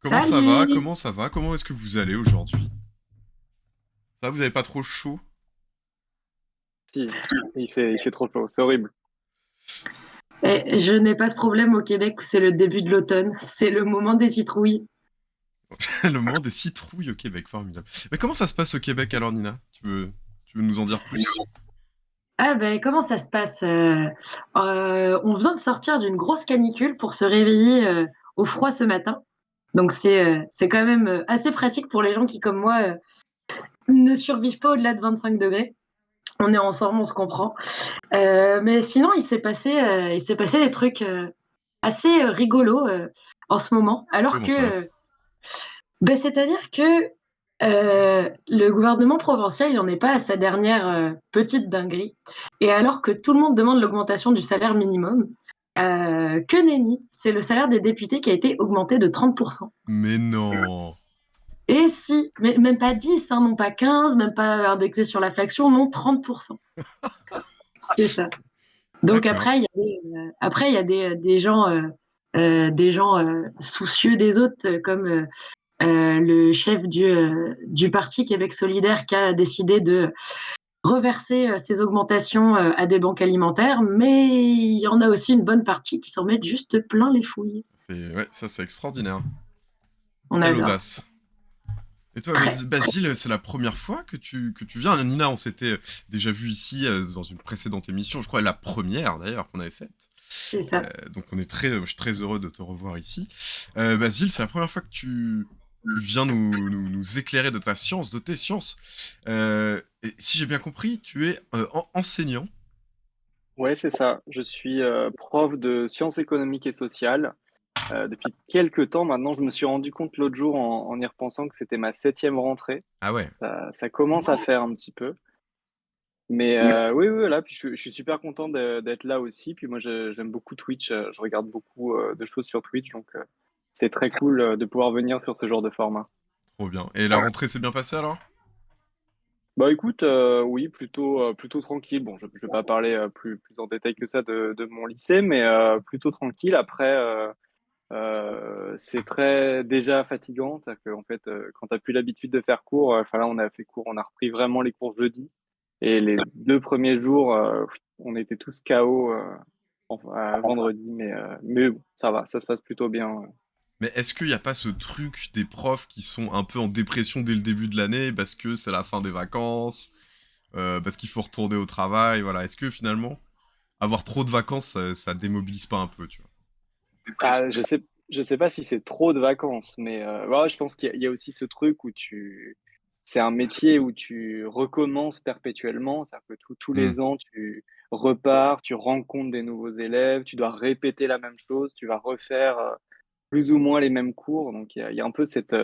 Comment ça va? Salut! Comment ça va? Comment est-ce que vous allez aujourd'hui? Ça va, vous avez pas trop chaud? Si, il fait trop chaud, c'est horrible. Je n'ai pas ce problème au Québec où c'est le début de l'automne. C'est le moment des citrouilles. Le moment des citrouilles au Québec, formidable. Mais comment ça se passe au Québec alors, Nina? Tu veux nous en dire plus? Ah ben comment ça se passe? On vient de sortir d'une grosse canicule pour se réveiller au froid ce matin. Donc c'est quand même assez pratique pour les gens qui, comme moi, ne survivent pas au-delà de 25 degrés. On est ensemble, on se comprend. Mais sinon, il s'est passé des trucs assez rigolos en ce moment. Alors Comment que ça? c'est-à-dire que le gouvernement provincial, il n'en est pas à sa dernière petite dinguerie. Et alors que tout le monde demande l'augmentation du salaire minimum, que nenni, c'est le salaire des députés qui a été augmenté de 30%. Mais non! Et si, mais même pas 10, hein, non pas 15, même pas indexé sur l'inflation, non 30%. C'est ça. Donc D'accord. après, il y a des gens soucieux des autres, comme le chef du parti Québec solidaire qui a décidé de reverser ces augmentations à des banques alimentaires, mais il y en a aussi une bonne partie qui s'en mettent juste plein les fouilles. Ouais, ça c'est extraordinaire. On Quelle adore. audace. Et toi, Très. Basile, c'est la première fois que tu viens. Nina, on s'était déjà vu ici dans une précédente émission, je crois la première d'ailleurs qu'on avait faite. C'est ça. Donc je suis très heureux de te revoir ici. Basile, c'est la première fois que tu viens nous éclairer de ta science, de tes sciences. Et si j'ai bien compris, tu es enseignant. Ouais, c'est ça. Je suis prof de sciences économiques et sociales depuis quelques temps maintenant. Je me suis rendu compte l'autre jour en y repensant que c'était ma septième rentrée. Ah ouais. Ça commence à faire un petit peu. Mais oui, oui, là, puis je suis super content d'être là aussi. Puis moi, j'aime beaucoup Twitch. Je regarde beaucoup de choses sur Twitch. Donc, c'est très cool de pouvoir venir sur ce genre de format. Trop bien. Et la rentrée s'est bien passée alors? Bah écoute, oui, plutôt tranquille. Bon, je vais pas parler plus en détail que ça de mon lycée, mais plutôt tranquille. Après, c'est très déjà fatigant. C'est-à-dire qu'en fait, quand t'as plus l'habitude de faire cours, enfin là, on a fait cours, on a repris vraiment les cours jeudi. Et les 2 premiers jours, on était tous KO vendredi, mais bon, ça va, ça se passe plutôt bien. Mais est-ce qu'il n'y a pas ce truc des profs qui sont un peu en dépression dès le début de l'année parce que c'est la fin des vacances, parce qu'il faut retourner au travail, voilà. Est-ce que finalement, avoir trop de vacances, ça démobilise pas un peu, tu vois? Ah, je sais pas si c'est trop de vacances, mais ouais, je pense qu'il y a aussi ce truc où c'est un métier où tu recommences perpétuellement, c'est-à-dire que tous Hmm. les ans, tu repars, tu rencontres des nouveaux élèves, tu dois répéter la même chose, tu vas refaire plus ou moins les mêmes cours, donc il y a un peu cet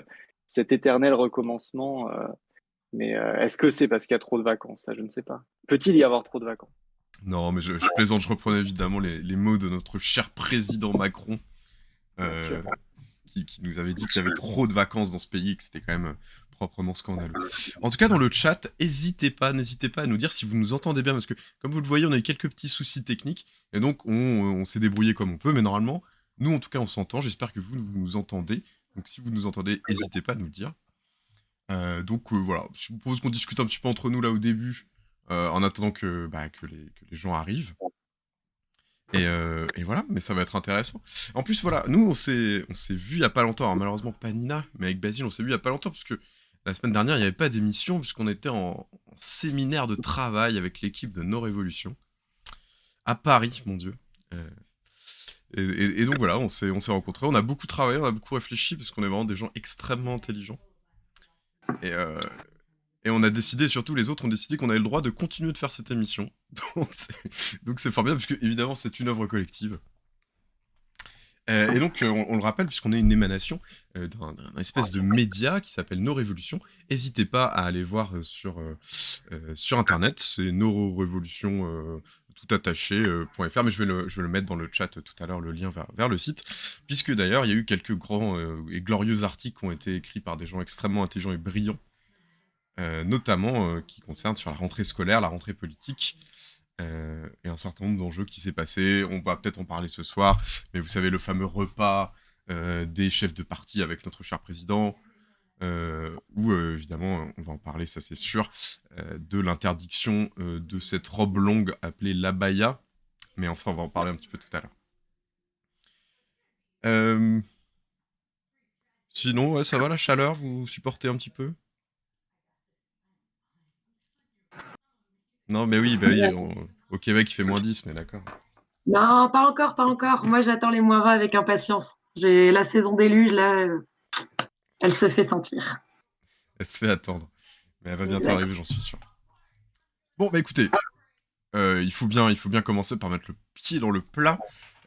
éternel recommencement, mais est-ce que c'est parce qu'il y a trop de vacances? Ça, je ne sais pas. Peut-il y avoir trop de vacances? Non, mais je plaisante, je reprenais évidemment les mots de notre cher président Macron, Bien euh, sûr. qui nous avait dit qu'il y avait trop de vacances dans ce pays et que c'était quand même proprement scandaleux. En tout cas, dans le chat, n'hésitez pas à nous dire si vous nous entendez bien, parce que comme vous le voyez, on a eu quelques petits soucis techniques, et donc on s'est débrouillé comme on peut, mais normalement, nous en tout cas, on s'entend. J'espère que vous nous entendez. Donc si vous nous entendez, n'hésitez pas à nous le dire. Voilà, je vous propose qu'on discute un petit peu entre nous là au début, en attendant que les gens arrivent. Et voilà, mais ça va être intéressant. En plus, voilà, nous, on s'est vu il y a pas longtemps. Alors, malheureusement, pas Nina, mais avec Basile, on s'est vu il y a pas longtemps, parce que la semaine dernière, il n'y avait pas d'émission, puisqu'on était en séminaire de travail avec l'équipe de Nos Révolutions, à Paris, mon Dieu. Euh, et donc voilà, on s'est rencontrés, on a beaucoup travaillé, on a beaucoup réfléchi, parce qu'on est vraiment des gens extrêmement intelligents. Et, euh, et on a décidé, surtout les autres ont décidé qu'on avait le droit de continuer de faire cette émission. Donc c'est formidable, parce que évidemment, c'est une œuvre collective. Et donc, on le rappelle, puisqu'on est une émanation d'un espèce de média qui s'appelle Nos Révolutions, n'hésitez pas à aller voir sur Internet, c'est Nos Révolutions tout attaché, .fr, mais je vais le mettre dans le chat tout à l'heure, le lien vers le site, puisque d'ailleurs, il y a eu quelques grands et glorieux articles qui ont été écrits par des gens extrêmement intelligents et brillants, notamment qui concernent sur la rentrée scolaire, la rentrée politique, et un certain nombre d'enjeux qui s'est passé. On va peut-être en parler ce soir, mais vous savez, le fameux repas des chefs de parti avec notre cher président, ou évidemment, on va en parler, ça c'est sûr, de l'interdiction de cette robe longue appelée l'abaya. Mais enfin, on va en parler un petit peu tout à l'heure. Euh, Sinon, ouais, ça va la chaleur, vous supportez un petit peu? Non, mais oui, bah oui, au Québec il fait -10, mais d'accord. Non, pas encore, pas encore. Moi, j'attends les -20 avec impatience. J'ai la saison déluge, là, elle se fait sentir. Elle se fait attendre. Mais elle va bientôt Exact. arriver, j'en suis sûr. Bon, bah écoutez, il faut bien commencer par mettre le pied dans le plat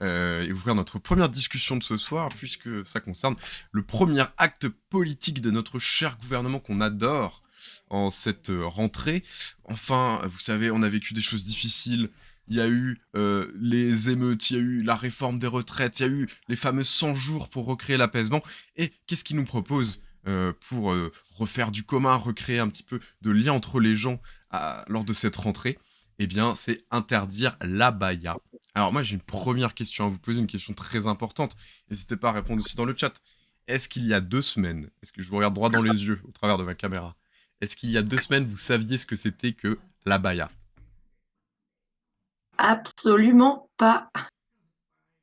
et ouvrir notre première discussion de ce soir, puisque ça concerne le premier acte politique de notre cher gouvernement qu'on adore en cette rentrée. Enfin, vous savez, on a vécu des choses difficiles. Il y a eu les émeutes, il y a eu la réforme des retraites, il y a eu les fameux 100 jours pour recréer l'apaisement. Et qu'est-ce qu'ils nous proposent pour refaire du commun, recréer un petit peu de lien entre les gens lors de cette rentrée? Eh bien, c'est interdire l'abaya. Alors moi, j'ai une première question à vous poser, une question très importante. N'hésitez pas à répondre aussi dans le chat. Est-ce qu'il y a 2 semaines, est-ce que je vous regarde droit dans les yeux au travers de ma caméra, est-ce qu'il y a 2 semaines, vous saviez ce que c'était que l'abaya? Absolument pas.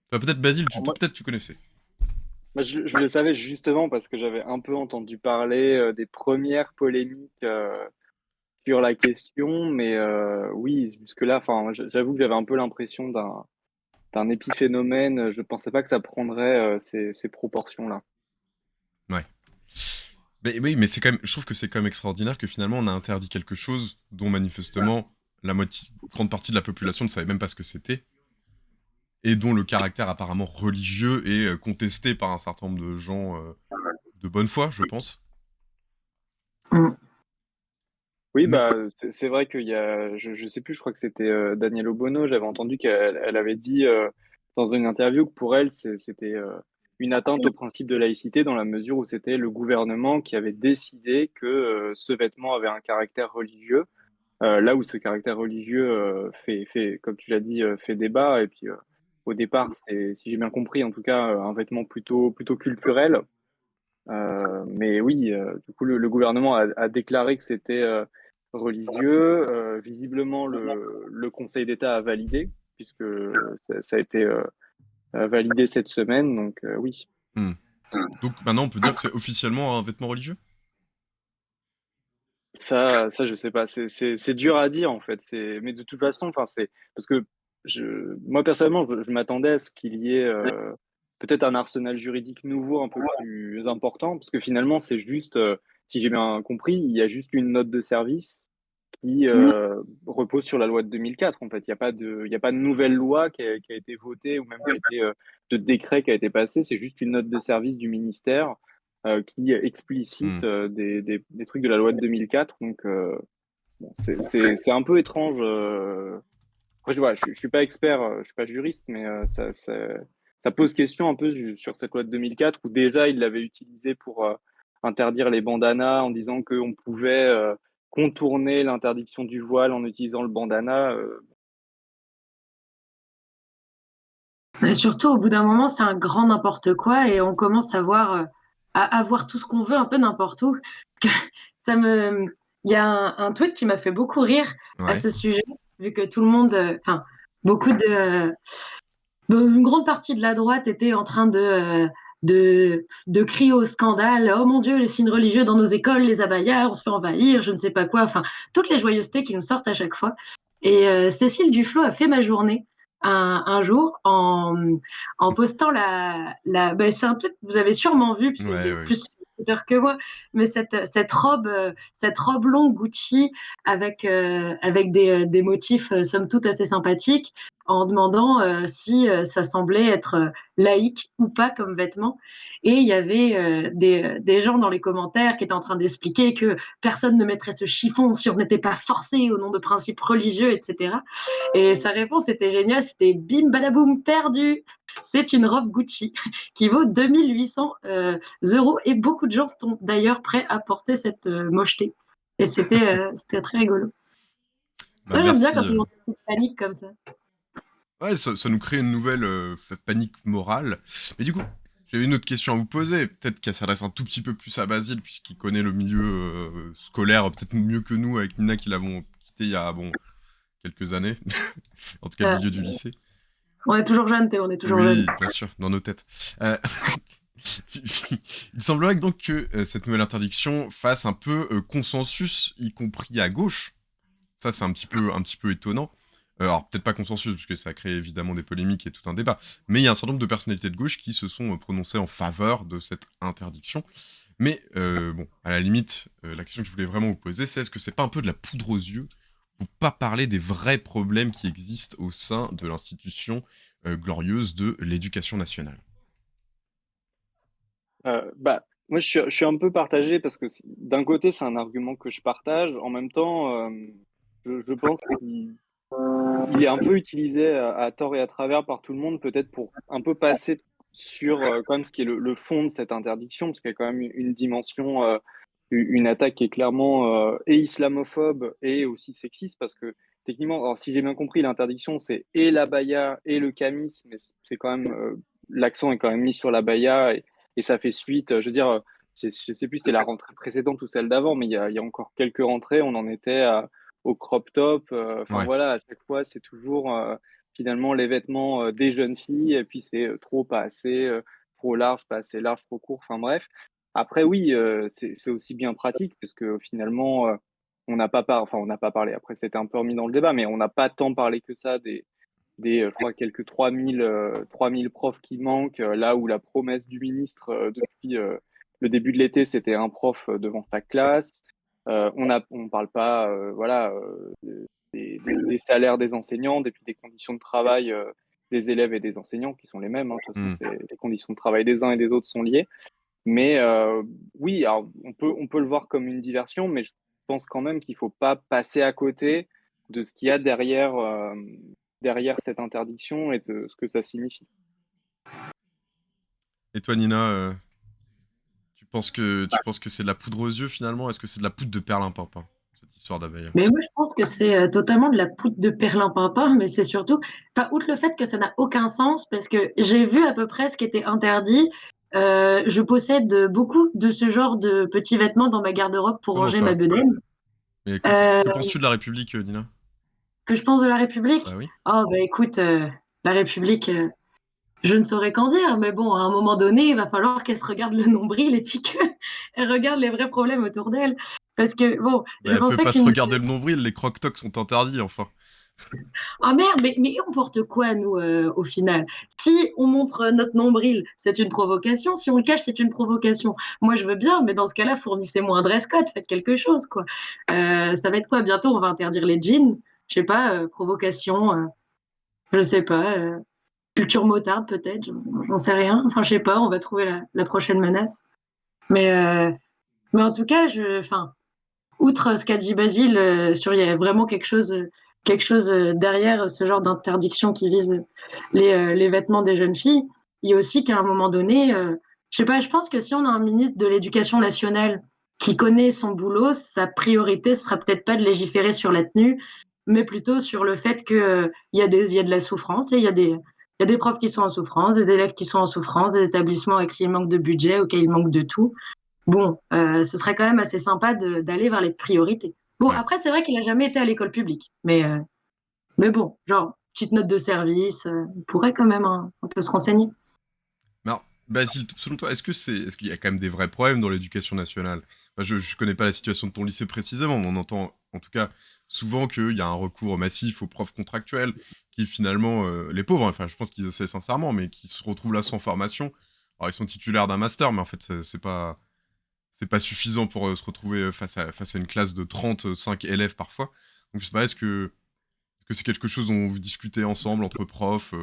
Peut-être Basile, Alors moi, peut-être tu connaissais. je le savais justement parce que j'avais un peu entendu parler des premières polémiques sur la question, mais oui, jusque-là, enfin, j'avoue que j'avais un peu l'impression d'un épiphénomène. Je pensais pas que ça prendrait ces proportions-là. Ouais. Mais oui, mais c'est quand même, je trouve que c'est quand même extraordinaire que finalement on a interdit quelque chose dont manifestement la moitié, grande partie de la population ne savait même pas ce que c'était, et dont le caractère apparemment religieux est contesté par un certain nombre de gens de bonne foi, je pense. Mm. Oui, Mais bah, c'est vrai qu'il y a, je sais plus, je crois que c'était Daniel Obono, j'avais entendu qu'elle avait dit dans une interview que pour elle, c'était une atteinte au principe de laïcité dans la mesure où c'était le gouvernement qui avait décidé que ce vêtement avait un caractère religieux, là où ce caractère religieux comme tu l'as dit, fait débat, et puis au départ, c'est, si j'ai bien compris, en tout cas, un vêtement plutôt culturel. Mais oui, du coup, le gouvernement a déclaré que c'était religieux. Visiblement, le Conseil d'État a validé, puisque ça a été validé cette semaine. Donc, oui. hmm. Donc maintenant on peut dire que c'est officiellement un vêtement religieux? Ça, je sais pas. C'est dur à dire, en fait. Mais de toute façon, enfin, parce que moi, personnellement, je m'attendais à ce qu'il y ait peut-être un arsenal juridique nouveau un peu plus important, parce que finalement, c'est juste, si j'ai bien compris, il y a juste une note de service qui repose sur la loi de 2004. En fait, il y a pas de nouvelle loi qui a été votée ou même qui a été de décret qui a été passé. C'est juste une note de service du ministère qui explicite Hmm. des trucs de la loi de 2004. Donc, bon, c'est un peu étrange. Après, je suis pas expert, je suis pas juriste, mais ça pose question un peu sur cette loi de 2004 où déjà il l'avait utilisée pour interdire les bandanas en disant qu'on pouvait contourner l'interdiction du voile en utilisant le bandana. Et surtout, au bout d'un moment, c'est un grand n'importe quoi et on commence à voir tout ce qu'on veut un peu n'importe où. Que ça me, il y a un tweet qui m'a fait beaucoup rire à Ouais. ce sujet, vu que tout le monde, enfin, beaucoup une grande partie de la droite était en train de crier au scandale. Oh mon Dieu, les signes religieux dans nos écoles, les abayas, on se fait envahir, je ne sais pas quoi. Enfin, toutes les joyeusetés qui nous sortent à chaque fois. Et Cécile Duflot a fait ma journée un jour en postant ben, c'est un truc que vous avez sûrement vu, parce que vous Ouais, êtes ouais. plus Twitter que moi, mais cette robe longue Gucci avec des motifs somme toute assez sympathiques, en demandant si ça semblait être laïque ou pas comme vêtement. Et il y avait des gens dans les commentaires qui étaient en train d'expliquer que personne ne mettrait ce chiffon si on n'était pas forcé au nom de principes religieux, etc. Et sa réponse était géniale, c'était bim badaboum perdu. C'est une robe Gucci qui vaut 2800 euros et beaucoup de gens sont d'ailleurs prêts à porter cette mocheté. Et c'était très rigolo. Bah Moi, j'aime bien merci. quand ils ont des paniques comme ça. Ouais, ça nous crée une nouvelle panique morale. Mais du coup, J'ai une autre question à vous poser, peut-être qu'elle s'adresse un tout petit peu plus à Basile, puisqu'il connaît le milieu scolaire peut-être mieux que nous, avec Nina qui l'avons quitté il y a quelques années, en tout cas le Euh, milieu du lycée. on est toujours jeune, Théo, on est toujours jeune. Oui, bien sûr, dans nos têtes. Euh, il semblerait donc que cette nouvelle interdiction fasse un peu consensus, y compris à gauche. Ça, c'est un petit peu étonnant. Alors, peut-être pas consensus, parce que ça crée évidemment des polémiques et tout un débat. Mais il y a un certain nombre de personnalités de gauche qui se sont prononcées en faveur de cette interdiction. Mais bon, à la limite, la question que je voulais vraiment vous poser, c'est est-ce que c'est pas un peu de la poudre aux yeux pour pas parler des vrais problèmes qui existent au sein de l'institution glorieuse de l'éducation nationale? Bah, moi, je suis un peu partagé parce que d'un côté, c'est un argument que je partage. En même temps, je pense qu'il est un peu utilisé à tort et à travers par tout le monde, peut-être pour un peu passer sur quand même ce qui est le fond de cette interdiction, parce qu'il y a quand même une dimension, une attaque qui est clairement et islamophobe et aussi sexiste, parce que techniquement, alors si j'ai bien compris, l'interdiction c'est et l'abaya et le camis, mais c'est quand même l'accent est quand même mis sur l'abaya et ça fait suite. Je veux dire, je sais plus si c'est la rentrée précédente ou celle d'avant, mais il y a encore quelques rentrées, on en était au crop top. Enfin Ouais. voilà, à chaque fois, c'est toujours finalement les vêtements des jeunes filles, et puis c'est trop, pas assez, trop large, pas assez large, trop court, enfin bref. Après, oui, c'est aussi bien pratique, puisque finalement, on n'a pas parlé, après c'était un peu remis dans le débat, mais on n'a pas tant parlé que ça je crois, quelques 3000 profs qui manquent, là où la promesse du ministre depuis le début de l'été, c'était un prof devant chaque classe. On parle pas voilà, des salaires des enseignants, et puis des conditions de travail des élèves et des enseignants qui sont les mêmes, hein. De toute façon, Hmm. les conditions de travail des uns et des autres sont liées. Mais oui, alors, on peut le voir comme une diversion, mais je pense quand même qu'il ne faut pas passer à côté de ce qu'il y a derrière, derrière cette interdiction et de ce que ça signifie. Et toi, Nina, tu penses que c'est de la poudre aux yeux finalement? Est-ce que c'est de la poudre de perlimpinpin, cette histoire d'abaya? Mais moi, je pense que c'est totalement de la poudre de perlimpinpin, mais c'est surtout, enfin, outre le fait que ça n'a aucun sens, parce que j'ai vu à peu près ce qui était interdit. Je possède beaucoup de ce genre de petits vêtements dans ma garde-robe pour Comment ranger ma ça? bedaine. Mais Euh, que penses-tu de la République, Nina? que je pense de la République? Bah oui. Oh, bah écoute, la République, je ne saurais qu'en dire, mais bon, à un moment donné, il va falloir qu'elle se regarde le nombril et puis qu'elle regarde les vrais problèmes autour d'elle. Parce que, bon, Bah, je elle pense peut pas pas se qu'une regarder le nombril, les croque-tocs sont interdits, enfin. ah merde, mais on porte quoi, nous, au final? Si on montre notre nombril, c'est une provocation. Si on le cache, c'est une provocation. Moi, je veux bien, mais dans ce cas-là, fournissez-moi un dress code, faites quelque chose, quoi. Ça va être quoi? Bientôt, on va interdire les jeans. Je sais pas, provocation, je sais pas, culture motarde, peut-être, j'en sais rien. Enfin, je sais pas, on va trouver la prochaine menace. Mais, euh, mais en tout cas, enfin, outre ce qu'a dit Basile, sur il y a vraiment quelque chose derrière ce genre d'interdiction qui vise les vêtements des jeunes filles. Il y a aussi qu'à un moment donné, je sais pas, je pense que si on a un ministre de l'Éducation nationale qui connaît son boulot, sa priorité ce sera peut-être pas de légiférer sur la tenue, mais plutôt sur le fait que il y a de la souffrance et il y a des profs qui sont en souffrance, des élèves qui sont en souffrance, des établissements à qui il manque de budget, auxquels il manque de tout. Bon, ce serait quand même assez sympa d'aller vers les priorités. Bon, Ouais. après, c'est vrai qu'il n'a jamais été à l'école publique, mais bon, genre, petite note de service, il pourrait quand même un peu se renseigner. Mais alors, Basile, selon toi, est-ce qu'il y a quand même des vrais problèmes dans l'éducation nationale? Enfin, je connais pas la situation de ton lycée précisément, mais on entend en tout cas souvent qu'il y a un recours massif aux profs contractuels qui finalement, les pauvres, hein, enfin je pense qu'ils essaient sincèrement, mais qui se retrouvent là sans formation. Alors ils sont titulaires d'un master, mais en fait c'est pas suffisant pour se retrouver face à une classe de 35 élèves parfois. Donc je sais pas, est-ce que c'est quelque chose dont vous discutez ensemble entre profs?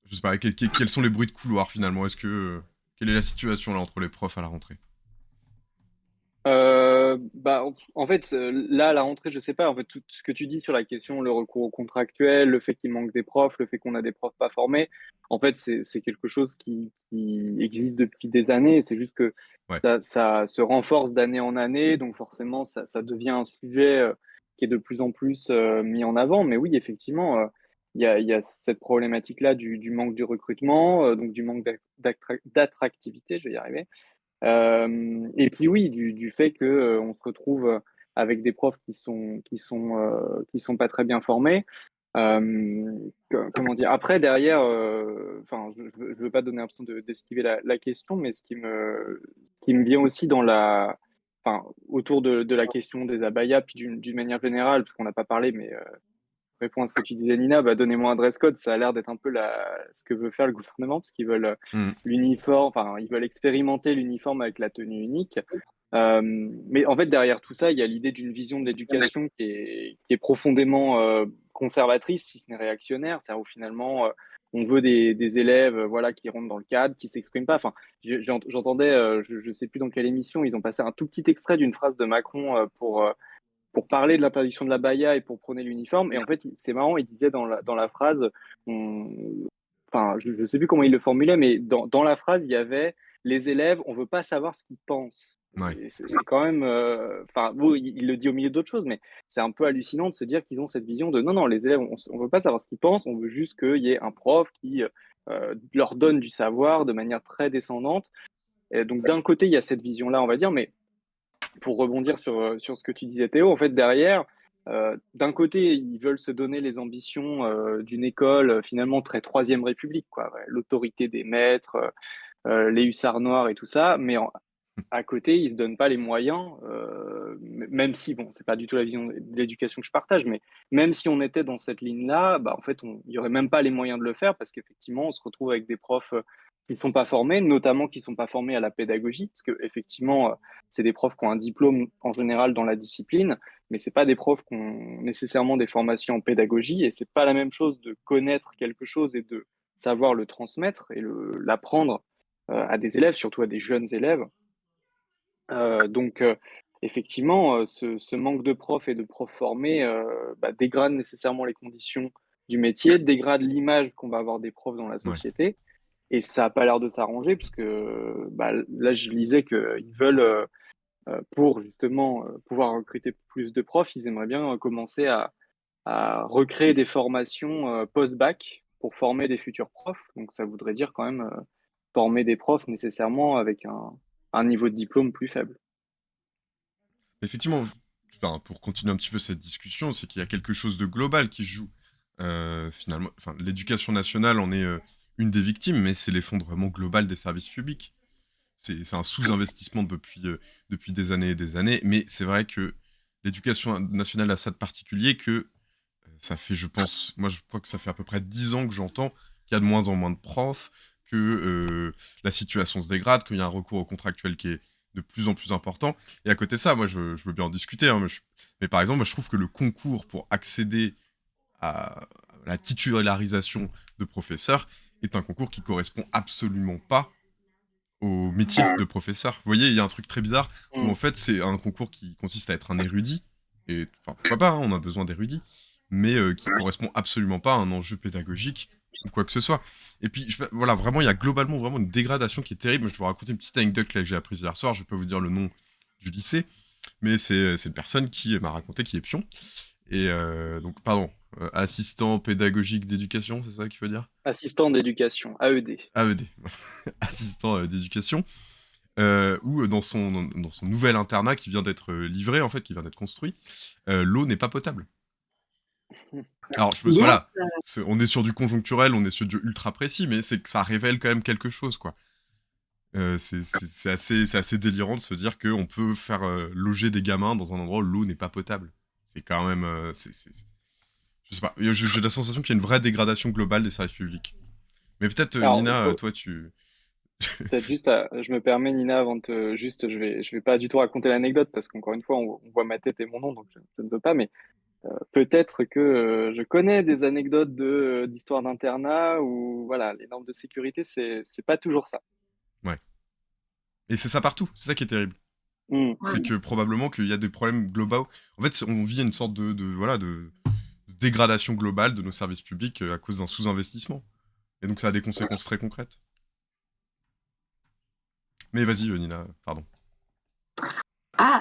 Je sais pas, quels sont les bruits de couloir finalement? Quelle est la situation là entre les profs à la rentrée? Bah, en fait, là, à la rentrée, je sais pas, en fait, tout ce que tu dis sur la question, le recours au contractuel, le fait qu'il manque des profs, le fait qu'on a des profs pas formés, en fait, c'est quelque chose qui existe depuis des années. C'est juste que Ouais. ça se renforce d'année en année, donc forcément, ça devient un sujet qui est de plus en plus mis en avant. Mais oui, effectivement, il y a cette problématique-là du manque du recrutement, donc du manque d'attractivité, je vais y arriver. Et puis oui, du fait que, on se retrouve, avec des profs qui sont pas très bien formés. Comment dire? Après derrière, enfin je veux pas donner l'impression d'esquiver la question, mais ce qui me vient aussi dans la enfin autour de la question des abayas, puis d'une manière générale, parce qu'on n'a pas parlé, mais répond à ce que tu disais, Nina, bah, donnez-moi un dress code. Ça a l'air d'être un peu ce que veut faire le gouvernement, parce qu'ils veulent Mm. l'uniforme, enfin, ils veulent expérimenter l'uniforme avec la tenue unique. Mais en fait, derrière tout ça, il y a l'idée d'une vision de l'éducation qui est profondément conservatrice, si ce n'est réactionnaire. C'est-à-dire où finalement, on veut des élèves voilà, qui rentrent dans le cadre, qui s'expriment pas. Enfin, j'entendais, je ne sais plus dans quelle émission, ils ont passé un tout petit extrait d'une phrase de Macron pour parler de l'interdiction de la baya et pour prôner l'uniforme. Et en fait, c'est marrant, il disait dans la phrase, on- enfin, je ne sais plus comment il le formulait, mais dans la phrase, il y avait les élèves, on veut pas savoir ce qu'ils pensent. Ouais. Et c'est quand même, enfin, bon, il le dit au milieu d'autres choses, mais c'est un peu hallucinant de se dire qu'ils ont cette vision de non, non, les élèves, on veut pas savoir ce qu'ils pensent, on veut juste qu'il y ait un prof qui leur donne du savoir de manière très descendante. Et donc d'un côté, il y a cette vision-là, on va dire, mais pour rebondir sur ce que tu disais, Théo, en fait, derrière, d'un côté, ils veulent se donner les ambitions d'une école finalement très Troisième République, quoi, ouais, l'autorité des maîtres, les hussards noirs et tout ça, mais à côté, ils se donnent pas les moyens, même si, bon, c'est pas du tout la vision de l'éducation que je partage, mais même si on était dans cette ligne-là, bah, en fait, il y aurait même pas les moyens de le faire parce qu'effectivement, on se retrouve avec des profs qui ne sont pas formés, notamment qui ne sont pas formés à la pédagogie, parce que effectivement, c'est des profs qui ont un diplôme en général dans la discipline, mais c'est pas des profs qui ont nécessairement des formations en pédagogie, et c'est pas la même chose de connaître quelque chose et de savoir le transmettre et l'apprendre à des élèves, surtout à des jeunes élèves. Donc, effectivement, ce manque de profs et de profs formés, bah, dégrade nécessairement les conditions du métier, dégrade l'image qu'on va avoir des profs dans la Ouais. société, et ça a pas l'air de s'arranger puisque, bah, là, je lisais qu'ils veulent, pour justement, pouvoir recruter plus de profs, ils aimeraient bien, commencer à recréer des formations, post-bac pour former des futurs profs. Donc ça voudrait dire quand même, former des profs nécessairement avec un niveau de diplôme plus faible. Effectivement, enfin, pour continuer un petit peu cette discussion, c'est qu'il y a quelque chose de global qui se joue. Finalement, enfin, l'éducation nationale en est une des victimes, mais c'est l'effondrement global des services publics. C'est un sous-investissement depuis des années et des années, mais c'est vrai que l'éducation nationale a ça de particulier que ça fait, je pense, moi je crois que ça fait à peu près 10 ans que j'entends qu'il y a de moins en moins de profs, que la situation se dégrade, qu'il y a un recours au contractuel qui est de plus en plus important. Et à côté de ça, moi je veux bien en discuter, hein, mais par exemple, moi, je trouve que le concours pour accéder à la titularisation de professeur est un concours qui correspond absolument pas au métier de professeur. Vous voyez, il y a un truc très bizarre où Mmh. en fait c'est un concours qui consiste à être un érudit, et enfin pourquoi pas, hein, on a besoin d'érudits, mais qui correspond absolument pas à un enjeu pédagogique ou quoi que ce soit. Et puis voilà, vraiment il y a globalement vraiment une dégradation qui est terrible. Je vais vous raconter une petite anecdote là, que j'ai apprise hier soir, je peux vous dire le nom du lycée, mais c'est une personne qui m'a raconté qui est pion. Et donc, pardon, assistant pédagogique d'éducation, c'est ça qu'il faut dire? Assistant d'éducation, AED. AED, assistant d'éducation. Où dans son nouvel internat qui vient d'être livré, en fait, qui vient d'être construit, l'eau n'est pas potable. Alors, Yes. voilà, on est sur du conjoncturel, on est sur du ultra précis, mais c'est que ça révèle quand même quelque chose, quoi. C'est assez délirant de se dire qu'on peut faire loger des gamins dans un endroit où l'eau n'est pas potable. C'est quand même... je sais pas, j'ai la sensation qu'il y a une vraie dégradation globale des services publics. Mais peut-être, Alors, Nina, toi, tu... peut-être juste, je me permets, Nina, avant de juste, je vais pas du tout raconter l'anecdote parce qu'encore une fois, on voit ma tête et mon nom, donc je ne veux pas, mais peut-être que je connais des anecdotes d'histoire d'internat où, voilà, les normes de sécurité, c'est pas toujours ça. Ouais. Et c'est ça partout, c'est ça qui est terrible. Mmh. C'est que probablement qu'il y a des problèmes globaux. En fait, on vit une sorte voilà, de dégradation globale de nos services publics à cause d'un sous-investissement. Et donc ça a des conséquences très concrètes. Mais vas-y, Nina, pardon. Ah,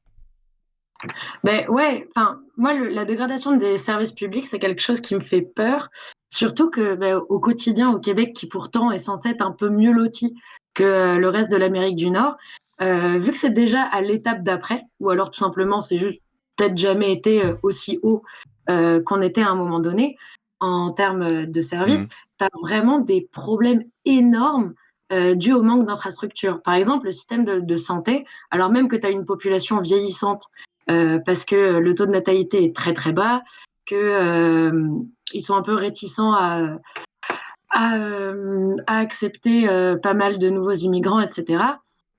Ben ouais, enfin, moi, la dégradation des services publics, c'est quelque chose qui me fait peur. Surtout que au quotidien, au Québec, qui pourtant est censé être un peu mieux loti que le reste de l'Amérique du Nord, vu que c'est déjà à l'étape d'après, ou alors tout simplement c'est juste peut-être jamais été aussi haut qu'on était à un moment donné en termes de services, Mhm. tu as vraiment des problèmes énormes dus au manque d'infrastructures. Par exemple, le système de santé, alors même que tu as une population vieillissante parce que le taux de natalité est très très bas, que ils sont un peu réticents à accepter pas mal de nouveaux immigrants, etc.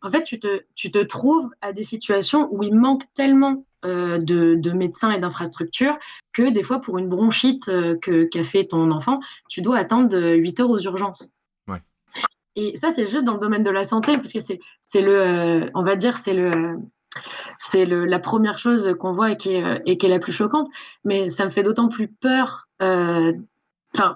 En fait, tu te trouves à des situations où il manque tellement de médecins et d'infrastructures que des fois, pour une bronchite qu'a fait ton enfant, tu dois attendre 8 heures aux urgences. Ouais. Et ça, c'est juste dans le domaine de la santé, parce que c'est le, on va dire, la première chose qu'on voit et qui est la plus choquante. Mais ça me fait d'autant plus peur. Enfin,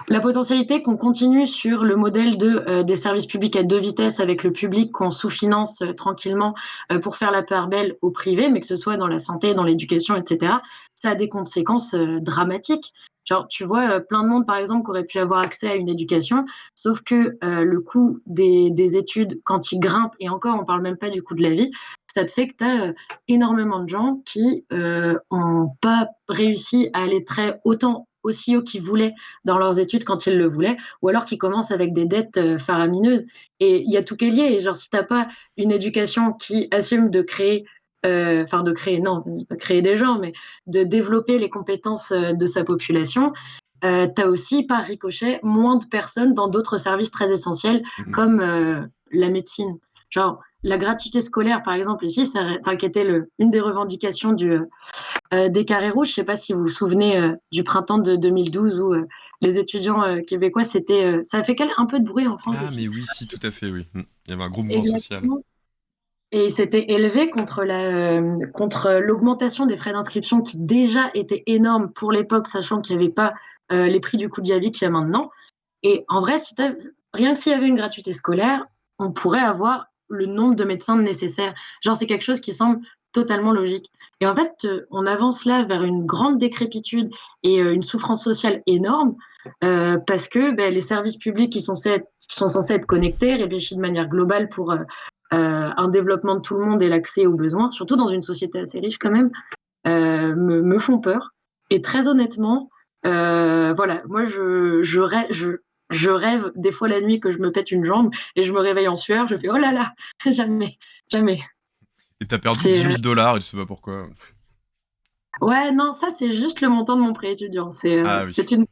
la potentialité qu'on continue sur le modèle des services publics à deux vitesses avec le public qu'on sous-finance tranquillement pour faire la part belle au privé, mais que ce soit dans la santé, dans l'éducation, etc., ça a des conséquences dramatiques. Genre, tu vois, plein de monde, par exemple, qui aurait pu avoir accès à une éducation, sauf que le coût des études, quand il grimpe, et encore, on parle même pas du coût de la vie, ça te fait que tu as énormément de gens qui n'ont pas réussi à aller autant aussi haut qu'ils voulaient dans leurs études quand ils le voulaient, ou alors qui commencent avec des dettes faramineuses. Et il y a tout qui est lié. Et genre, si t'as pas une éducation qui assume de créer, de créer, non, pas créer des gens, mais de développer les compétences de sa population, tu as aussi, par ricochet, moins de personnes dans d'autres services très essentiels Mhm. comme la médecine. Genre, la gratuité scolaire, par exemple, ici, qui était une des revendications des carrés rouges. Je ne sais pas si vous vous souvenez du printemps de 2012 où les étudiants québécois, ça a fait un peu de bruit en France Ah, mais aussi. oui, si, tout à fait, oui. Il y avait un gros mouvement social. Exactement. Et il s'était élevé contre l'augmentation des frais d'inscription qui déjà étaient énormes pour l'époque, sachant qu'il n'y avait pas les prix du coût de la vie qu'il y a maintenant. Et en vrai, rien que s'il y avait une gratuité scolaire, on pourrait avoir le nombre de médecins nécessaires. Genre, c'est quelque chose qui semble totalement logique. Et en fait, on avance là vers une grande décrépitude et une souffrance sociale énorme parce que les services publics qui sont censés être connectés, réfléchis de manière globale pour un développement de tout le monde et l'accès aux besoins, surtout dans une société assez riche quand même, me font peur. Et très honnêtement, voilà, moi je rêve des fois la nuit que je me pète une jambe et je me réveille en sueur, je fais oh là là, jamais, jamais. Et t'as perdu C'est 10 000 $, et je sais pas pourquoi. Ouais, non, ça c'est juste le montant de mon prêt étudiant. Ah oui. C'est une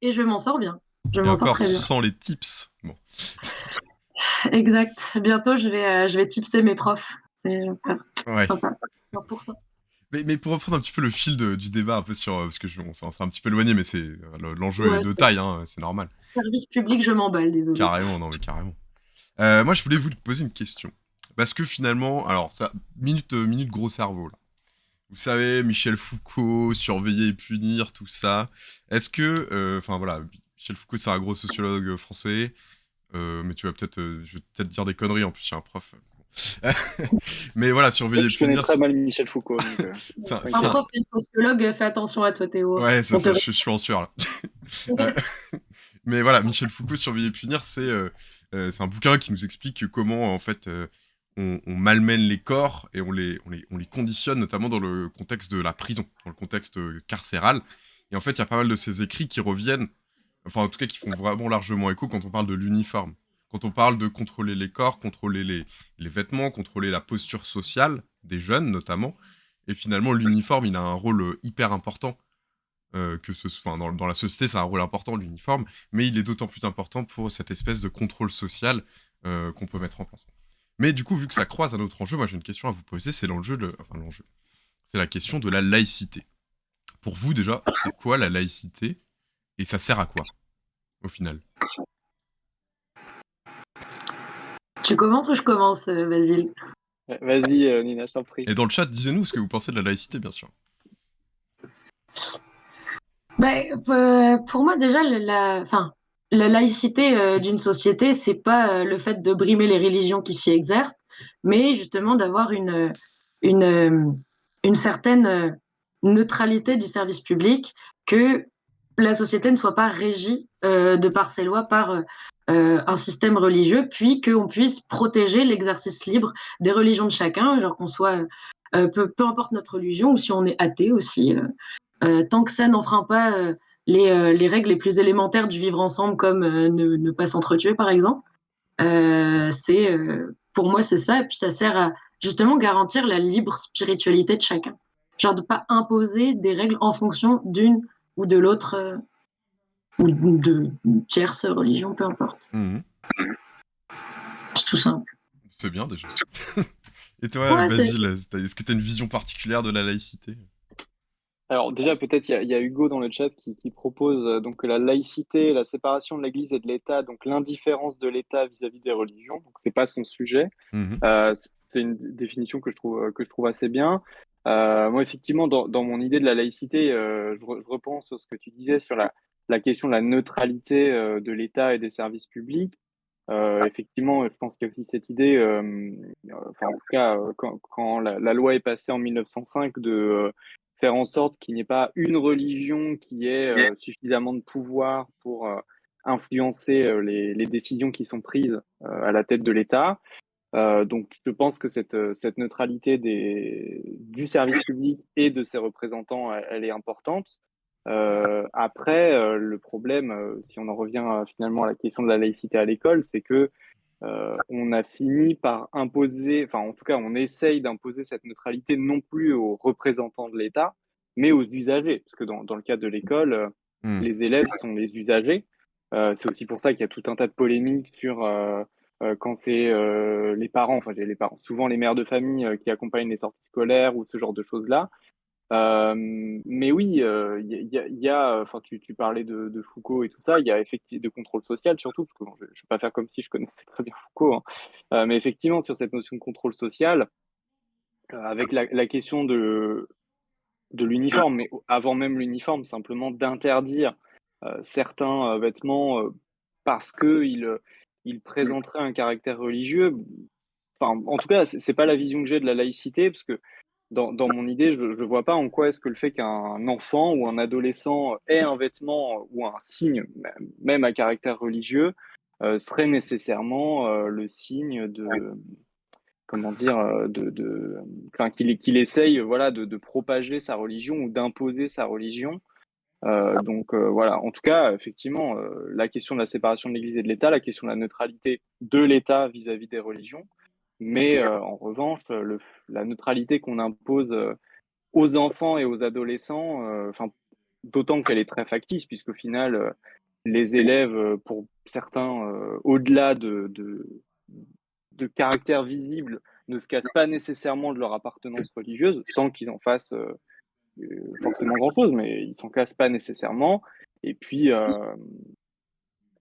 et je m'en sors bien. Je Et m'en sors encore très bien. sans les tips. Bon. Exact. Bientôt je vais tipser mes profs. C'est Ouais. sympa. 15%. Mais pour reprendre un petit peu le fil du débat, un peu sur. Parce que on s'est un petit peu éloigné, mais l'enjeu est Ouais, de taille, hein, c'est normal. service public, je m'emballe, désolé. Carrément, non, mais carrément. Moi, je voulais vous poser une question. Parce que finalement, alors, ça, minute gros cerveau, là. Vous savez, Michel Foucault, surveiller et punir, tout ça. Est-ce que, enfin voilà, Michel Foucault, c'est un gros sociologue français, mais tu vas peut-être, je vais peut-être dire des conneries, en plus, c'est un prof. Mais voilà, surveiller et Je connais punir, très mal Michel Foucault, donc Un t'inquiète. prof et un sociologue, fais attention à toi, Théo. ouais, c'est On te ça, je suis en sueur, là. Euh, mais voilà, Michel Foucault, surveiller et punir, c'est un bouquin qui nous explique comment, en fait, on malmène les corps et on les conditionne, notamment dans le contexte de la prison, dans le contexte carcéral. Et en fait, il y a pas mal de ces écrits qui reviennent, enfin, en tout cas, qui font vraiment largement écho quand on parle de l'uniforme. Quand on parle de contrôler les corps, contrôler les vêtements, contrôler la posture sociale des jeunes, notamment. Et finalement, l'uniforme, il a un rôle hyper important. Enfin, dans la société, c'est un rôle important, l'uniforme, mais il est d'autant plus important pour cette espèce de contrôle social qu'on peut mettre en place. Mais du coup, vu que ça croise un autre enjeu, moi j'ai une question à vous poser, c'est l'enjeu, c'est la question de la laïcité. Pour vous déjà, c'est quoi la laïcité et ça sert à quoi au final? Tu commences ou je commence, Basile? Vas-y, Nina, je t'en prie. Et dans le chat, disez-nous ce que vous pensez de la laïcité, bien sûr. Pour moi, déjà, la laïcité d'une société, c'est pas le fait de brimer les religions qui s'y exercent, mais justement d'avoir une, une certaine neutralité du service public, que la société ne soit pas régie de par ses lois par un système religieux, puis qu'on puisse protéger l'exercice libre des religions de chacun, genre qu'on soit, peu importe notre religion, ou si on est athée aussi, tant que ça n'enfreint pas les règles les plus élémentaires du vivre ensemble, comme ne pas s'entretuer par exemple. Pour moi, c'est ça. Et puis, ça sert à justement garantir la libre spiritualité de chacun. Genre de pas imposer des règles en fonction d'une ou de l'autre, ou de tierce religion, peu importe. Mhm. C'est tout simple. C'est bien déjà. Et toi, Ouais, c'est. Basile, est-ce que tu as une vision particulière de la laïcité? Alors déjà, peut-être il y a Hugo dans le chat qui propose donc que la laïcité, la séparation de l'Église et de l'État, donc l'indifférence de l'État vis-à-vis des religions, donc c'est pas son sujet. Mhm. C'est une définition que je trouve assez bien. Moi, effectivement, dans mon idée de la laïcité, je repense sur ce que tu disais sur la question de la neutralité de l'État et des services publics. Effectivement, je pense qu'il y a aussi cette idée, enfin en tout cas, quand la loi est passée en 1905, de faire en sorte qu'il n'y ait pas une religion qui ait suffisamment de pouvoir pour influencer les décisions qui sont prises à la tête de l'État. Donc, je pense que cette neutralité du service public et de ses représentants, elle est importante. Après, le problème, si on en revient finalement à la question de la laïcité à l'école, c'est que on a fini par imposer, enfin en tout cas, on essaye d'imposer cette neutralité non plus aux représentants de l'État, mais aux usagers, parce que dans le cadre de l'école, Mhm. les élèves sont les usagers. C'est aussi pour ça qu'il y a tout un tas de polémiques sur quand c'est les parents, enfin les parents, souvent les mères de famille qui accompagnent les sorties scolaires ou ce genre de choses-là. Mais oui, enfin, tu parlais de Foucault et tout ça, il y a effectivement de contrôle social surtout, parce que bon, je ne vais pas faire comme si je connaissais très bien Foucault, hein. Mais effectivement, sur cette notion de contrôle social, avec la question de l'uniforme, mais avant même l'uniforme, simplement d'interdire certains vêtements parce qu'ils présenteraient un caractère religieux. Enfin, en tout cas, c'est pas la vision que j'ai de la laïcité, parce que dans mon idée, je ne vois pas en quoi est-ce que le fait qu'un enfant ou un adolescent ait un vêtement ou un signe, même à caractère religieux, serait nécessairement le signe de, comment dire, enfin, qu'il essaye, voilà, de propager sa religion ou d'imposer sa religion. Donc voilà, en tout cas, effectivement, la question de la séparation de l'Église et de l'État, la question de la neutralité de l'État vis-à-vis des religions, mais en revanche, la neutralité qu'on impose aux enfants et aux adolescents, enfin, d'autant qu'elle est très factice, puisqu'au final, les élèves, pour certains, au-delà de caractères visibles, ne se cachent pas nécessairement de leur appartenance religieuse, sans qu'ils en fassent forcément grand-chose, mais ils s'en cachent pas nécessairement. Et puis,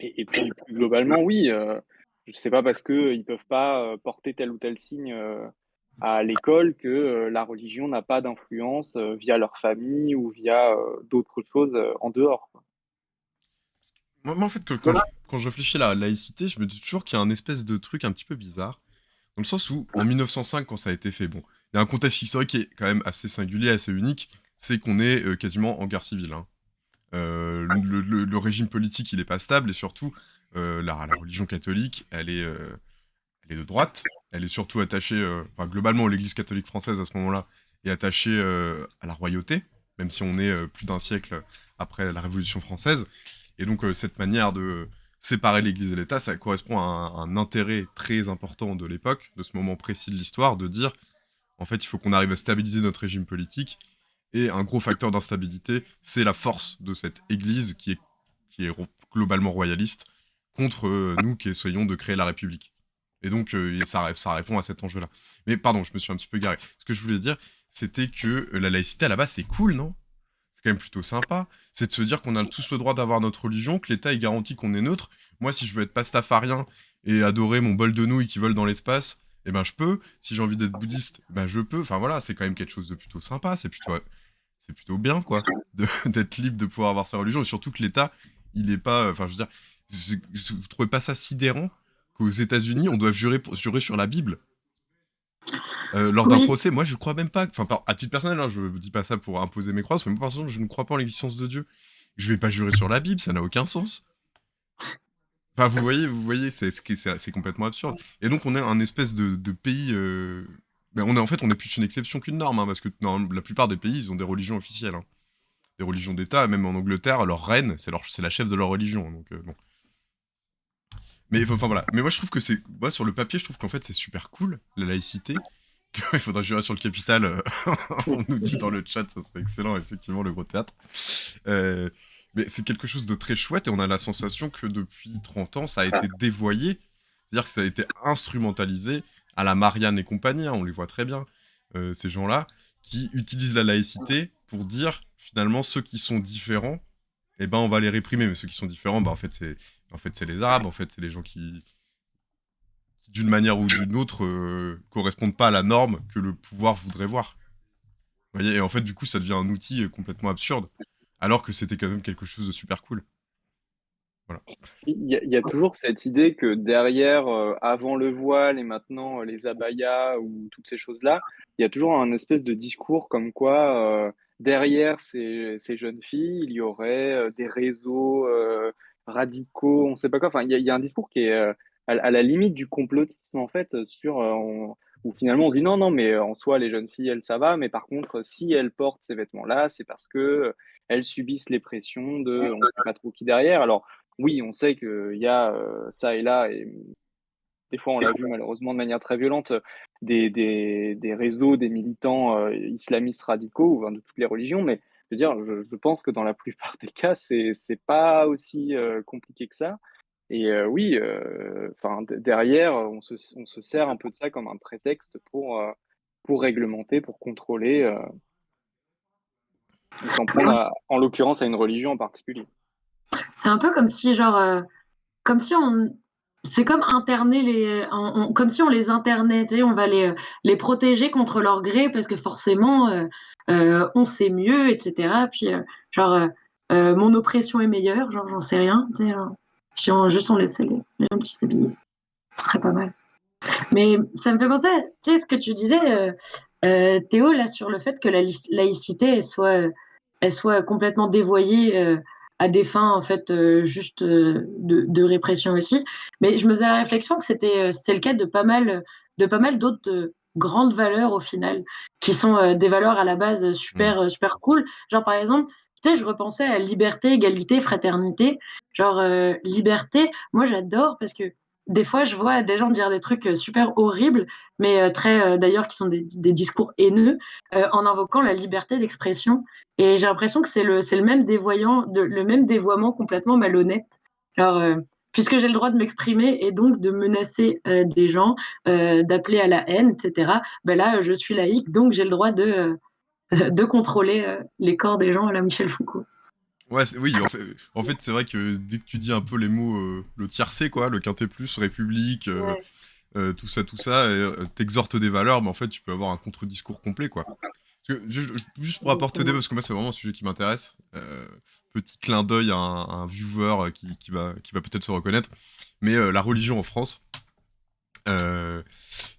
et puis plus globalement, oui, je sais pas parce que ils peuvent pas porter tel ou tel signe à l'école que la religion n'a pas d'influence via leur famille ou via d'autres choses en dehors, quoi. Moi, en fait, quand je réfléchis à la laïcité, je me dis toujours qu'il y a un espèce de truc un petit peu bizarre. Dans le sens où, en 1905, quand ça a été fait, bon, il y a un contexte historique qui est quand même assez singulier, assez unique, c'est qu'on est quasiment en guerre civile, hein. Le régime politique, il est pas stable, et surtout, la religion catholique, elle est de droite, elle est surtout attachée, enfin, globalement, l'Église catholique française, à ce moment-là, est attachée à la royauté, même si on est plus d'un siècle après la Révolution française. Et donc, cette manière de séparer l'Église et l'État, ça correspond à un intérêt très important de l'époque, de ce moment précis de l'histoire, de dire, en fait, il faut qu'on arrive à stabiliser notre régime politique, et un gros facteur d'instabilité, c'est la force de cette Église qui est globalement royaliste, contre nous qui essayons de créer la République. Et donc, ça répond à cet enjeu-là. Mais pardon, je me suis un petit peu garé. Ce que je voulais dire, c'était que la laïcité, à la base, c'est cool, non? C'est quand même plutôt sympa. C'est de se dire qu'on a tous le droit d'avoir notre religion, que l'État est garanti qu'on est neutre. Moi, si je veux être pastafarien et adorer mon bol de nouilles qui vole dans l'espace, eh ben je peux. Si j'ai envie d'être bouddhiste, ben je peux. Enfin voilà, c'est quand même quelque chose de plutôt sympa. C'est plutôt bien, quoi, d'être libre de pouvoir avoir sa religion. Et surtout que l'État, il est pas. Enfin, je veux dire, vous trouvez pas ça sidérant qu'aux États-Unis, on doit jurer sur la Bible? Lors d'un Oui, procès, moi je crois même pas, enfin à titre personnel, hein, je dis pas ça pour imposer mes croyances, mais moi par exemple je ne crois pas en l'existence de Dieu. Je vais pas jurer sur la Bible, ça n'a aucun sens. Enfin vous voyez, c'est complètement absurde. Et donc on est un espèce de pays, ben, on est plus une exception qu'une norme, hein, parce que la plupart des pays ils ont des religions officielles, hein. Des religions d'État, même en Angleterre, leur reine, c'est la chef de leur religion, donc bon. Mais enfin voilà, mais moi je trouve que moi sur le papier je trouve qu'en fait c'est super cool, la laïcité. Il faudra jurer sur le capital, on nous dit dans le chat, ça serait excellent, effectivement, le gros théâtre. Euh, mais c'est quelque chose de très chouette et on a la sensation que depuis 30 ans, ça a été dévoyé. C'est-à-dire que ça a été instrumentalisé à la Marianne et compagnie, hein, on les voit très bien, ces gens-là, qui utilisent la laïcité pour dire, finalement, ceux qui sont différents, eh ben, on va les réprimer, mais ceux qui sont différents, bah, en fait, c'est les Arabes, en fait, c'est les gens qui d'une manière ou d'une autre, correspondent pas à la norme que le pouvoir voudrait voir. Vous voyez, et en fait, du coup, ça devient un outil complètement absurde, alors que c'était quand même quelque chose de super cool. Voilà. Il y a toujours cette idée que derrière, avant le voile et maintenant les abayas ou toutes ces choses-là, il y a toujours un espèce de discours comme quoi derrière ces jeunes filles, il y aurait des réseaux radicaux, on ne sait pas quoi. Enfin, il y a un discours qui est à la limite du complotisme en fait, où finalement on dit non, non, mais en soi les jeunes filles, elles, ça va, mais par contre, si elles portent ces vêtements-là, c'est parce que elles subissent les pressions de on ne sait pas trop qui derrière. Alors, oui, on sait qu'il y a ça et là, et des fois on l'a vu malheureusement de manière très violente, des réseaux, des militants islamistes radicaux, ou enfin, de toutes les religions, mais je veux dire, je pense que dans la plupart des cas, c'est pas aussi compliqué que ça. Et oui, enfin, derrière, on se sert un peu de ça comme un prétexte pour réglementer, pour contrôler, et s'en prendre, en l'occurrence, à une religion en particulier. c'est un peu comme si, genre, comme si on. C'est comme interner comme si on les internait, tu sais, on va les protéger contre leur gré parce que forcément, on sait mieux, etc. Puis, genre, mon oppression est meilleure, genre, j'en sais rien, tu sais, genre, si on laissait les gens qui s'habillent, ce serait pas mal. Mais ça me fait penser, tu sais, ce que tu disais, Théo, là, sur le fait que la laïcité, elle soit complètement dévoyée à des fins, en fait, juste de répression aussi. Mais je me faisais la réflexion que c'était le cas de pas mal d'autres grandes valeurs, au final, qui sont des valeurs à la base Mm. super cool. Genre, par exemple, tu sais, je repensais à liberté, égalité, fraternité. Genre, liberté, moi, j'adore parce que des fois, je vois des gens dire des trucs super horribles, mais très, d'ailleurs, qui sont des discours haineux, en invoquant la liberté d'expression. Et j'ai l'impression que c'est le même dévoiement complètement malhonnête. Genre, puisque j'ai le droit de m'exprimer et donc de menacer des gens, d'appeler à la haine, etc., ben là, je suis laïque, donc j'ai le droit de contrôler les corps des gens à la Michel Foucault. Ouais, oui, en fait c'est vrai que dès que tu dis un peu les mots, le tiercé, quoi, le quintet plus, république, Ouais. tout ça, et t'exhortes des valeurs, mais en fait tu peux avoir un contre-discours complet, quoi. Parce que, juste pour apporter des, Exactement. parce que moi c'est vraiment un sujet qui m'intéresse, petit clin d'œil à un viewer qui va peut-être se reconnaître, mais la religion en France, euh,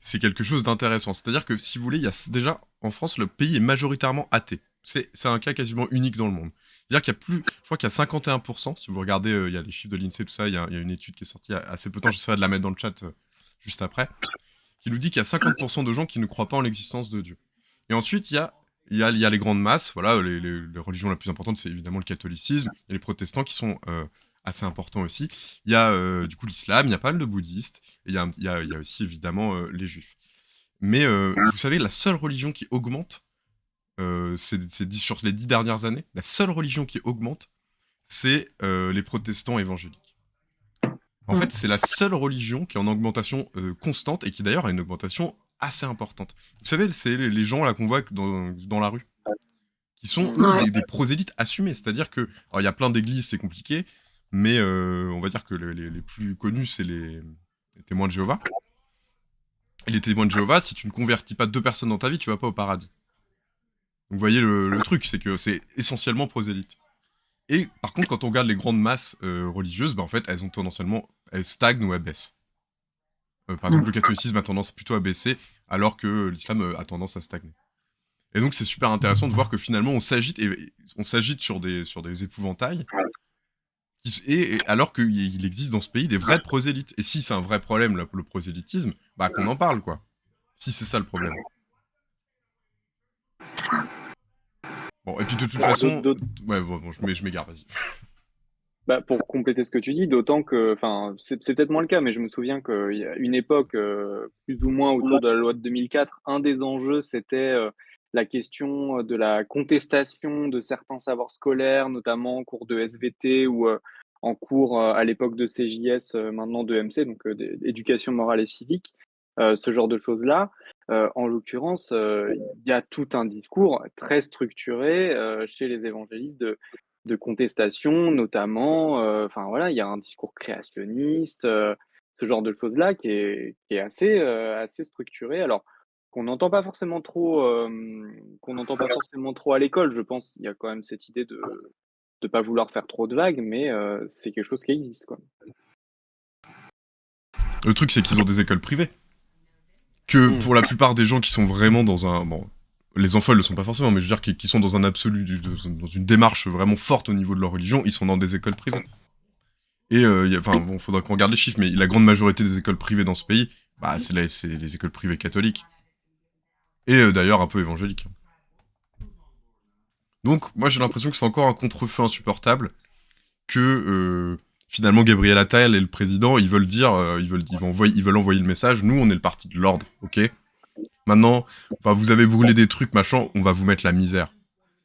c'est quelque chose d'intéressant. C'est-à-dire que si vous voulez, déjà en France, le pays est majoritairement athée. C'est un cas quasiment unique dans le monde. C'est-à-dire qu'il y a plus, je crois qu'il y a 51%, si vous regardez, il y a les chiffres de l'INSEE, tout ça, il y a une étude qui est sortie il y a assez peu de temps, j'essaierai de la mettre dans le chat juste après, qui nous dit qu'il y a 50% de gens qui ne croient pas en l'existence de Dieu. Et ensuite, il y a les grandes masses, voilà, les religions les plus importantes, c'est évidemment le catholicisme, et les protestants qui sont assez importants aussi. Il y a du coup l'islam, il y a pas mal de bouddhistes, et il y a aussi évidemment les juifs. Mais vous savez, la seule religion qui augmente, sur les 10 dernières années, la seule religion qui augmente, c'est les protestants évangéliques. En Mm. fait, c'est la seule religion qui est en augmentation constante et qui d'ailleurs a une augmentation assez importante. Vous savez, c'est les gens là qu'on voit dans la rue, qui sont eux Ouais. des prosélytes assumés. C'est-à-dire que, alors il y a plein d'églises, c'est compliqué, mais on va dire que les plus connus, c'est les témoins de Jéhovah. Et les témoins de Jéhovah, si tu ne convertis pas 2 personnes dans ta vie, tu vas pas au paradis. Donc vous voyez le truc, c'est que c'est essentiellement prosélyte. Et par contre, quand on regarde les grandes masses religieuses, bah, en fait, elles stagnent ou elles baissent. Par exemple, Mm. le catholicisme a tendance plutôt à baisser, alors que l'islam a tendance à stagner. Et donc c'est super intéressant de voir que finalement on s'agite et on s'agite sur des épouvantails et alors qu'il existe dans ce pays des vrais prosélytes. Et si c'est un vrai problème le prosélytisme, bah qu'on en parle quoi. Si c'est ça le problème. Bon et puis de toute façon, ouais bon je m'égare, vas-y. Bah, pour compléter ce que tu dis, d'autant que, enfin, c'est peut-être moins le cas, mais je me souviens qu'il y a une époque, plus ou moins autour de la loi de 2004, un des enjeux, c'était la question de la contestation de certains savoirs scolaires, notamment en cours de SVT ou en cours à l'époque de CJS, maintenant de MC, donc d'éducation morale et civique, ce genre de choses-là. En l'occurrence, il y a tout un discours très structuré chez les évangélistes de contestation notamment, enfin voilà, il y a un discours créationniste, ce genre de choses-là qui est assez structuré. Alors qu'on n'entend pas forcément trop, qu'on n'entend pas forcément trop à l'école, je pense. Il y a quand même cette idée de pas vouloir faire trop de vagues, mais c'est quelque chose qui existe, quoi. Le truc c'est qu'ils ont des écoles privées. Que pour la plupart des gens qui sont vraiment dans un... Bon, les enfants, ils le sont pas forcément, mais je veux dire qui sont dans un absolu, dans une démarche vraiment forte au niveau de leur religion, ils sont dans des écoles privées. Et, enfin, bon, faudra qu'on regarde les chiffres, mais la grande majorité des écoles privées dans ce pays, bah, c'est les écoles privées catholiques. Et d'ailleurs, un peu évangéliques. Donc, moi, j'ai l'impression que c'est encore un contre-feu insupportable, que finalement, Gabriel Attal et le président, ils veulent dire, ils veulent envoyer le message, nous, on est le parti de l'ordre, ok ? Maintenant, enfin, vous avez brûlé des trucs, machin, on va vous mettre la misère.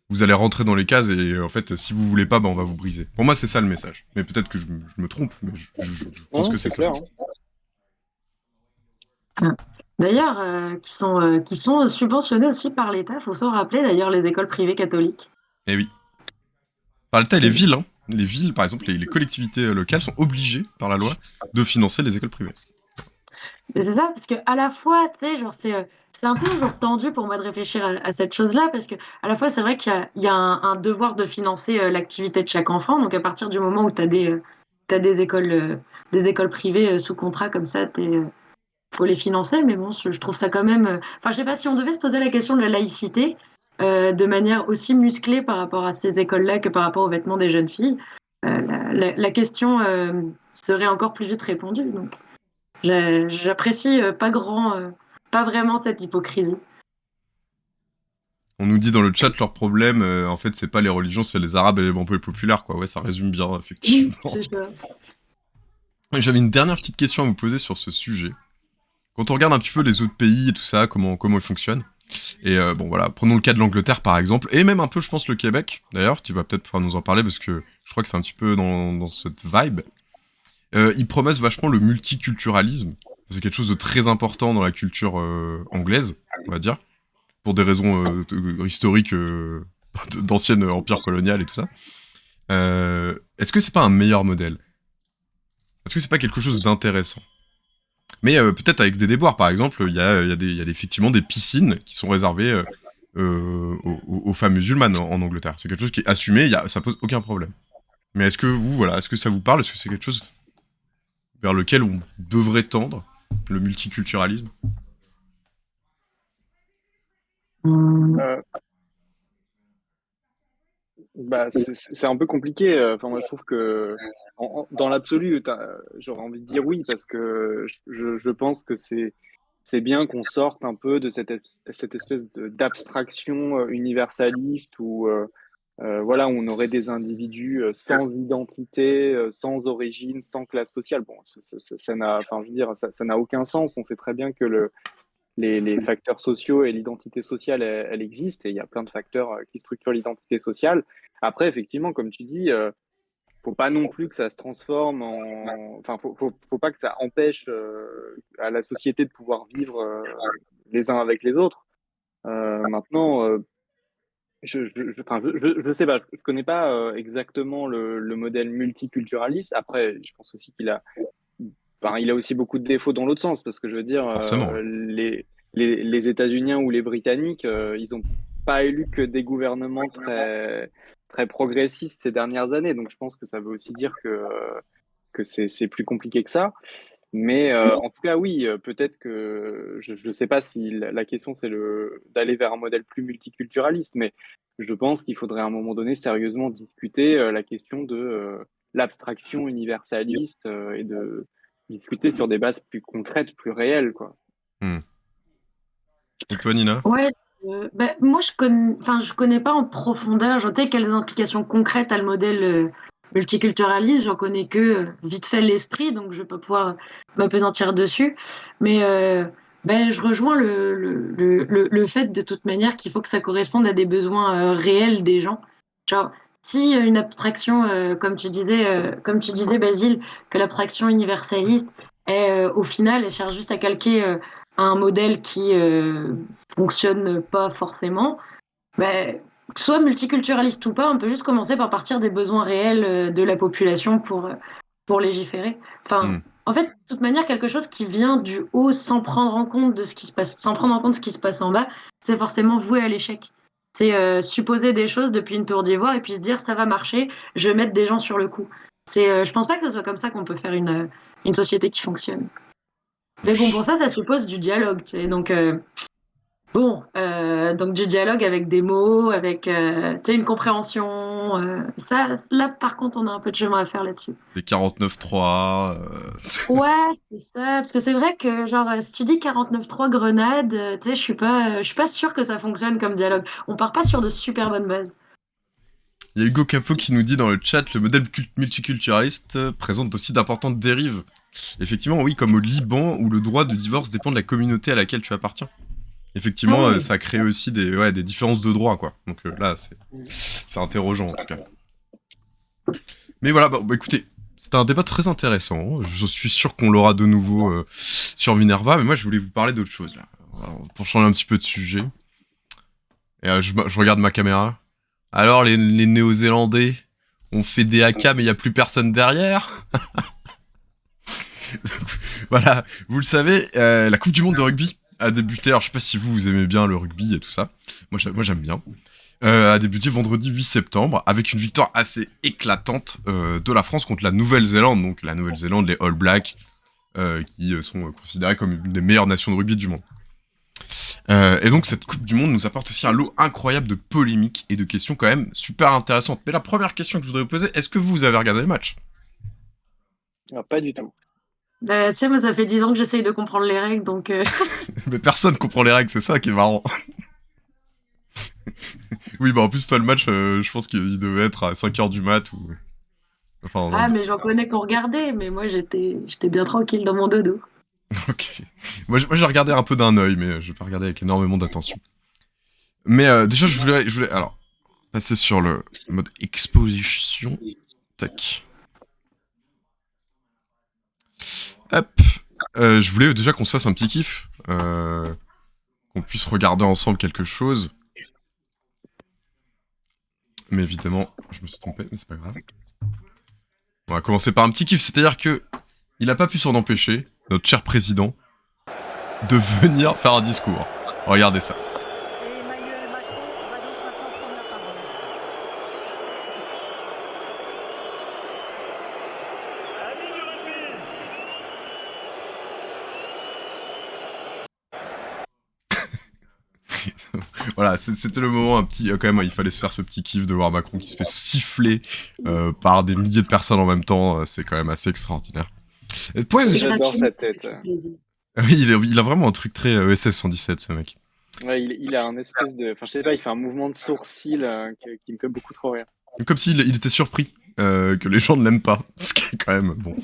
Vous allez rentrer dans les cases et en fait, si vous voulez pas, bah, on va vous briser. Pour moi, c'est ça le message. Mais peut-être que je me trompe, mais je pense que c'est ça. Clair, hein. D'ailleurs, qui sont subventionnés aussi par l'État. Il faut s'en rappeler, d'ailleurs, les écoles privées catholiques. Eh oui. Par l'État, les villes, hein. Les villes, par exemple, les collectivités locales sont obligées, par la loi, de financer les écoles privées. Mais c'est ça, parce que à la fois, tu sais, genre, c'est un peu genre tendu pour moi de réfléchir à cette chose-là, parce que à la fois, c'est vrai qu'il y a un devoir de financer l'activité de chaque enfant. Donc, à partir du moment où tu as t'as des écoles privées sous contrat comme ça, faut les financer. Mais bon, je trouve ça quand même. Enfin, je sais pas si on devait se poser la question de la laïcité de manière aussi musclée par rapport à ces écoles-là que par rapport aux vêtements des jeunes filles, la question serait encore plus vite répondue. Donc. J'apprécie pas vraiment cette hypocrisie. On nous dit dans le chat leur problème, en fait, c'est pas les religions, c'est les arabes et les banques populaires, quoi. Ouais, ça résume bien, effectivement. C'est ça. J'avais une dernière petite question à vous poser sur ce sujet. Quand on regarde un petit peu les autres pays et tout ça, comment ils fonctionnent, et bon voilà, prenons le cas de l'Angleterre par exemple, et même un peu je pense le Québec, d'ailleurs, tu vas peut-être pouvoir nous en parler parce que je crois que c'est un petit peu dans cette vibe. Ils promettent vachement le multiculturalisme, c'est quelque chose de très important dans la culture anglaise, on va dire, pour des raisons historiques d'anciennes empires coloniales et tout ça. Est-ce que c'est pas un meilleur modèle? Est-ce que c'est pas quelque chose d'intéressant? Mais peut-être avec des déboires, par exemple, il y a effectivement des piscines qui sont réservées aux femmes musulmanes en Angleterre. C'est quelque chose qui est assumé, ça pose aucun problème. Mais est-ce que est-ce que ça vous parle? Est-ce que c'est quelque chose vers lequel on devrait tendre, le multiculturalisme? Bah, c'est un peu compliqué. Enfin, moi, je trouve que dans l'absolu, j'aurais envie de dire oui, parce que je pense que c'est bien qu'on sorte un peu de cette espèce d'abstraction universaliste où, voilà, on aurait des individus sans identité, sans origine, sans classe sociale. Bon, ça n'a, enfin, je veux dire, ça n'a aucun sens. On sait très bien que les facteurs sociaux et l'identité sociale, elle existe, et il y a plein de facteurs qui structurent l'identité sociale. Après, effectivement, comme tu dis, faut pas non plus que ça se transforme enfin, faut pas que ça empêche à la société de pouvoir vivre les uns avec les autres. Maintenant, enfin, je sais pas, je connais pas exactement le modèle multiculturaliste. Après, je pense aussi enfin, il a aussi beaucoup de défauts dans l'autre sens, parce que je veux dire, Forcément. les États-Unis ou les Britanniques, ils n'ont pas élu que des gouvernements très progressistes ces dernières années. Donc je pense que ça veut aussi dire que c'est plus compliqué que ça. Mais en tout cas, oui, peut-être que je ne sais pas si la question c'est d'aller vers un modèle plus multiculturaliste, mais je pense qu'il faudrait à un moment donné sérieusement discuter la question de l'abstraction universaliste et de discuter sur des bases plus concrètes, plus réelles, quoi. Hmm. Et toi, Nina? Ouais, moi je connais pas en profondeur, je sais quelles implications concrètes a le modèle multiculturaliste, j'en connais que vite fait l'esprit, donc je vais pas pouvoir m'appesantir dessus. Mais je rejoins le fait de toute manière qu'il faut que ça corresponde à des besoins réels des gens. Genre, si une abstraction, comme tu disais, Basile, que l'abstraction universaliste est au final, elle cherche juste à calquer un modèle qui fonctionne pas forcément, ben, soit multiculturaliste ou pas, on peut juste commencer par partir des besoins réels de la population pour légiférer. Enfin, Hmm. en fait, de toute manière, quelque chose qui vient du haut sans prendre en compte de ce qui se passe, sans prendre en compte ce qui se passe en bas, c'est forcément voué à l'échec. C'est supposer des choses depuis une tour d'ivoire et puis se dire ça va marcher, je vais mettre des gens sur le coup. Je pense pas que ce soit comme ça qu'on peut faire une société qui fonctionne. Mais bon, pour ça, ça suppose du dialogue, tu sais. Donc du dialogue avec des mots, avec tu sais, une compréhension. Là, par contre, on a un peu de chemin à faire là-dessus. Les 49.3. Ouais, c'est ça. Parce que c'est vrai que, genre, si tu dis 49.3 Grenade, tu sais, je suis pas sûre que ça fonctionne comme dialogue. On part pas sur de super bonnes bases. Il y a Hugo Capot qui nous dit dans le chat, le modèle multiculturaliste présente aussi d'importantes dérives. Effectivement, oui, comme au Liban, où le droit de divorce dépend de la communauté à laquelle tu appartiens. Ah Effectivement, oui. ça crée aussi des différences de droit, quoi. Donc là, c'est interrogeant, en tout cas. Mais voilà, écoutez, c'était un débat très intéressant. Je suis sûr qu'on l'aura de nouveau sur Minerva, mais moi, je voulais vous parler d'autre chose, là. Alors, pour changer un petit peu de sujet. Et je regarde ma caméra. Alors, les Néo-Zélandais ont fait des AK, mais il n'y a plus personne derrière. Voilà, vous le savez, la Coupe du Monde de rugby a débuté. Alors, je sais pas si vous aimez bien le rugby et tout ça. Moi j'aime bien. A débuté vendredi 8 septembre avec une victoire assez éclatante de la France contre la Nouvelle-Zélande. Donc, la Nouvelle-Zélande, les All Blacks, qui sont considérés comme une des meilleures nations de rugby du monde. Et donc cette Coupe du Monde nous apporte aussi un lot incroyable de polémiques et de questions quand même super intéressantes. Mais la première question que je voudrais vous poser, est-ce que vous avez regardé le match? Alors, pas du tout. Tu sais, moi, ça fait 10 ans que j'essaye de comprendre les règles, donc Mais personne comprend les règles, c'est ça qui est marrant. Oui, bah en plus toi le match, je pense qu'il devait être à 5 heures du mat ou... Enfin, ah, mais j'en connais qu'on regardait, mais moi, j'étais bien tranquille dans mon dodo. ok. Moi j'ai regardé un peu d'un œil, mais je vais pas regarder avec énormément d'attention. Mais déjà je voulais alors passer sur le mode exposition. Tac. Hop. Je voulais déjà qu'on se fasse un petit kiff. Qu'on puisse regarder ensemble quelque chose. Mais évidemment, je me suis trompé, mais c'est pas grave. On va commencer par un petit kiff, c'est-à-dire que il a pas pu s'en empêcher, notre cher président, de venir faire un discours. Regardez ça. Et Emmanuel Macron va donc maintenant prendre la parole. Amis du rugby, Voilà, c'était le moment un petit, quand même, il fallait se faire ce petit kiff de voir Macron qui se fait siffler par des milliers de personnes en même temps. C'est quand même assez extraordinaire. Et pour- C'est J'adore gratuit, mais sa ça fait tête. toujours plaisir. oui, il a vraiment un truc très ESS 117, ce mec. Ouais, il a un espèce de. Enfin, je sais pas, il fait un mouvement de sourcil qui me fait beaucoup trop rire. Comme s'il il était surpris que les gens ne l'aiment pas, ce qui est quand même bon.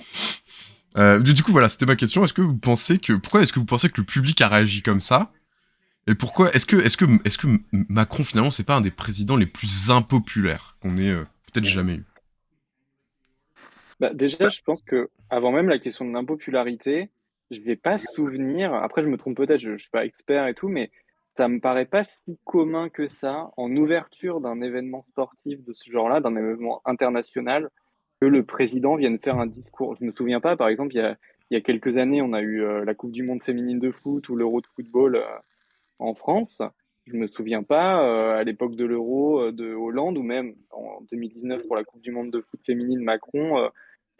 Du coup, voilà, c'était ma question. Pourquoi est-ce que vous pensez que le public a réagi comme ça? Et pourquoi est-ce que Macron finalement c'est pas un des présidents les plus impopulaires qu'on ait peut-être jamais eu? Bah, déjà, je pense que avant même la question de l'impopularité, je vais pas souvenir. Après, je me trompe peut-être, je suis pas expert et tout, mais ça me paraît pas si commun que ça en ouverture d'un événement sportif de ce genre-là, d'un événement international, que le président vienne faire un discours. Je me souviens pas, par exemple, il y a quelques années, on a eu la Coupe du Monde féminine de foot ou l'Euro de football en France. Je me souviens pas, à l'époque de l'Euro de Hollande ou même en 2019 pour la Coupe du Monde de foot féminine Macron,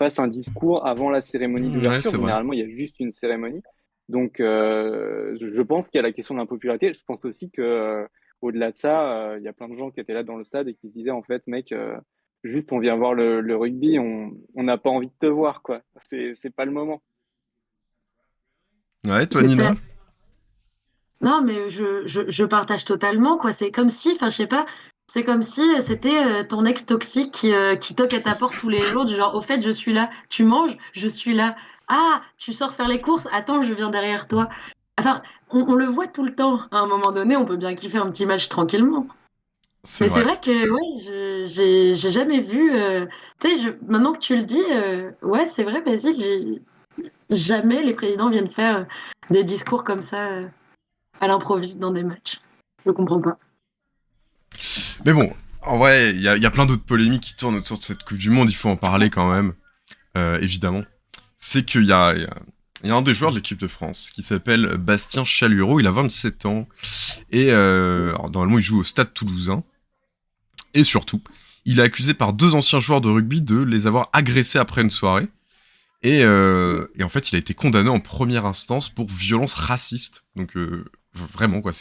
fasse un discours avant la cérémonie Ouais, d'ouverture. c'est vrai. Généralement, il y a juste une cérémonie. Donc, je pense qu'il y a la question de l'impopularité. Je pense aussi que, au-delà de ça, il y a plein de gens qui étaient là dans le stade et qui se disaient, en fait, mec, juste on vient voir le rugby, on n'a pas envie de te voir, quoi. C'est pas le moment. Ouais, toi, C'est ça. Nina? Non, mais je partage totalement, quoi. C'est comme si, enfin, je sais pas, c'est comme si c'était ton ex toxique qui toque à ta porte tous les jours, du genre, au fait, je suis là, tu manges, je suis là. Ah, tu sors faire les courses, attends, je viens derrière toi. Enfin, on le voit tout le temps. À un moment donné, on peut bien kiffer un petit match tranquillement. C'est Mais c'est vrai. vrai que, ouais, j'ai jamais vu. Tu sais, maintenant que tu le dis, ouais, c'est vrai, Basile, jamais les présidents viennent faire des discours comme ça. À l'improviste dans des matchs. Je comprends pas. Mais bon, en vrai, il y a plein d'autres polémiques qui tournent autour de cette Coupe du Monde, il faut en parler quand même, évidemment. C'est qu'il y a un des joueurs de l'équipe de France qui s'appelle Bastien Chalureau, il a 27 ans, et alors, normalement il joue au Stade Toulousain, et surtout, il est accusé par deux anciens joueurs de rugby de les avoir agressés après une soirée, et en fait il a été condamné en première instance pour violence raciste, donc vraiment quoi,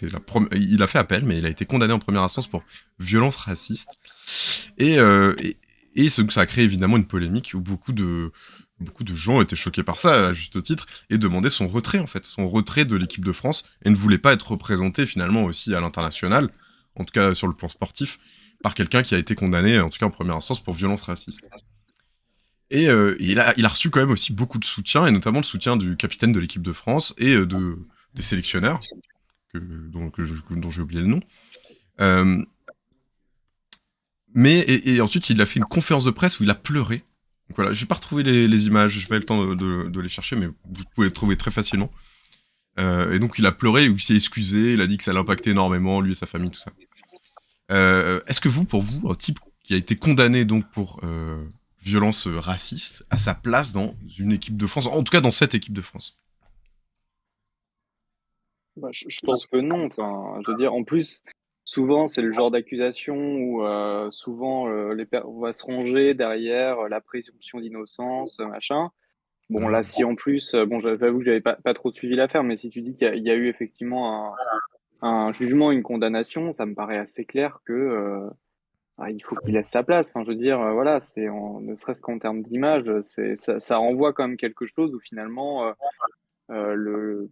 il a fait appel, mais il a été condamné en première instance pour violence raciste, et, ça a créé évidemment une polémique où beaucoup de gens étaient choqués par ça, à juste titre, et demandaient son retrait, en fait, son retrait de l'équipe de France, et ne voulaient pas être représenté finalement aussi à l'international, en tout cas sur le plan sportif, par quelqu'un qui a été condamné, en tout cas en première instance, pour violence raciste. Et il a reçu quand même aussi beaucoup de soutien, et notamment le soutien du capitaine de l'équipe de France et des sélectionneurs, dont j'ai oublié le nom. Euh, et ensuite, il a fait une conférence de presse où il a pleuré. Donc voilà, j'ai pas retrouvé les images, j'ai pas eu le temps de les chercher, mais vous pouvez les trouver très facilement. Et donc il a pleuré, il s'est excusé, il a dit que ça l'impactait énormément, lui et sa famille, tout ça. Est-ce que pour vous, un type qui a été condamné donc pour violence raciste, a sa place dans une équipe de France, en tout cas dans cette équipe de France? Bah, je pense que non. Enfin, je veux dire, en plus, souvent, c'est le genre d'accusation où souvent on va se ranger derrière la présomption d'innocence, machin. Bon, là, si en plus, bon, j'avoue que j'avais pas trop suivi l'affaire, mais si tu dis qu'il y a eu effectivement un jugement, une condamnation, ça me paraît assez clair que il faut qu'il laisse sa place. Enfin, je veux dire, voilà, ne serait-ce qu'en termes d'image, ça renvoie quand même quelque chose où finalement le.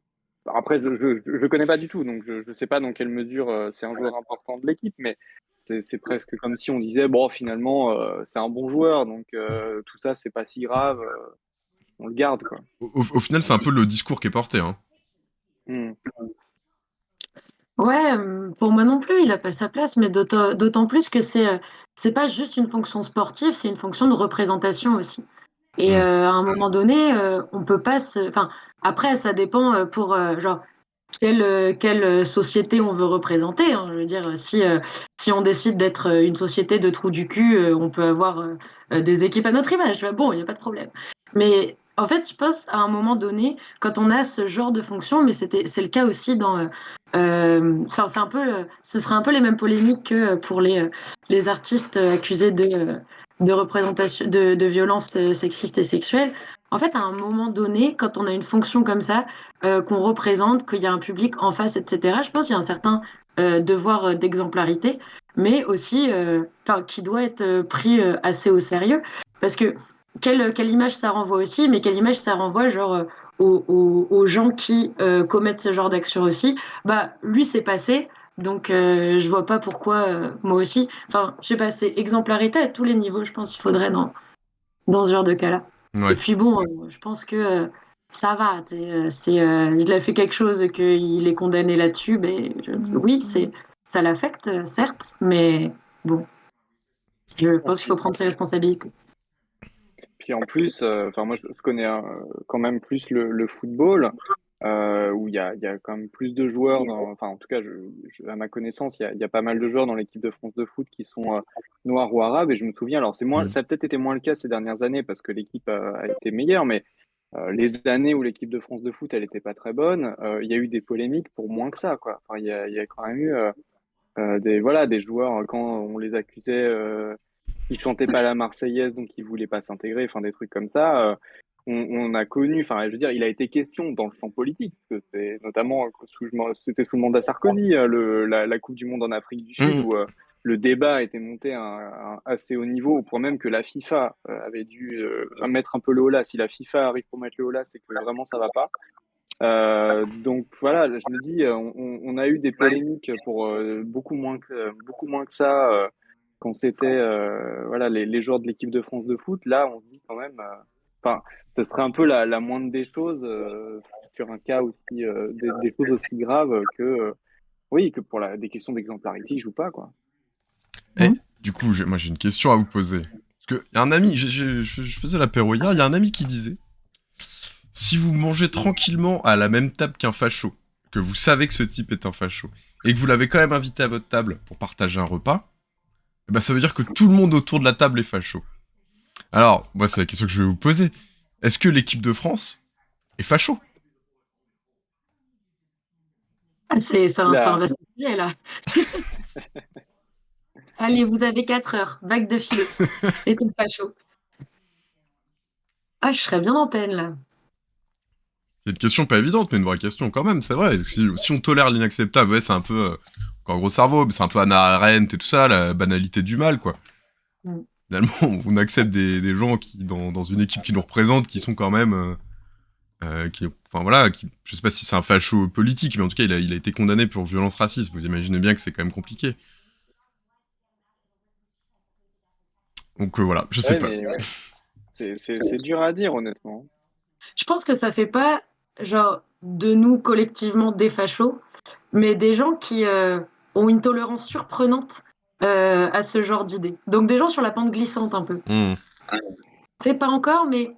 Après, je connais pas du tout, donc je sais pas dans quelle mesure c'est un joueur important de l'équipe, mais c'est presque comme si on disait bon, finalement, c'est un bon joueur, donc tout ça, c'est pas si grave, on le garde, quoi. Au final, c'est un peu le discours qui est porté, hein. Hmm. Ouais, pour moi non plus, il a pas sa place, mais d'autant plus que c'est pas juste une fonction sportive, c'est une fonction de représentation aussi. Et Mm. à un moment donné, on peut pas se enfin, après ça dépend, pour, genre quelle société on veut représenter, hein. Je veux dire, si on décide d'être une société de trous du cul, on peut avoir des équipes à notre image. Bon, il n'y a pas de problème. Mais en fait, je pense à un moment donné, quand on a ce genre de fonction, mais c'est le cas aussi dans. Enfin, c'est un peu, ce serait un peu les mêmes polémiques que pour les artistes accusés de représentation, de violence sexiste et sexuelle. En fait, à un moment donné, quand on a une fonction comme ça, qu'on représente, qu'il y a un public en face, etc. Je pense qu'il y a un certain devoir d'exemplarité, mais aussi qui doit être pris assez au sérieux. Parce que quelle image ça renvoie aussi, mais quelle image ça renvoie genre aux gens qui commettent ce genre d'action aussi. Bah, lui, c'est passé. Donc, je vois pas pourquoi moi aussi. Enfin, je sais pas, c'est exemplarité à tous les niveaux, je pense qu'il faudrait dans ce genre de cas-là. Et Ouais. puis bon, je pense que ça va. Il a fait quelque chose qu'il est condamné là-dessus. Mais oui, ça l'affecte, certes, mais bon, je pense qu'il faut prendre ses responsabilités. Puis en plus, enfin moi je connais quand même plus le football, où il y a quand même plus de joueurs enfin en tout cas à ma connaissance il y a pas mal de joueurs dans l'équipe de France de foot qui sont noirs ou arabes et je me souviens alors Mm. ça a peut-être été moins le cas ces dernières années parce que l'équipe a été meilleure, mais les années où l'équipe de France de foot elle était pas très bonne, il y a eu des polémiques pour moins que ça quoi. Enfin, il y a quand même eu des voilà des joueurs quand on les accusait il chantait pas la Marseillaise, donc il voulait pas s'intégrer, enfin des trucs comme ça. On a connu, enfin je veux dire, il a été question dans le champ politique, parce que c'est notamment, c'était sous le mandat Sarkozy, la Coupe du Monde en Afrique du Sud, Hum, où le débat a été monté à un assez haut niveau, au point même que la FIFA avait dû mettre un peu le holà. Si la FIFA arrive pour mettre le holà, c'est que vraiment ça va pas. Donc voilà, je me dis, on a eu des polémiques pour beaucoup moins que ça quand c'était voilà, les joueurs de l'équipe de France de foot. Là, on se dit quand même, enfin, ce serait un peu la moindre des choses sur un cas aussi, des choses aussi graves que, oui, que pour des questions d'exemplarité, ils jouent pas, quoi. Et du coup, moi j'ai une question à vous poser. Parce que y a un ami, je faisais l'apéro hier, il y a un ami qui disait, si vous mangez tranquillement à la même table qu'un facho, que vous savez que ce type est un facho, et que vous l'avez quand même invité à votre table pour partager un repas, eh ben ça veut dire que tout le monde autour de la table est facho. Alors, moi c'est la question que je vais vous poser. Est-ce que l'équipe de France est facho? Ah, c'est un Là, vaste sujet, là. Allez, vous avez 4 heures, bac de philo. Et t'es pas chaud. Ah, je serais bien en peine, là. C'est une question pas évidente, mais une vraie question quand même, c'est vrai. Si on tolère l'inacceptable, ouais, c'est un peu... encore gros cerveau, mais c'est un peu Hannah Arendt et tout ça, la banalité du mal, quoi. Mm. Finalement, on accepte des gens qui, dans une équipe qui nous représente, qui sont quand même... enfin voilà, je sais pas si c'est un facho politique, mais en tout cas, il a été condamné pour violence raciste. Vous imaginez bien que c'est quand même compliqué. Donc voilà, je sais ouais, pas. mais ouais, c'est dur à dire, honnêtement. Je pense que ça fait pas, genre, de nous collectivement des fachos, mais des gens qui ont une tolérance surprenante à ce genre d'idées. Donc des gens sur la pente glissante un peu. Hmm. C'est pas encore, mais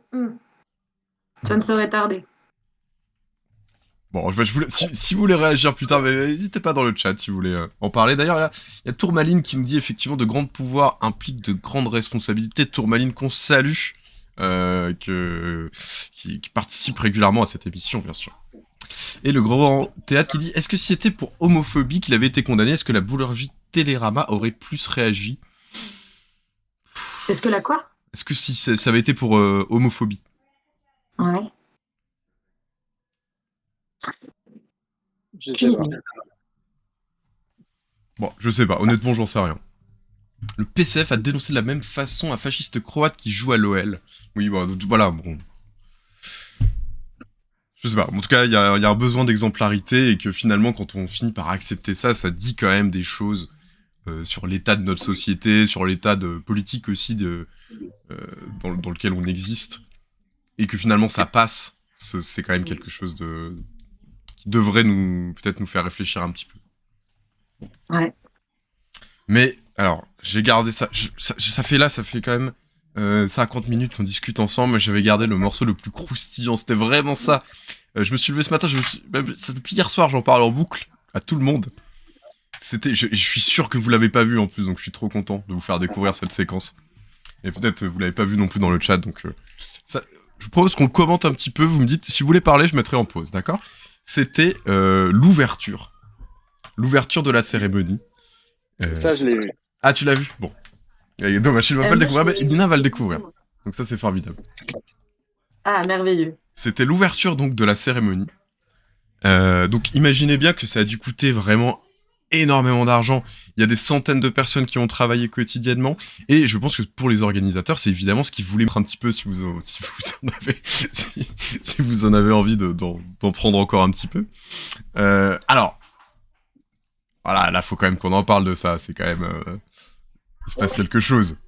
ça ne saurait tarder. Bon, si vous voulez réagir plus tard, mais n'hésitez pas dans le chat si vous voulez en parler. D'ailleurs, il y a Tourmaline qui nous dit effectivement de grands pouvoirs impliquent de grandes responsabilités. Tourmaline qu'on salue, qui participe régulièrement à cette émission, bien sûr. Et le grand théâtre qui dit, est-ce que si c'était pour homophobie qu'il avait été condamné, est-ce que la boulangerie Télérama aurait plus réagi? Est-ce que la quoi? Est-ce que si ça avait été pour homophobie? Ouais. Je sais Aucune pas. idée. Bon, je sais pas, honnêtement, j'en sais rien. Le PCF a dénoncé de la même façon un fasciste croate qui joue à l'OL. Oui, bon, voilà, bon. Je sais pas, en tout cas, il y a un besoin d'exemplarité et que finalement, quand on finit par accepter ça, ça dit quand même des choses sur l'état de notre société, sur l'état de politique aussi dans lequel on existe. Et que finalement, ça passe. C'est quand même quelque chose qui devrait peut-être nous faire réfléchir un petit peu. Ouais. Mais, alors, j'ai gardé ça. Ça fait quand même 50 minutes qu'on discute ensemble. Mais j'avais gardé le morceau le plus croustillant. C'était vraiment ça. Je me suis levé ce matin. Depuis hier soir, j'en parle en boucle à tout le monde. Je suis sûr que vous l'avez pas vu en plus, donc je suis trop content de vous faire découvrir cette séquence. Et peut-être vous l'avez pas vu non plus dans le chat, donc je vous propose qu'on le commente un petit peu. Vous me dites si vous voulez parler, je mettrai en pause, d'accord? C'était l'ouverture de la cérémonie. Ça, je l'ai vu. Ah, tu l'as vu? Bon. Dommage, il va pas le Moi, découvrir, mais je l'ai Nina va le vu. découvrir. Donc ça, c'est formidable. Ah, merveilleux. C'était l'ouverture donc de la cérémonie. Donc imaginez bien que ça a dû coûter vraiment énormément d'argent. Il y a des centaines de personnes qui ont travaillé quotidiennement. Et je pense que pour les organisateurs, c'est évidemment ce qu'ils voulaient mettre un petit peu si vous en avez envie d'en prendre encore un petit peu. Alors, voilà, là, faut quand même qu'on en parle de ça. C'est quand même... il se passe quelque chose.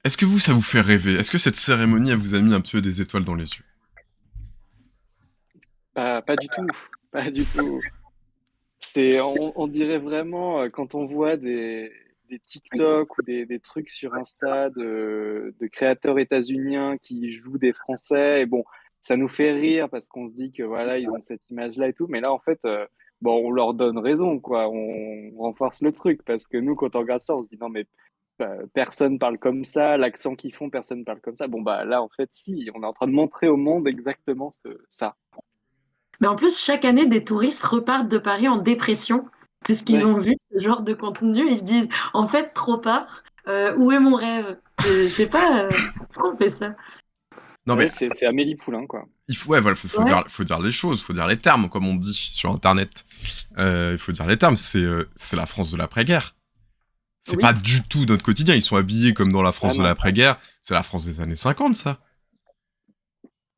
Est-ce que ça vous fait rêver? Est-ce que cette cérémonie, elle vous a mis un peu des étoiles dans les yeux? Pas du tout. Pas du tout. On dirait vraiment, quand on voit des TikTok ou des trucs sur Insta de créateurs états-uniens qui jouent des Français. Et bon, ça nous fait rire parce qu'on se dit que voilà, ils ont cette image-là et tout. Mais là, en fait, bon, on leur donne raison, quoi. On renforce le truc parce que nous, quand on regarde ça, on se dit non, mais personne parle comme ça. L'accent qu'ils font, personne parle comme ça. Bon, bah là, en fait, si, on est en train de montrer au monde exactement ça. Mais en plus, chaque année, des touristes repartent de Paris en dépression parce qu'ils Ouais. ont vu ce genre de contenu. Ils se disent, en fait, trop pas. Où est mon rêve? Je sais pas, pourquoi on fait ça? Non, Ouais, mais c'est Amélie Poulain, quoi. ouais, voilà, Ouais, faut dire les choses, faut dire les termes, comme on dit sur Internet. Il faut dire les termes, c'est la France de l'après-guerre. C'est oui. pas du tout notre quotidien. Ils sont habillés comme dans la Ah France de non. l'après-guerre. C'est la France des années 50, ça.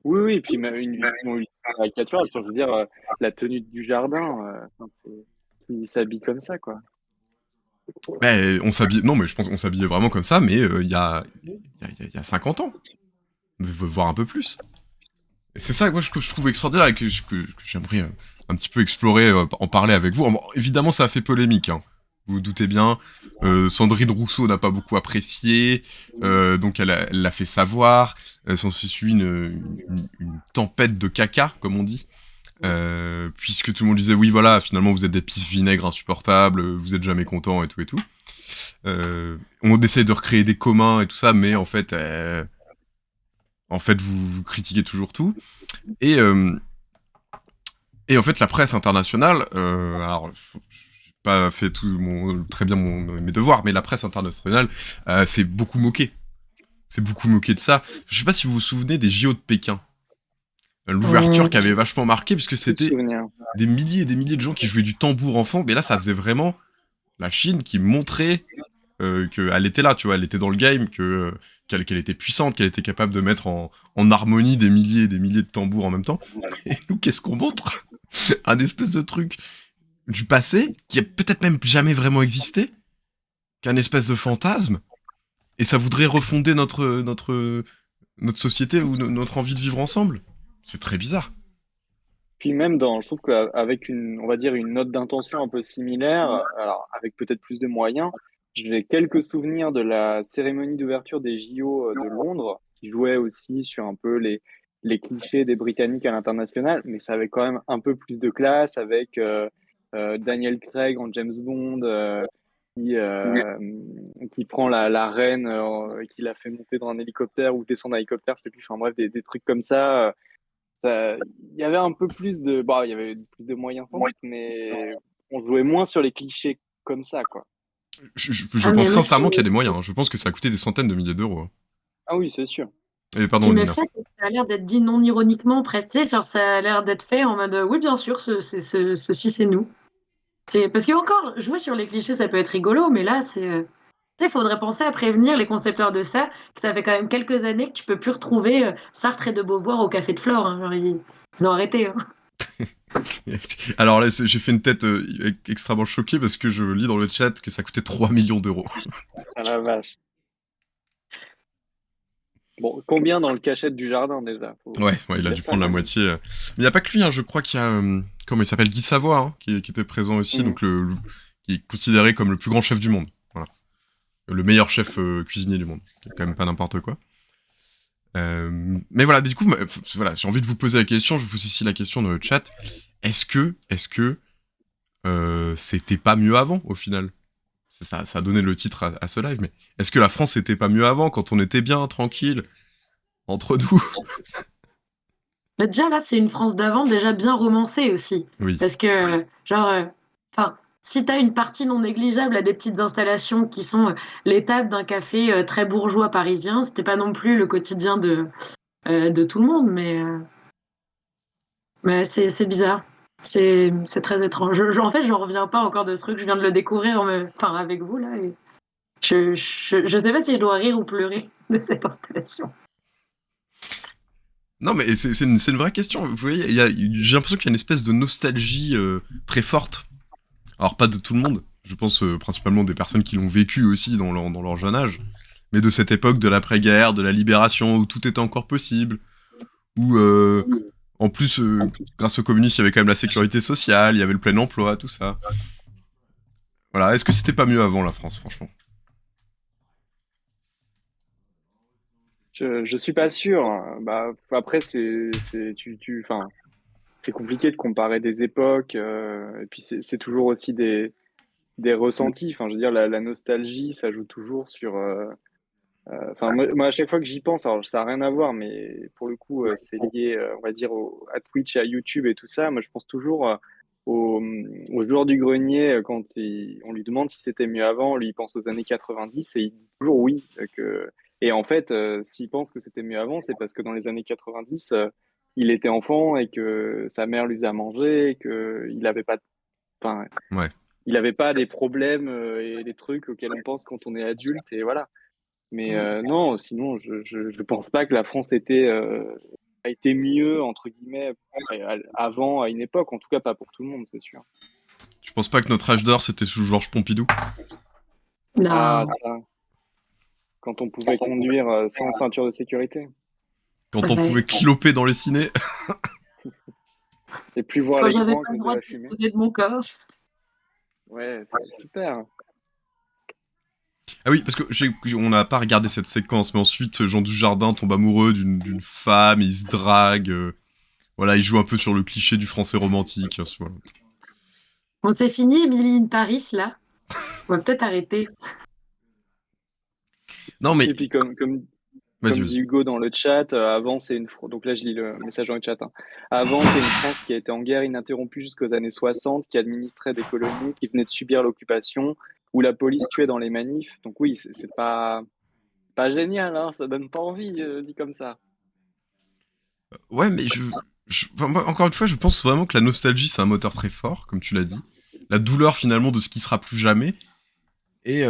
Oui, oui, puis même une caricature, je veux dire, la tenue du jardin, enfin, ils s'habillent comme ça, quoi. Mais on s'habillait. Non, mais je pense qu'on s'habillait vraiment comme ça, mais il y a 50 ans. Voire un peu plus. Et c'est ça que moi je trouve extraordinaire et que j'aimerais un petit peu explorer, en parler avec vous. Bon, évidemment, ça a fait polémique, hein. Vous vous doutez bien. Sandrine Rousseau n'a pas beaucoup apprécié, donc elle l'a fait savoir. S'en suit une tempête de caca, comme on dit. Puisque tout le monde disait oui voilà finalement vous êtes des pisse vinaigres insupportables, vous êtes jamais contents et tout et tout. On essaie de recréer des communs et tout ça, mais en fait vous critiquez toujours tout. Et, euh, et en fait la presse internationale, alors j'ai pas fait très bien mes devoirs, mais la presse internationale s'est beaucoup moquée. C'est beaucoup moqué de ça. Je sais pas si vous vous souvenez des JO de Pékin. L'ouverture qui avait J'ai vachement marqué, puisque plus de c'était souvenirs. des milliers et des milliers de gens qui jouaient du tambour en fond, mais là ça faisait vraiment la Chine qui montrait qu'elle était là, tu vois, elle était dans le game, qu'elle était puissante, qu'elle était capable de mettre en harmonie des milliers et des milliers de tambours en même temps. Et nous, qu'est-ce qu'on montre? Un espèce de truc du passé qui a peut-être même jamais vraiment existé, qu'un espèce de fantasme, et ça voudrait refonder notre société ou notre envie de vivre ensemble. C'est très bizarre. Puis même je trouve qu'avec on va dire une note d'intention un peu similaire, alors avec peut-être plus de moyens, j'ai quelques souvenirs de la cérémonie d'ouverture des JO de Londres, qui jouait aussi sur un peu les clichés des Britanniques à l'international, mais ça avait quand même un peu plus de classe avec Daniel Craig en James Bond, qui, euh, qui prend la reine et qui la fait monter dans un hélicoptère ou descendre d'un hélicoptère, je sais plus, enfin bref, des trucs comme ça. Il y avait un peu plus il y avait plus de moyens sans doute, mais on jouait moins sur les clichés comme ça, quoi. Je Ah, mais pense moi, sincèrement qu'il y a des moyens, hein. Je pense que ça a coûté des centaines de milliers d'euros, hein. Ah oui, c'est sûr. Et ce qui pardon, Nina. m'effraie, c'est que ça a l'air d'être dit non ironiquement, presque. Tu sais, genre, ça a l'air d'être fait en mode oui, bien sûr, ceci, c'est nous. Parce que, encore, jouer sur les clichés, ça peut être rigolo, mais là, tu sais, il faudrait penser à prévenir les concepteurs de ça, que ça fait quand même quelques années que tu peux plus retrouver Sartre et de Beauvoir au Café de Flore, hein. Genre, ils ont arrêté, hein. Alors là, j'ai fait une tête extrêmement choquée parce que je lis dans le chat que ça coûtait 3 millions d'euros. Ah la vache. Bon, combien dans le cachette du jardin déjà? Ouais, il Il a y a dû ça prendre la quand même. moitié. Mais il n'y a pas que lui, hein, je crois qu'il y a, comment il s'appelle, Guy Savoy, hein, qui était présent aussi, Mhm. donc qui est considéré comme le plus grand chef du monde. Voilà. Le meilleur chef cuisinier du monde. Qui est quand même pas n'importe quoi. Mais voilà, du coup, voilà, j'ai envie de vous poser la question, je vous pose ici la question dans le chat. Est-ce que c'était pas mieux avant, au final? Ça a donné le titre à ce live, mais est-ce que la France était pas mieux avant, quand on était bien, tranquille, entre nous? Mais déjà, là, c'est une France d'avant, déjà bien romancée aussi. Oui. Parce que, genre, enfin, si t'as une partie non négligeable à des petites installations qui sont les tables d'un café très bourgeois parisien, c'était pas non plus le quotidien de tout le monde, mais c'est bizarre. C'est très étrange. En fait, j'en reviens pas encore de ce truc, je viens de le découvrir enfin, avec vous, là. Et je sais pas si je dois rire ou pleurer de cette installation. Non, mais c'est une vraie question. Vous voyez, j'ai l'impression qu'il y a une espèce de nostalgie très forte. Alors, pas de tout le monde. Je pense principalement des personnes qui l'ont vécu aussi dans leur jeune âge. Mais de cette époque de l'après-guerre, de la libération, où tout était encore possible. Où, en plus, grâce aux communistes, il y avait quand même la sécurité sociale, il y avait le plein emploi, tout ça. Voilà, est-ce que c'était pas mieux avant, la France, franchement? Je suis pas sûr. Bah, après, enfin, c'est compliqué de comparer des époques, et puis c'est toujours aussi des ressentis. Enfin, je veux dire, la nostalgie, ça joue toujours sur. Enfin, moi, à chaque fois que j'y pense, alors ça n'a rien à voir, mais pour le coup, c'est lié, on va dire, à Twitch et à YouTube et tout ça. Moi, je pense toujours. au joueur du grenier, quand on lui demande si c'était mieux avant, lui il pense aux années 90 et il dit toujours oui. Et en fait, s'il pense que c'était mieux avant, c'est parce que dans les années 90, il était enfant et que sa mère lui faisait à manger et qu'il n'avait pas, enfin, Ouais. il avait pas des problèmes et des trucs auxquels on pense quand on est adulte et voilà. Mais non, sinon, je pense pas que la France a été mieux, entre guillemets, avant, à une époque. En tout cas, pas pour tout le monde, c'est sûr. Tu penses pas que notre âge d'or c'était sous Georges Pompidou? Ah, Non, ça, quand on pouvait conduire sans ceinture de sécurité Quand on ouais. pouvait cloper dans les ciné? et plus voir Quand j'avais l'écran à pas le cause de droit la de fumée. disposer de mon corps. Ouais, c'est super. Ah oui, parce que on n'a pas regardé cette séquence, mais ensuite Jean Dujardin tombe amoureux d'une femme, il se drague, voilà, il joue un peu sur le cliché du français romantique. Voilà. Bon, c'est fini, Emily in Paris, là. On va peut-être arrêter. Non mais, Et puis, vas-y, comme vas-y. dit Hugo dans le chat, avant, donc là, je lis le message dans le chat, hein. Avant, c'est une France qui a été en guerre ininterrompue jusqu'aux années 60, qui administrait des colonies, qui venait de subir l'occupation, où la police tuait dans les manifs. Donc oui, c'est pas génial, hein, ça donne pas envie, dit comme ça. Ouais, mais enfin, moi, encore une fois, je pense vraiment que la nostalgie c'est un moteur très fort, comme tu l'as dit. La douleur finalement de ce qui sera plus jamais. Et,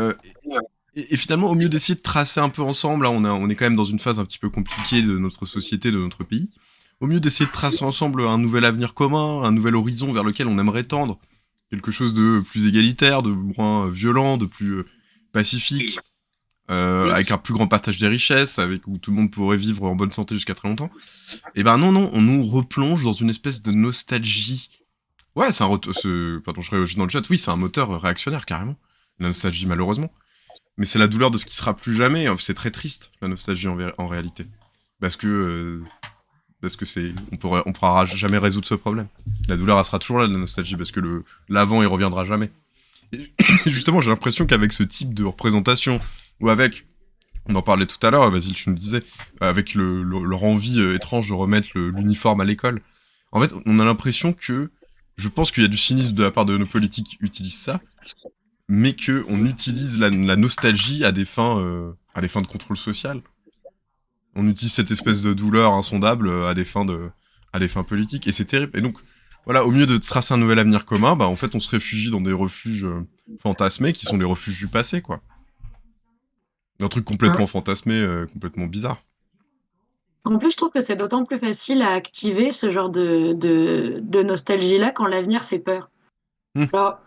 et finalement, au mieux d'essayer de tracer un peu ensemble, là, on est quand même dans une phase un petit peu compliquée de notre société, de notre pays. Au mieux d'essayer de tracer ensemble un nouvel avenir commun, un nouvel horizon vers lequel on aimerait tendre, quelque chose de plus égalitaire, de moins violent, de plus pacifique, avec un plus grand partage des richesses, avec où tout le monde pourrait vivre en bonne santé jusqu'à très longtemps. Et ben non, non, on nous replonge dans une espèce de nostalgie. Ouais, pardon, je réagis dans le chat. Oui, c'est un moteur réactionnaire carrément. La nostalgie, malheureusement. Mais c'est la douleur de ce qui sera plus jamais. C'est très triste, la nostalgie en réalité. Parce que, on pourra jamais résoudre ce problème. La douleur, elle sera toujours là, la nostalgie, parce que l'avant, il reviendra jamais. Et justement, j'ai l'impression qu'avec ce type de représentation, ou avec, on en parlait tout à l'heure, Basile, tu nous disais, avec leur envie étrange de remettre l'uniforme à l'école, en fait, on a l'impression que, je pense qu'il y a du cynisme de la part de nos politiques qui utilisent ça, mais que on utilise la nostalgie à des fins de contrôle social. On utilise cette espèce de douleur insondable à des fins politiques, et c'est terrible. Et donc, voilà, au mieux de tracer un nouvel avenir commun, bah en fait, on se réfugie dans des refuges fantasmés qui sont des refuges du passé, quoi. Un truc complètement fantasmé, complètement bizarre. En plus, je trouve que c'est d'autant plus facile à activer ce genre de nostalgie-là quand l'avenir fait peur. Hmm. Alors,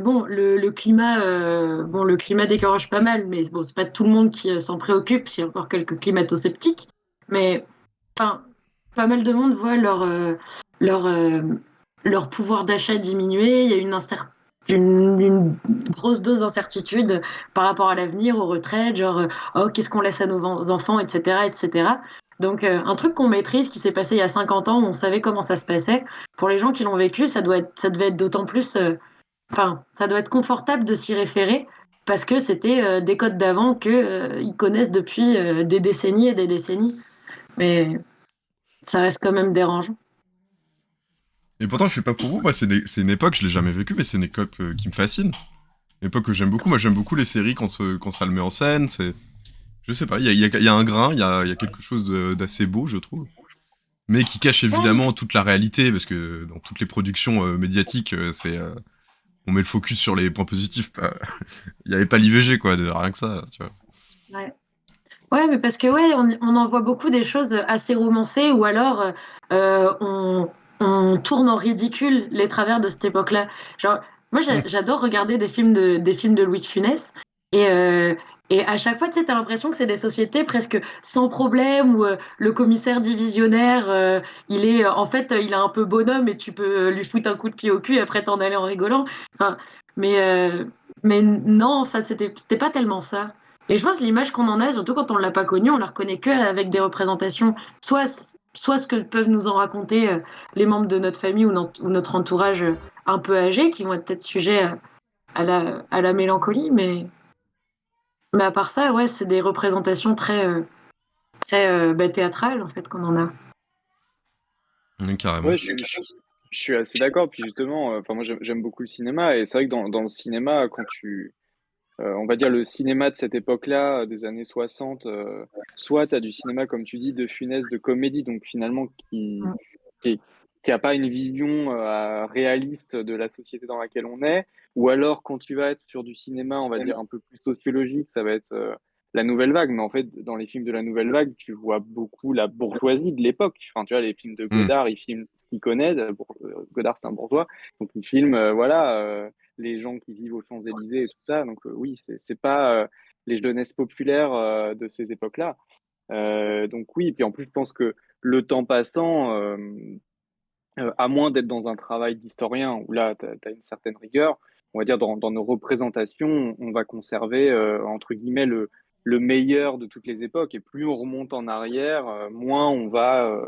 bon, le climat, bon, le climat décourage pas mal, mais bon, c'est pas tout le monde qui s'en préoccupe, s'il y a encore quelques climato-sceptiques. Mais enfin, pas mal de monde voit leur, euh, leur pouvoir d'achat diminuer. Il y a une grosse dose d'incertitude par rapport à l'avenir, aux retraites, genre, oh, qu'est-ce qu'on laisse à nos enfants, etc., etc. Donc, un truc qu'on maîtrise, qui s'est passé il y a 50 ans, où on savait comment ça se passait, pour les gens qui l'ont vécu, ça devait être d'autant plus. Enfin, ça doit être confortable de s'y référer parce que c'était des codes d'avant que ils connaissent depuis des décennies et des décennies. Mais ça reste quand même dérangeant. Et pourtant, je suis pas pour vous. Moi, c'est une époque, je l'ai jamais vécu, mais c'est une époque qui me fascine. Une époque que j'aime beaucoup. Moi, j'aime beaucoup les séries quand ça le met en scène. Je sais pas, il y a un grain, il y a quelque chose d'assez beau, je trouve. Mais qui cache Ouais, évidemment toute la réalité, parce que dans toutes les productions médiatiques, on met le focus sur les points positifs. Il y avait pas l'IVG, quoi, rien que ça, tu vois. ouais. Ouais, mais parce que ouais, on en voit beaucoup des choses assez romancées ou alors on tourne en ridicule les travers de cette époque-là. Genre, moi Hmm. j'adore regarder des films de Louis de Funès et, euh, et à chaque fois, tu sais, t'as l'impression que c'est des sociétés presque sans problème où le commissaire divisionnaire, il est en fait, il est un peu bonhomme et tu peux lui foutre un coup de pied au cul et après t'en aller en rigolant. Enfin, mais, euh, mais non, en fait, c'était pas tellement ça. Et je pense que l'image qu'on en a, surtout quand on ne l'a pas connue, on la reconnaît qu'avec des représentations, soit ce que peuvent nous en raconter les membres de notre famille ou notre entourage un peu âgé, qui vont être peut-être sujets à la mélancolie, mais à part ça, ouais, c'est des représentations très théâtrales, en fait, qu'on en a. Carrément. Ouais, Je suis assez d'accord. Puis justement, enfin moi j'aime beaucoup le cinéma et c'est vrai que dans le cinéma, on va dire le cinéma de cette époque-là, des années 60, soit tu as du cinéma comme tu dis de Funès, de comédie, donc finalement Mm. qui, est- qui a pas une vision réaliste de la société dans laquelle on est, ou alors quand tu vas être sur du cinéma, on va dire un peu plus sociologique, ça va être la nouvelle vague. Mais en fait, dans les films de la nouvelle vague, tu vois beaucoup la bourgeoisie de l'époque. Enfin, tu vois, les films de Hmm. Godard, ils filment ce qu'ils connaissent. Godard, c'est un bourgeois, donc il filme, voilà, les gens qui vivent aux Champs-Élysées et tout ça. Donc oui, c'est pas les jeunesses populaires de ces époques-là. Donc oui, puis en plus, je pense que le temps passant, à moins d'être dans un travail d'historien où là, tu as une certaine rigueur, on va dire dans nos représentations, on va conserver, entre guillemets, le meilleur de toutes les époques. Et plus on remonte en arrière, moins on va,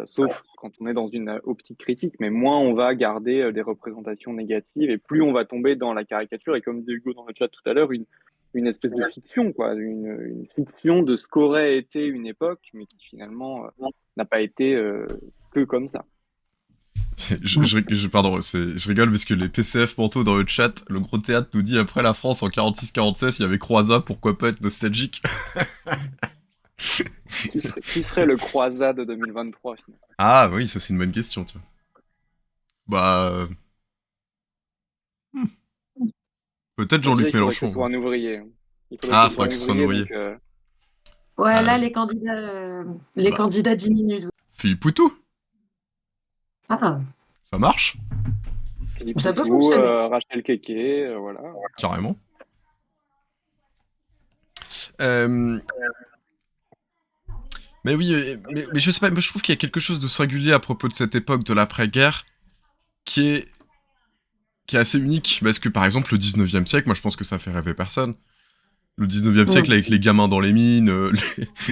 sauf quand on est dans une optique critique, mais moins on va garder des représentations négatives et plus on va tomber dans la caricature. Et comme disait Hugo dans le chat tout à l'heure, une espèce de fiction, quoi, une fiction de ce qu'aurait été une époque, mais qui finalement n'a pas été que comme ça. Pardon, je rigole parce que les PCF Panto dans le chat, le gros théâtre nous dit après la France en 46-47, il y avait Croizat, pourquoi pas être nostalgique? Qui serait le croisade de 2023 finalement? Ah oui, ça c'est une bonne question, tu vois. Bah, hmm, peut-être Moi, je dirais Jean-Luc qu'il faudrait que ce Mélenchon. soit un ouvrier. Il faudrait que Ah, ce soit faudrait un que ce soit un ouvrier, ouvrier. donc Ouais, Ah, là, les bah, candidats diminuent. Philippe Poutou, Ah, ça marche, Philippe ça peut Poutou, fonctionner. Rachel Keke, voilà. carrément. Euh, mais oui, mais je sais pas, moi je trouve qu'il y a quelque chose de singulier à propos de cette époque de l'après-guerre qui est, qui est assez unique. Parce que par exemple, le 19e siècle, moi je pense que ça fait rêver personne. Le 19e siècle Mm. avec les gamins dans les mines,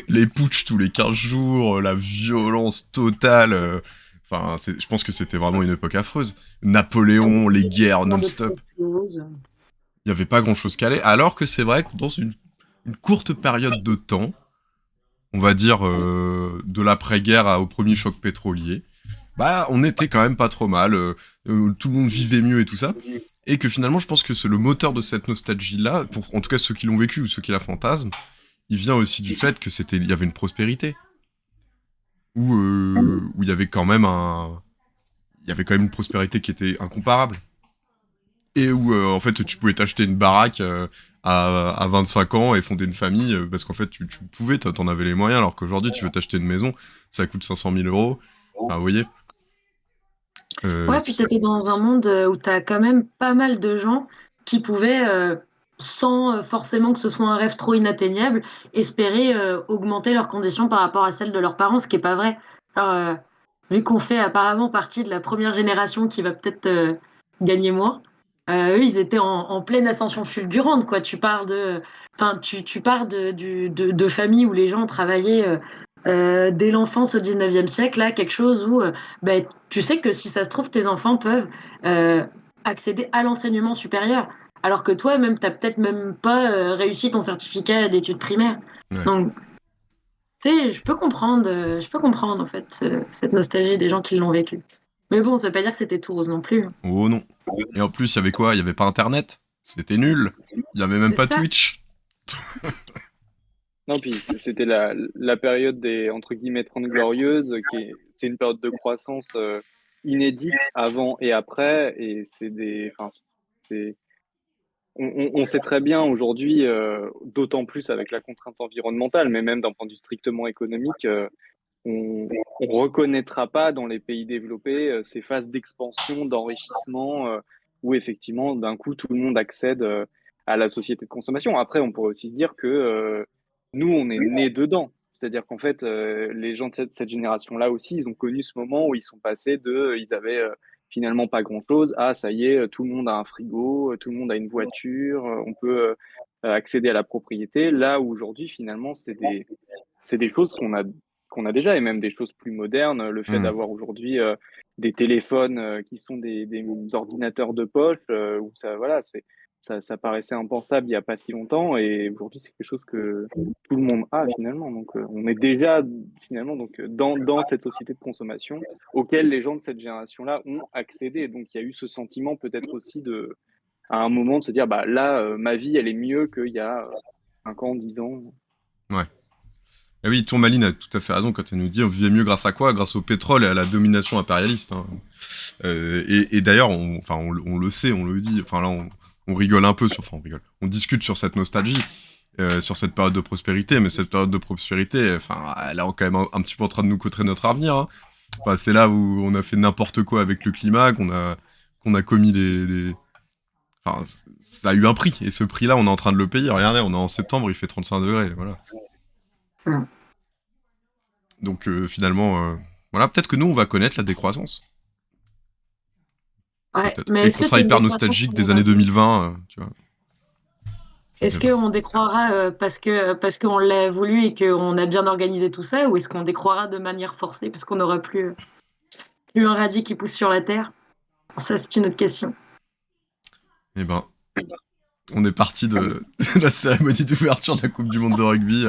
les putschs tous les 15 jours, la violence totale. Enfin, je pense que c'était vraiment une époque affreuse. Napoléon, les guerres Plein de non-stop. petites choses. Il n'y avait pas grand-chose qu'à aller. Alors que c'est vrai que dans une courte période de temps, on va dire de l'après-guerre au premier choc pétrolier, bah on était quand même pas trop mal, tout le monde vivait mieux et tout ça, et que finalement je pense que c'est le moteur de cette nostalgie-là, pour en tout cas ceux qui l'ont vécu ou ceux qui la fantasment, il vient aussi du fait que il y avait une prospérité, où il y avait quand même il y avait quand même une prospérité qui était incomparable, et où en fait tu pouvais t'acheter une baraque à 25 ans et fonder une famille, parce qu'en fait tu pouvais, t'en avais les moyens, alors qu'aujourd'hui tu veux t'acheter une maison, ça coûte 500 000 euros, enfin vous voyez. Euh, Ouais, puis tu étais dans un monde où tu as quand même pas mal de gens qui pouvaient, sans forcément que ce soit un rêve trop inatteignable, espérer augmenter leurs conditions par rapport à celles de leurs parents, ce qui n'est pas vrai. Alors, vu qu'on fait apparemment partie de la première génération qui va peut-être gagner moins, eux, ils étaient en pleine ascension fulgurante, quoi. Enfin, tu pars de familles où les gens travaillaient dès l'enfance au 19e siècle, là, quelque chose où ben, tu sais que si ça se trouve, tes enfants peuvent accéder à l'enseignement supérieur, alors que toi, même, tu n'as peut-être même pas réussi ton certificat d'études primaires. ouais. Donc, tu sais, je peux comprendre, en fait, cette nostalgie des gens qui l'ont vécu. Mais bon, ça veut pas dire que c'était tout rose non plus. Oh non. Et en plus, il y avait quoi? Il y avait pas internet. C'était nul. Il y avait même C'est pas ça. Twitch. Non, puis c'était la période des, entre guillemets, 30 glorieuses, c'est une période de croissance inédite avant et après, et enfin, c'est, on sait très bien aujourd'hui, d'autant plus avec la contrainte environnementale, mais même d'un point de vue strictement économique, on reconnaîtra pas dans les pays développés ces phases d'expansion, d'enrichissement, où effectivement, d'un coup, tout le monde accède à la société de consommation. Après, on pourrait aussi se dire que nous, on est nés dedans. C'est-à-dire qu'en fait, les gens de cette génération-là aussi, ils ont connu ce moment où ils sont passés ils avaient finalement pas grand-chose, à ça y est, tout le monde a un frigo, tout le monde a une voiture, on peut accéder à la propriété. Là où aujourd'hui, finalement, c'est des choses qu'on a déjà et même des choses plus modernes. Le fait Mmh. d'avoir aujourd'hui des téléphones qui sont des ordinateurs de poche, où ça, voilà, ça paraissait impensable il n'y a pas si longtemps et aujourd'hui c'est quelque chose que tout le monde a finalement. Donc on est déjà finalement dans cette société de consommation auquel les gens de cette génération-là ont accédé. Donc il y a eu ce sentiment peut-être aussi à un moment de se dire, bah là, ma vie, elle est mieux qu'il y a 5 ans, 10 ans. Ouais. Ah oui, Tourmaline a tout à fait raison quand elle nous dit on vivait mieux grâce à quoi? Grâce au pétrole et à la domination impérialiste. Hein. Et d'ailleurs, on le sait, on le dit. Enfin là, on rigole un peu on rigole. On discute sur cette nostalgie, sur cette période de prospérité, mais cette période de prospérité, enfin, elle est quand même un petit peu en train de nous coûter notre avenir. Hein. Enfin, c'est là où on a fait n'importe quoi avec le climat, qu'on a commis Enfin, ça a eu un prix, et ce prix-là, on est en train de le payer. Regardez, on est en septembre, il fait 35 degrés, voilà. Donc finalement, voilà, peut-être que nous, on va connaître la décroissance. Ouais, Peut-être. mais Et est-ce qu'on que sera c'est une hyper décroissance nostalgique des qu'on années va... 2020, tu vois. Je Est-ce sais pas. qu'on décroira parce qu'on l'a voulu et qu'on a bien organisé tout ça, ou est-ce qu'on décroira de manière forcée parce qu'on n'aura plus un radis qui pousse sur la terre? Ça, c'est une autre question. Eh ben, on est parti de la cérémonie d'ouverture de la Coupe du Monde de rugby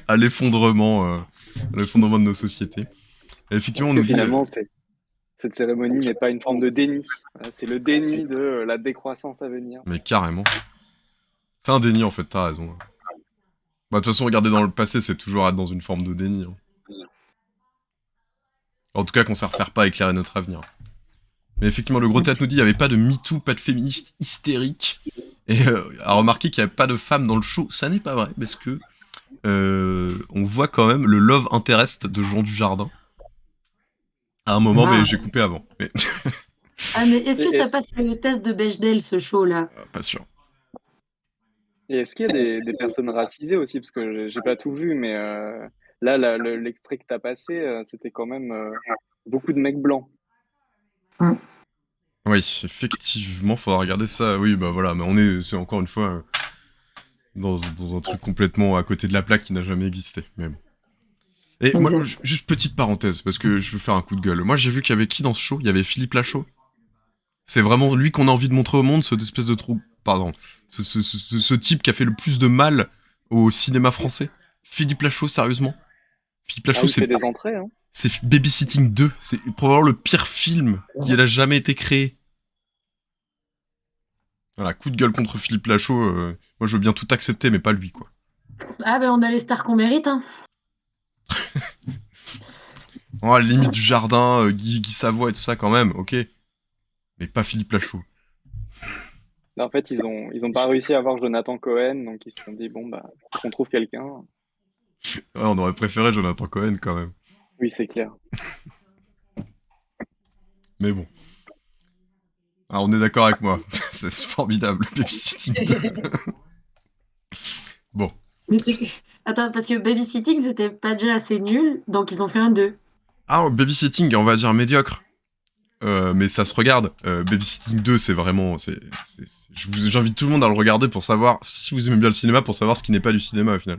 à l'effondrement de nos sociétés. Et effectivement, Parce on que nous dit... finalement, cette cérémonie n'est pas une forme de déni. Voilà, c'est le déni de la décroissance à venir. mais carrément. C'est un déni, en fait, t'as raison. Bah, de toute façon, regarder dans le passé, c'est toujours être dans une forme de déni. Hein. En tout cas, qu'on ne sert pas à éclairer notre avenir. Mais effectivement, le gros théâtre nous dit qu'il n'y avait pas de MeToo, pas de féministes hystériques. Et à remarquer qu'il n'y avait pas de femmes dans le show. Ça n'est pas vrai, parce que on voit quand même le love interest de Jean Dujardin. À un moment, mais j'ai coupé avant. Mais... Ah, mais est-ce Et que ça est-ce, passe le test de Bechdel, ce show-là? pas sûr. et est-ce qu'il y a des personnes racisées aussi? Parce que j'ai pas tout vu, mais là, l'extrait que tu as passé, c'était quand même beaucoup de mecs blancs. Oui, effectivement, faudra regarder ça. Oui, bah voilà, mais c'est encore une fois dans un truc complètement à côté de la plaque qui n'a jamais existé. Mais bon. Et moi, Exact. juste petite parenthèse, parce que je veux faire un coup de gueule. Moi, j'ai vu qu'il y avait qui dans ce show? Il y avait Philippe Lachaud. C'est vraiment lui qu'on a envie de montrer au monde, cette espèce de trou. Pardon. Ce type qui a fait le plus de mal au cinéma français. Philippe Lachaud, sérieusement. Philippe Ah, Lachaud, il fait des entrées, hein. c'est Babysitting 2. C'est probablement le pire film qui a jamais été créé. Voilà, coup de gueule contre Philippe Lachaud. Moi, je veux bien tout accepter, mais pas lui, quoi. Ah, ben on a les stars qu'on mérite, hein. Oh, limite du jardin, Guy Savoie et tout ça, quand même, ok. Mais pas Philippe Lachaud. Là, en fait, ils ont pas réussi à avoir Jonathan Cohen, donc ils se sont dit, bon, bah, faut qu'on trouve quelqu'un. Ouais, on aurait préféré Jonathan Cohen, quand même. Oui, c'est clair. Mais bon. Ah, on est d'accord avec moi. C'est formidable, Babysitting 2. Bon. Mais attends, parce que Babysitting, c'était pas déjà assez nul, donc ils ont fait un 2. Ah, Babysitting, on va dire médiocre. Mais ça se regarde. Babysitting 2, c'est vraiment... J'invite tout le monde à le regarder pour savoir, si vous aimez bien le cinéma, pour savoir ce qui n'est pas du cinéma, au final.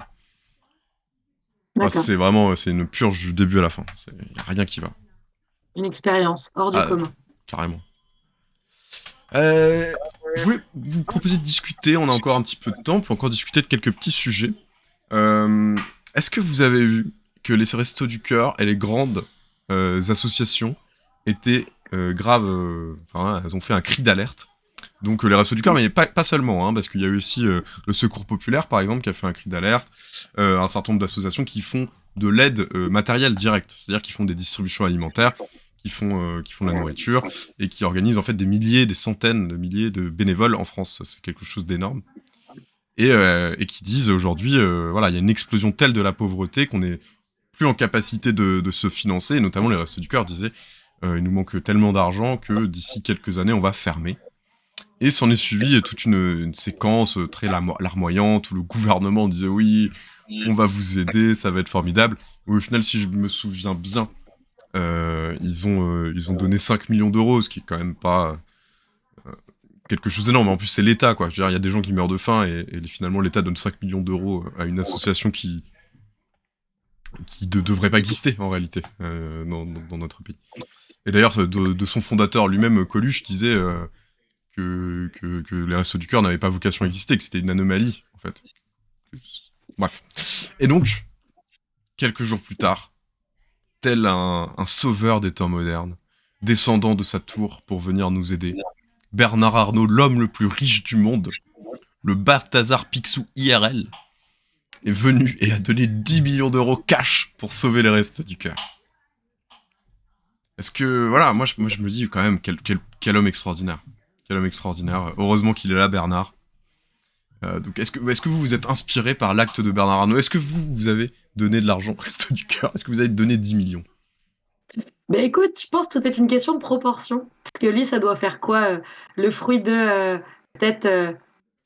Ah, D'accord. c'est vraiment... C'est une purge du début à la fin. Y a rien qui va. Une expérience hors du commun. Carrément. Je voulais vous proposer de discuter, on a encore un petit peu de temps, on peut encore discuter de quelques petits sujets. Est-ce que vous avez vu que les Restos du Cœur et les grandes associations étaient graves... Enfin, elles ont fait un cri d'alerte. Donc les Restos du Cœur, mais pas seulement, hein, parce qu'il y a eu aussi le Secours Populaire, par exemple, qui a fait un cri d'alerte, un certain nombre d'associations qui font de l'aide matérielle directe, c'est-à-dire qui font des distributions alimentaires, qui font de la nourriture, et qui organisent en fait des milliers, des centaines de milliers de bénévoles en France. C'est quelque chose d'énorme. Et qui disent aujourd'hui, voilà, il y a une explosion telle de la pauvreté qu'on n'est plus en capacité de se financer, et notamment les Restos du Cœur disaient, il nous manque tellement d'argent que d'ici quelques années, on va fermer. Et s'en est suivi toute une séquence très larmoyante où le gouvernement disait oui, on va vous aider, ça va être formidable. Au final, si je me souviens bien, ils ont donné 5 millions d'euros, ce qui est quand même pas quelque chose d'énorme. En plus, c'est l'État, quoi. Je veux dire, il y a des gens qui meurent de faim et finalement l'État donne 5 millions d'euros à une association qui qui ne devrait pas exister en réalité dans notre pays. Et d'ailleurs, de son fondateur lui-même, Coluche, disait que les Restos du Cœur n'avaient pas vocation à exister, que c'était une anomalie, en fait. Bref. Et donc, quelques jours plus tard, tel un sauveur des temps modernes, descendant de sa tour pour venir nous aider, Bernard Arnault, l'homme le plus riche du monde, le Balthazar Picsou IRL, est venu et a donné 10 millions d'euros cash pour sauver les Restos du Cœur. Est-ce que, voilà, moi je me dis quand même, quel homme extraordinaire. Quel homme extraordinaire. Heureusement qu'il est là, Bernard. Donc, est-ce que vous vous êtes inspiré par l'acte de Bernard Arnault? Est-ce que vous avez donné de l'argent au Resto du Cœur? Est-ce que vous avez donné 10 millions? Ben écoute, je pense que tout est une question de proportion. Parce que lui, ça doit faire quoi le fruit de peut-être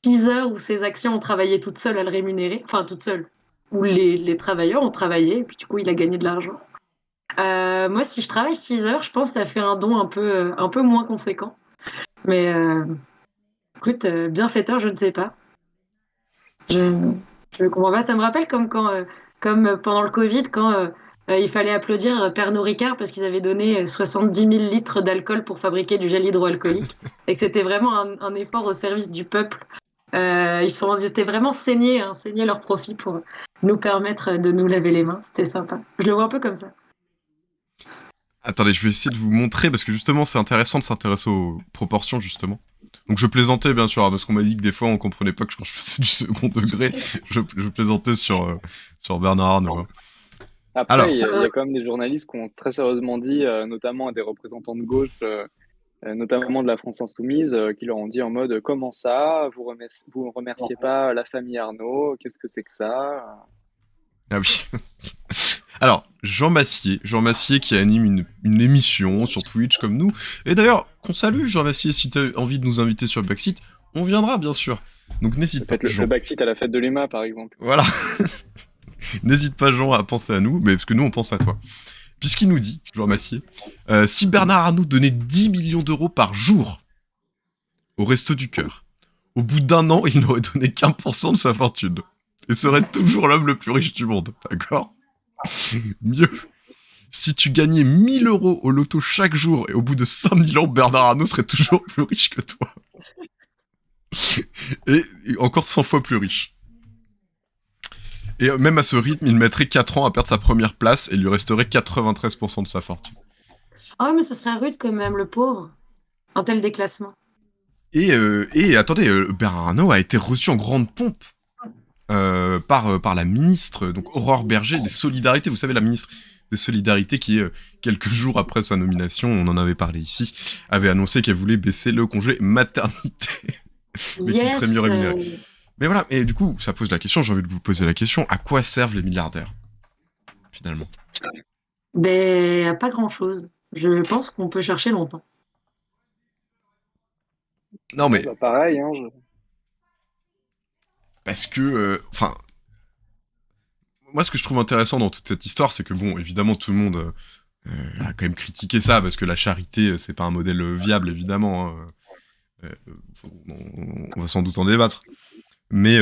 6 heures où ses actions ont travaillé toutes seules à le rémunérer. Enfin, toutes seules. Où les travailleurs ont travaillé, et puis du coup, il a gagné de l'argent. Moi, si je travaille 6 heures, je pense que ça fait un don un peu moins conséquent. Mais écoute, bienfaiteur, je ne sais pas. Je je comprends pas. Ça me rappelle comme quand, comme pendant le Covid, quand il fallait applaudir Pernod Ricard parce qu'ils avaient donné 70 000 litres d'alcool pour fabriquer du gel hydroalcoolique et que c'était vraiment un effort au service du peuple. Ils étaient vraiment saignés, hein, saigner leur profit pour nous permettre de nous laver les mains. C'était sympa. Je le vois un peu comme ça. Attendez, je vais essayer de vous montrer, parce que justement, c'est intéressant de s'intéresser aux proportions, justement. Donc je plaisantais, bien sûr, hein, parce qu'on m'a dit que des fois, on comprenait pas que quand je faisais du second degré, je plaisantais sur Bernard Arnault. Hein. Alors, Après, il y a quand même des journalistes qui ont très sérieusement dit, notamment à des représentants de gauche, notamment de la France Insoumise, qui leur ont dit en mode comment ça, vous remerciez pas la famille Arnault, qu'est-ce que c'est que ça? ah oui. Alors, Jean Massier qui anime une émission sur Twitch comme nous. Et d'ailleurs, qu'on salue, Jean Massier, si t'as envie de nous inviter sur le Backseat, on viendra, bien sûr. Donc n'hésite pas, Peut-être Jean. le backseat à la fête de l'UMA, par exemple. Voilà. N'hésite pas, Jean, à penser à nous, mais parce que nous, on pense à toi. Puisqu'il nous dit, Jean Massier, si Bernard Arnault donnait 10 millions d'euros par jour au Resto du Cœur, au bout d'un an, il n'aurait donné qu'1% de sa fortune. Et serait toujours l'homme le plus riche du monde, d'accord? Mieux, si tu gagnais 1000 euros au loto chaque jour et au bout de 5000 ans, Bernard Arnault serait toujours plus riche que toi. et encore 100 fois plus riche. Et même à ce rythme, il mettrait 4 ans à perdre sa première place et il lui resterait 93% de sa fortune. Ah ouais, mais ce serait rude quand même, le pauvre. Un tel déclassement. Et attendez, Bernard Arnault a été reçu en grande pompe par la ministre, donc Aurore Berger, des Solidarités. Vous savez, la ministre des Solidarités qui, quelques jours après sa nomination, on en avait parlé ici, avait annoncé qu'elle voulait baisser le congé maternité, mais qu'il serait mieux rémunéré. Mais voilà, et du coup, ça pose la question, j'ai envie de vous poser la question, à quoi servent les milliardaires, finalement? Ben, pas grand-chose. Je pense qu'on peut chercher longtemps. Non mais, Bah, pareil, hein, parce que, enfin, moi ce que je trouve intéressant dans toute cette histoire, c'est que bon, évidemment tout le monde a quand même critiqué ça, parce que la charité, c'est pas un modèle viable, évidemment, hein. On va sans doute en débattre. Mais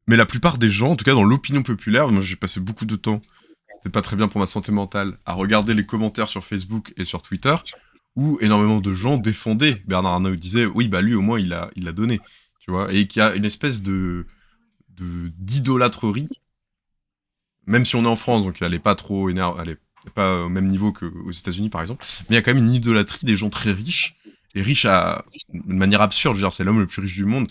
la plupart des gens, en tout cas dans l'opinion populaire, moi j'ai passé beaucoup de temps, c'était pas très bien pour ma santé mentale, à regarder les commentaires sur Facebook et sur Twitter, où énormément de gens défendaient Bernard Arnault, disaient oui bah lui au moins il a donné, tu vois, et qu'il y a une espèce d'idolâtrerie, même si on est en France, donc elle est pas trop énervée, elle est pas au même niveau qu'aux États-Unis par exemple, mais il y a quand même une idolâtrie des gens très riches, et riches de manière absurde, je veux dire c'est l'homme le plus riche du monde.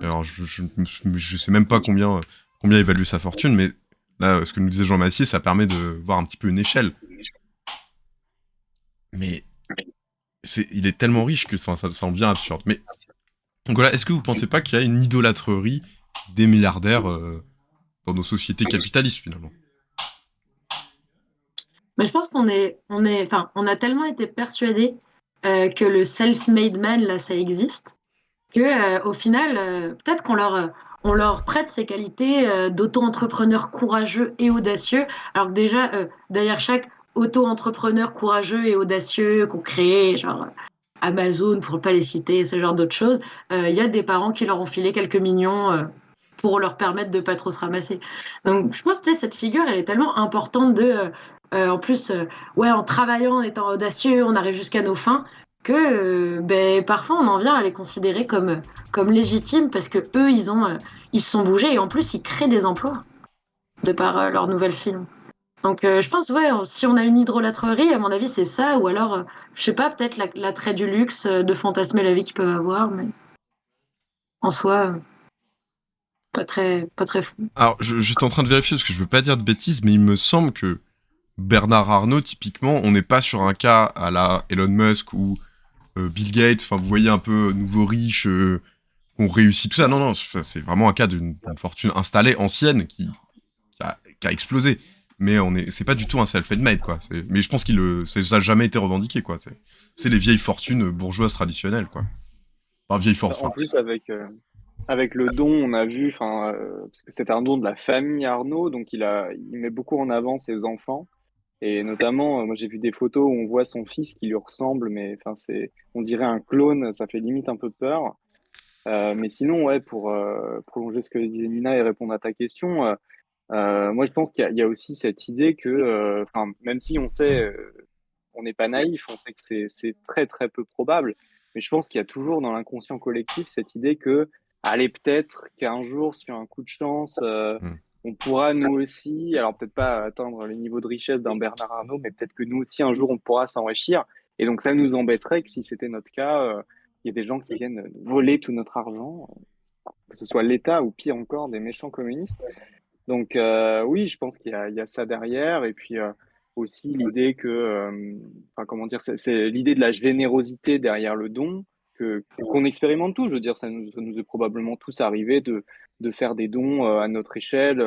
Alors je sais même pas combien évalue sa fortune, mais là ce que nous disait Jean Massier, ça permet de voir un petit peu une échelle. Mais il est tellement riche que ça en devient absurde. Mais donc voilà, est-ce que vous pensez pas qu'il y a une idolâtrerie des milliardaires dans nos sociétés capitalistes finalement? Mais je pense enfin, on a tellement été persuadés que le self-made man, là, ça existe, que au final, peut-être on leur prête ces qualités d'auto-entrepreneur courageux et audacieux, alors que déjà, derrière chaque auto-entrepreneur courageux et audacieux qu'on crée, genre Amazon, pour ne pas les citer, ce genre d'autres choses, il y a des parents qui leur ont filé quelques millions pour leur permettre de pas trop se ramasser. Donc je pense que cette figure, elle est tellement importante en plus, ouais, en travaillant, en étant audacieux, on arrive jusqu'à nos fins, que parfois on en vient à les considérer comme légitimes parce que eux, ils se sont bougés et en plus, ils créent des emplois de par leurs nouvelles films. Donc je pense, ouais, si on a une hydrolâtrerie, à mon avis, c'est ça, ou alors, je sais pas, peut-être l'attrait du luxe, de fantasmer la vie qu'ils peuvent avoir, mais en soi, pas très fou. Alors, j'étais en train de vérifier parce que je veux pas dire de bêtises, mais il me semble que Bernard Arnault, typiquement, on n'est pas sur un cas à la Elon Musk ou Bill Gates, enfin, vous voyez un peu nouveau riche, qu'on réussit, tout ça. Non, non, c'est vraiment un cas d'une fortune installée, ancienne, qui a explosé. Mais c'est pas du tout un self-made made, quoi. Mais je pense ça a jamais été revendiqué, quoi. C'est les vieilles fortunes bourgeoises traditionnelles, quoi. Enfin, vieilles En fortunes. plus, avec le don, on a vu, enfin, parce que c'est un don de la famille Arnaud, donc il met beaucoup en avant ses enfants. Et notamment, moi j'ai vu des photos où on voit son fils qui lui ressemble, mais enfin on dirait un clone, ça fait limite un peu peur. Mais sinon, ouais, pour prolonger ce que disait Nina et répondre à ta question, moi je pense qu'il y a aussi cette idée que, enfin, même si on sait, on n'est pas naïf, on sait que c'est très très peu probable, mais je pense qu'il y a toujours dans l'inconscient collectif cette idée que, allez, peut-être qu'un jour, sur un coup de chance, Hmm. on pourra nous aussi, alors peut-être pas atteindre les niveaux de richesse d'un Bernard Arnault, mais peut-être que nous aussi, un jour, on pourra s'enrichir. Et donc ça nous embêterait que si c'était notre cas, il y ait des gens qui viennent voler tout notre argent, que ce soit l'État ou pire encore, des méchants communistes. Donc oui, je pense qu'il y a ça derrière. Et puis aussi l'idée que, enfin comment dire, c'est l'idée de la générosité derrière le don qu'on expérimente tous. Je veux dire, ça nous est probablement tous arrivé de faire des dons à notre échelle,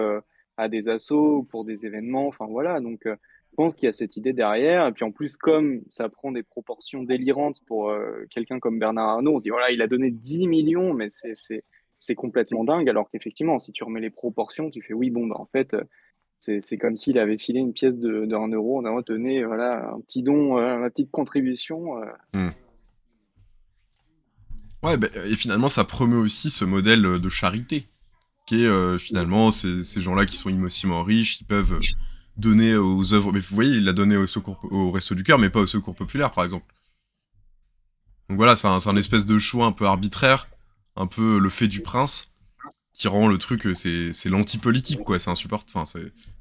à des assos, pour des événements. Enfin voilà, donc je pense qu'il y a cette idée derrière. Et puis en plus, comme ça prend des proportions délirantes pour quelqu'un comme Bernard Arnault, on se dit, voilà, il a donné 10 millions, mais c'est complètement dingue, alors qu'effectivement, si tu remets les proportions, tu fais oui, bon, bah, en fait, c'est comme s'il avait filé une pièce de 1 euro, on a donné voilà, un petit don, ma petite contribution. Hmm. Ouais, et finalement, ça promeut aussi ce modèle de charité, qui est finalement ces gens-là qui sont immensément riches, ils peuvent donner aux œuvres. Mais vous voyez, il a donné au Resto du Cœur, mais pas au Secours Populaire, par exemple. Donc voilà, c'est un espèce de choix un peu arbitraire, un peu le fait du prince, qui rend le truc, c'est l'anti-politique, quoi. Enfin,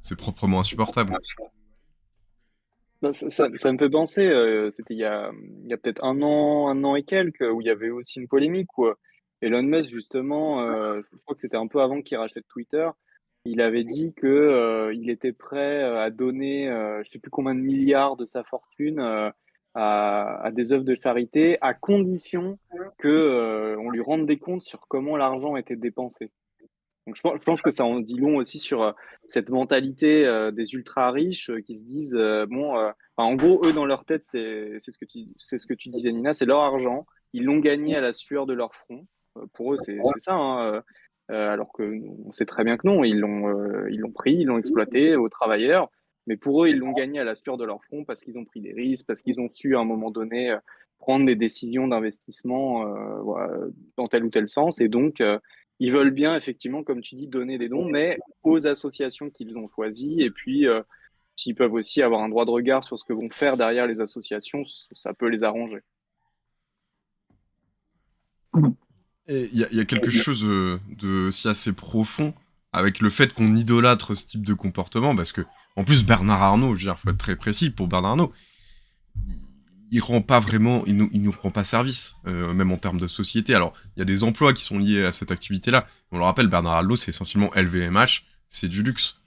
c'est proprement insupportable. Ben, ça me fait penser, c'était il y a peut-être un an et quelques, où il y avait aussi une polémique où Elon Musk, justement, je crois que c'était un peu avant qu'il rachète Twitter, il avait dit que il était prêt à donner, je sais plus combien de milliards de sa fortune à des œuvres de charité, à condition que on lui rende des comptes sur comment l'argent était dépensé. Donc je pense que ça en dit long aussi sur cette mentalité des ultra riches qui se disent bon, enfin, en gros eux dans leur tête c'est ce que tu disais Nina, c'est leur argent, ils l'ont gagné à la sueur de leur front. Pour eux c'est ça, hein, alors que on sait très bien que non, ils l'ont pris, ils l'ont exploité aux travailleurs, mais pour eux ils l'ont gagné à la sueur de leur front parce qu'ils ont pris des risques, parce qu'ils ont su à un moment donné prendre des décisions d'investissement voilà, dans tel ou tel sens, et donc ils veulent bien, effectivement, comme tu dis, donner des dons, mais aux associations qu'ils ont choisies. Et puis, s'ils peuvent aussi avoir un droit de regard sur ce que vont faire derrière les associations, ça peut les arranger. Et il y a quelque chose de aussi assez profond avec le fait qu'on idolâtre ce type de comportement, parce que, en plus, Bernard Arnault, je veux dire, faut être très précis, pour Bernard Arnault, il rend pas vraiment, il nous rend pas service, même en termes de société. Alors, il y a des emplois qui sont liés à cette activité-là. On le rappelle, Bernard Arnault, c'est essentiellement LVMH, c'est du luxe.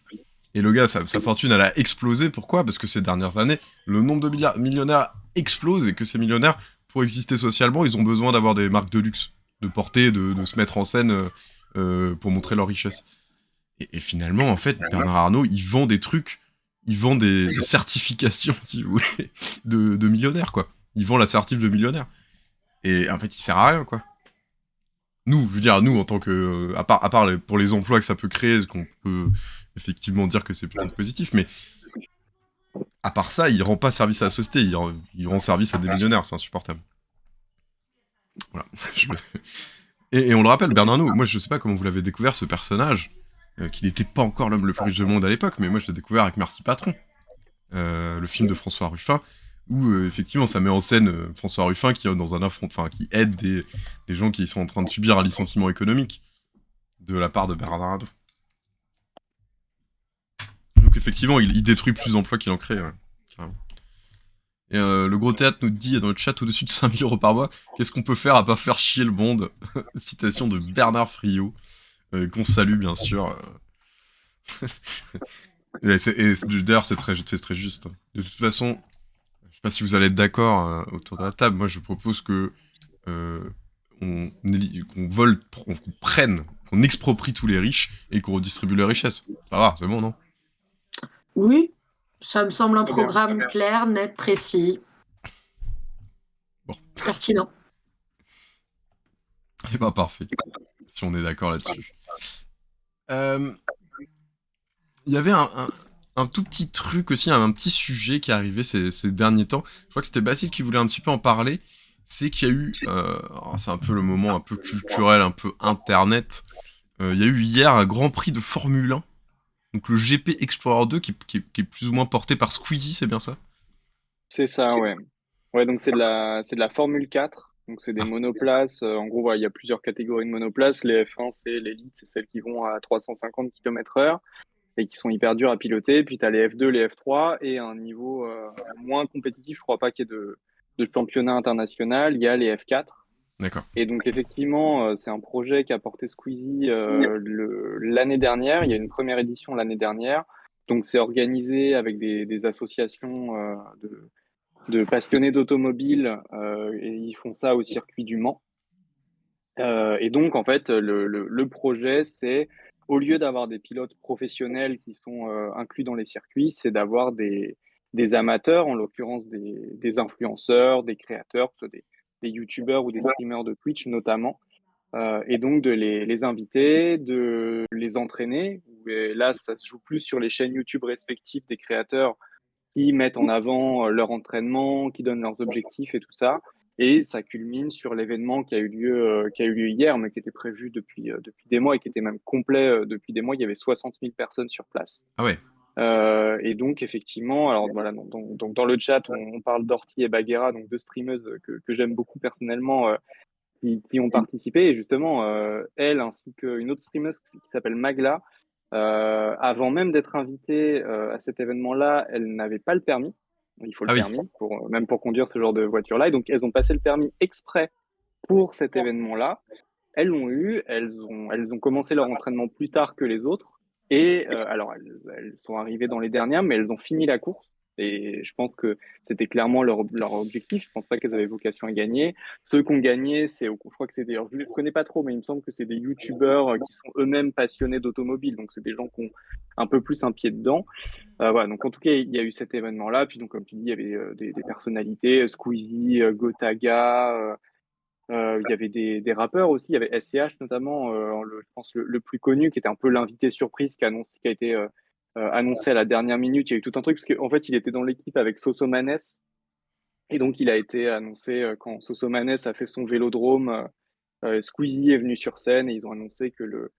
Et le gars, sa fortune, elle a explosé. Pourquoi? Parce que ces dernières années, le nombre de millionnaires explose et que ces millionnaires, pour exister socialement, ils ont besoin d'avoir des marques de luxe, de porter, de se mettre en scène pour montrer leur richesse. Et finalement, en fait, Bernard Arnault, il vend des trucs, il vend des certifications, si vous voulez, de millionnaires, quoi. Il vend la certif de millionnaire. Et en fait, il sert à rien, quoi. Nous, je veux dire, nous, en tant que... à part pour les emplois que ça peut créer, ce qu'on peut effectivement dire que c'est plutôt positif, mais à part ça, il rend pas service à la société, il rend service à des millionnaires, c'est insupportable. Voilà. Et on le rappelle, Bernard Arnault, moi je sais pas comment vous l'avez découvert ce personnage, qu'il n'était pas encore l'homme le plus riche du monde à l'époque, mais moi je l'ai découvert avec Merci Patron, le film de François Ruffin, où effectivement ça met en scène François Ruffin qui est dans un enfin qui aide des gens qui sont en train de subir un licenciement économique de la part de Bernard Arnault. Donc effectivement, il détruit plus d'emplois qu'il en crée, ouais, carrément. Et le gros théâtre nous dit dans le chat au-dessus de 5000 euros par mois, qu'est-ce qu'on peut faire à pas faire chier le monde? Citation de Bernard Friot, qu'on salue bien sûr. D'ailleurs, c'est très juste. De toute façon, je sais pas si vous allez être d'accord autour de la table, moi je propose que euh, qu'on vole, qu'on prenne, qu'on exproprie tous les riches et qu'on redistribue les richesses. Ça va, c'est bon, non? Oui, ça me semble un Très bien. programme clair, net, précis, Bon, pertinent. c'est pas parfait, si on est d'accord là-dessus. Il y avait un tout petit truc aussi, un petit sujet qui est arrivé ces derniers temps. Je crois que c'était Basile qui voulait un petit peu en parler. C'est qu'il y a eu, alors c'est un peu le moment un peu culturel, un peu internet. Il y a eu hier un Grand Prix de Formule 1. Donc le GP Explorer 2 qui est plus ou moins porté par Squeezie, c'est bien ça? C'est ça, ouais. Ouais, donc c'est de la Formule 4. Donc c'est des Ah, monoplaces. En gros, ouais, il y a plusieurs catégories de monoplaces. Les F1, c'est l'élite, c'est celles qui vont à 350 km/h et qui sont hyper dures à piloter. Puis tu as les F2, les F3 et un niveau moins compétitif, je crois pas qu'il y ait de championnat international. Il y a les F4. d'accord. Et donc effectivement, c'est un projet qu'a porté Squeezie l'année dernière. Il y a une première édition l'année dernière. Donc c'est organisé avec des associations de passionnés d'automobile et ils font ça au circuit du Mans. Et donc, en fait, le projet, c'est, au lieu d'avoir des pilotes professionnels qui sont inclus dans les circuits, c'est d'avoir des amateurs, en l'occurrence des influenceurs, des créateurs, que ce soit des YouTubeurs ou des streamers de Twitch notamment, et donc de les inviter, de les entraîner. Et là, ça se joue plus sur les chaînes YouTube respectives des créateurs qui mettent en avant leur entraînement, qui donnent leurs objectifs et tout ça. Et ça culmine sur l'événement qui a eu lieu hier, mais qui était prévu depuis des mois et qui était même complet depuis des mois. Il y avait 60 000 personnes sur place. Ah ouais. Et donc, effectivement, alors voilà, donc dans le chat, on parle d'Orti et Baguera, donc deux streameuses que j'aime beaucoup personnellement, qui ont participé. Et justement, elle ainsi qu'une autre streameuse qui s'appelle Magla, avant même d'être invitée à cet événement-là, elle n'avait pas le permis. Il faut le Ah oui. permis, même pour conduire ce genre de voiture-là. Et donc, elles ont passé le permis exprès pour cet événement-là. Elles l'ont eu, elles ont commencé leur entraînement plus tard que les autres. Et alors, elles sont arrivées dans les dernières, mais elles ont fini la course. Et je pense que c'était clairement leur objectif. Je pense pas qu'elles avaient vocation à gagner. Ceux qui ont gagné, je crois que c'est d'ailleurs, je ne les connais pas trop, mais il me semble que c'est des youtubeurs qui sont eux-mêmes passionnés d'automobile. Donc, c'est des gens qui ont un peu plus un pied dedans. Voilà, donc en tout cas, il y a eu cet événement-là. Puis, donc, comme tu dis, il y avait des personnalités, Squeezie, Gotaga. Il y avait des rappeurs aussi, il y avait SCH notamment, je pense le plus connu, qui était un peu l'invité surprise qui a été annoncé à la dernière minute. Il y a eu tout un truc, parce qu'en fait, il était dans l'équipe avec Sosomanes, et donc il a été annoncé quand Sosomanes a fait son vélodrome. Squeezie est venu sur scène et ils ont annoncé que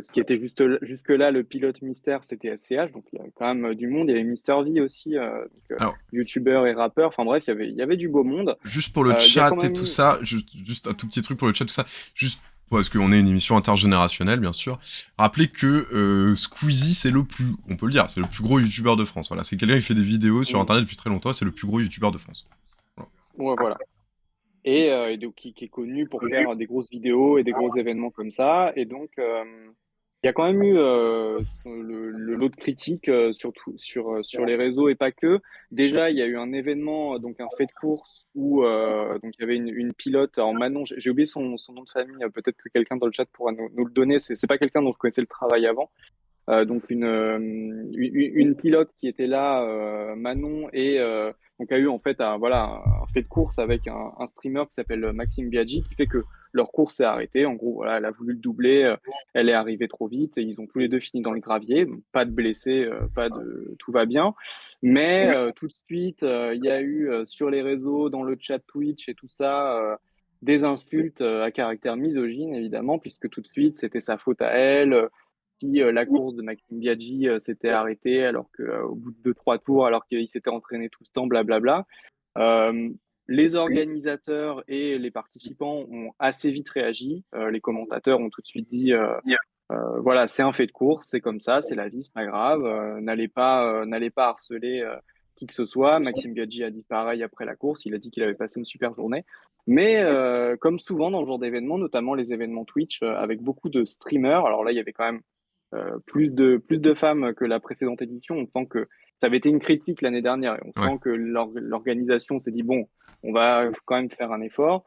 ce qui était jusque-là le pilote mystère, c'était SCH. Donc il y a quand même du monde. Il y avait Mister V aussi, Alors, youtubeur et rappeur. Enfin bref, il y avait du beau monde. juste pour le Il y a quand chat et même tout eu. ça, juste un tout petit truc pour le chat, tout ça, juste parce qu'on est une émission intergénérationnelle, bien sûr. Rappelez que Squeezie, c'est le plus, on peut le dire, c'est le plus gros youtubeur de France. Voilà, c'est quelqu'un qui fait des vidéos sur internet depuis très longtemps, c'est le plus gros youtubeur de France. Voilà. Ouais, voilà. Et donc qui est connu pour faire des grosses vidéos et des gros événements comme ça. Et donc, il y a quand même eu lot de critiques, surtout sur les réseaux et pas que. Déjà, il y a eu un événement, donc un fait de course, où donc il y avait une pilote en Manon, j'ai oublié son nom de famille, peut-être que quelqu'un dans le chat pourra nous le donner. C'est pas quelqu'un dont je connaissais le travail avant. Donc une pilote qui était là, Manon, et donc a eu en fait un fait de course avec un streamer qui s'appelle Maxime Biaggi, qui fait que leur course s'est arrêtée. En gros, voilà, elle a voulu le doubler, elle est arrivée trop vite et ils ont tous les deux fini dans le gravier. Donc, pas de blessés, tout va bien. Mais tout de suite, il y a eu sur les réseaux, dans le chat Twitch et tout ça, des insultes à caractère misogyne, évidemment, puisque tout de suite, c'était sa faute à elle. Si la course de Maxime Biaggi s'était arrêtée alors qu'au bout de 2-3 tours, alors qu'il s'était entraîné tout ce temps, blablabla. Euh, les organisateurs et les participants ont assez vite réagi. Les commentateurs ont tout de suite dit voilà, c'est un fait de course, c'est comme ça, c'est la vie, c'est pas grave. N'allez pas harceler qui que ce soit. Maxime Biaggi a dit pareil après la course. Il a dit qu'il avait passé une super journée. Mais comme souvent dans ce genre d'événements, notamment les événements Twitch avec beaucoup de streamers. Alors là, il y avait quand même plus de femmes que la précédente édition. On sent que ça avait été une critique l'année dernière. Et on Ouais. sent que l'organisation s'est dit bon, on va quand même faire un effort.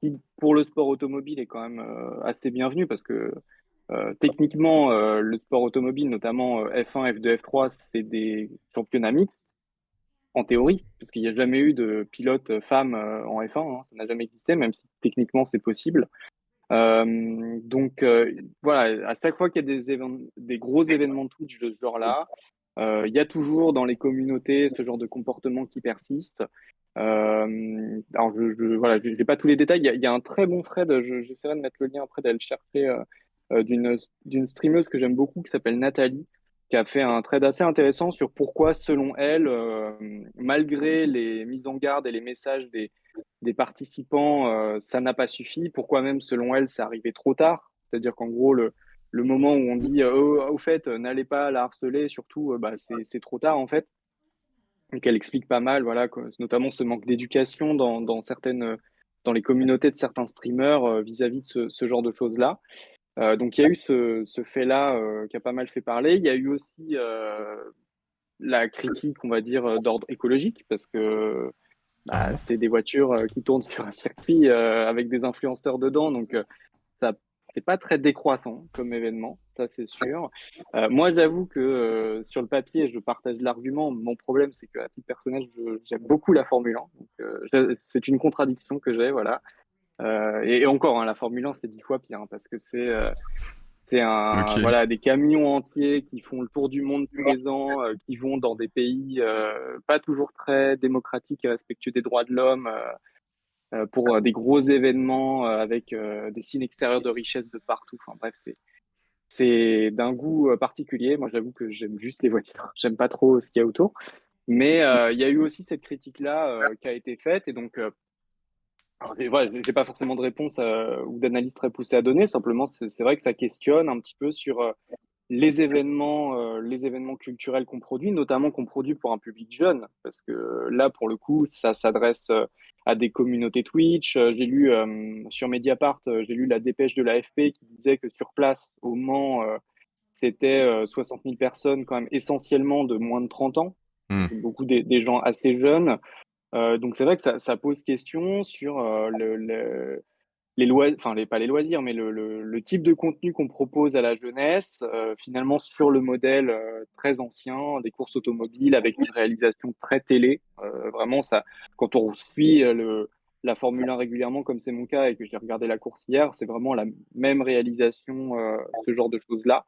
Qui, pour le sport automobile, est quand même assez bienvenu parce que techniquement, le sport automobile, notamment F1, F2, F3, c'est des championnats mixtes, en théorie, parce qu'il n'y a jamais eu de pilote femme en F1, hein, ça n'a jamais existé, même si techniquement c'est possible. Donc voilà, à chaque fois qu'il y a des gros événements de Twitch de ce genre-là, il y a toujours dans les communautés ce genre de comportement qui persiste. Alors voilà, j'ai pas tous les détails. Il y a un très bon thread, j'essaierai de mettre le lien après d'aller le chercher, d'une streameuse que j'aime beaucoup qui s'appelle Nathalie, qui a fait un thread assez intéressant sur pourquoi, selon elle, malgré les mises en garde et les messages des participants, ça n'a pas suffi. Pourquoi même, selon elle, c'est arrivé trop tard. C'est-à-dire qu'en gros, le moment où on dit au fait, n'allez pas la harceler, surtout, bah, c'est trop tard en fait. Donc elle explique pas mal, voilà, notamment ce manque d'éducation dans les communautés de certains streamers vis-à-vis de ce genre de choses-là. Donc il y a eu ce fait-là qui a pas mal fait parler. Il y a eu aussi la critique, on va dire, d'ordre écologique, parce que bah, Carrément. c'est des voitures qui tournent sur un circuit avec des influenceurs dedans, donc ça c'est pas très décroissant comme événement, ça c'est sûr. Moi, j'avoue que sur le papier, je partage l'argument. Mon problème, c'est qu'à titre personnel, j'aime beaucoup la Formule 1. Donc, c'est une contradiction que j'ai, voilà. Et encore, hein, la Formule 1, c'est 10 fois pire, hein, parce que Ok. voilà, des camions entiers qui font le tour du monde tous les ans, qui vont dans des pays pas toujours très démocratiques et respectueux des droits de l'homme, pour des gros événements avec des signes extérieurs de richesse de partout. Enfin bref, c'est d'un goût particulier. Moi, j'avoue que j'aime juste les voitures. J'aime pas trop ce qu'il y a autour. Mais il y a eu aussi cette critique-là qui a été faite. Et donc, alors, voilà, j'ai pas forcément de réponse ou d'analyse très poussée à donner. Simplement, c'est vrai que ça questionne un petit peu sur les événements culturels qu'on produit, notamment qu'on produit pour un public jeune, parce que là, pour le coup, ça s'adresse à des communautés Twitch. J'ai lu sur Mediapart, j'ai lu la dépêche de l'AFP qui disait que sur place, au Mans, c'était 60 000 personnes, quand même essentiellement de moins de 30 ans, Hmm. donc beaucoup des gens assez jeunes. Donc c'est vrai que ça pose question sur les loisirs, enfin pas les loisirs, mais le type de contenu qu'on propose à la jeunesse, finalement sur le modèle très ancien des courses automobiles avec une réalisation très télé. Vraiment, ça, quand on suit la Formule 1 régulièrement, comme c'est mon cas et que j'ai regardé la course hier, c'est vraiment la même réalisation, ce genre de choses-là.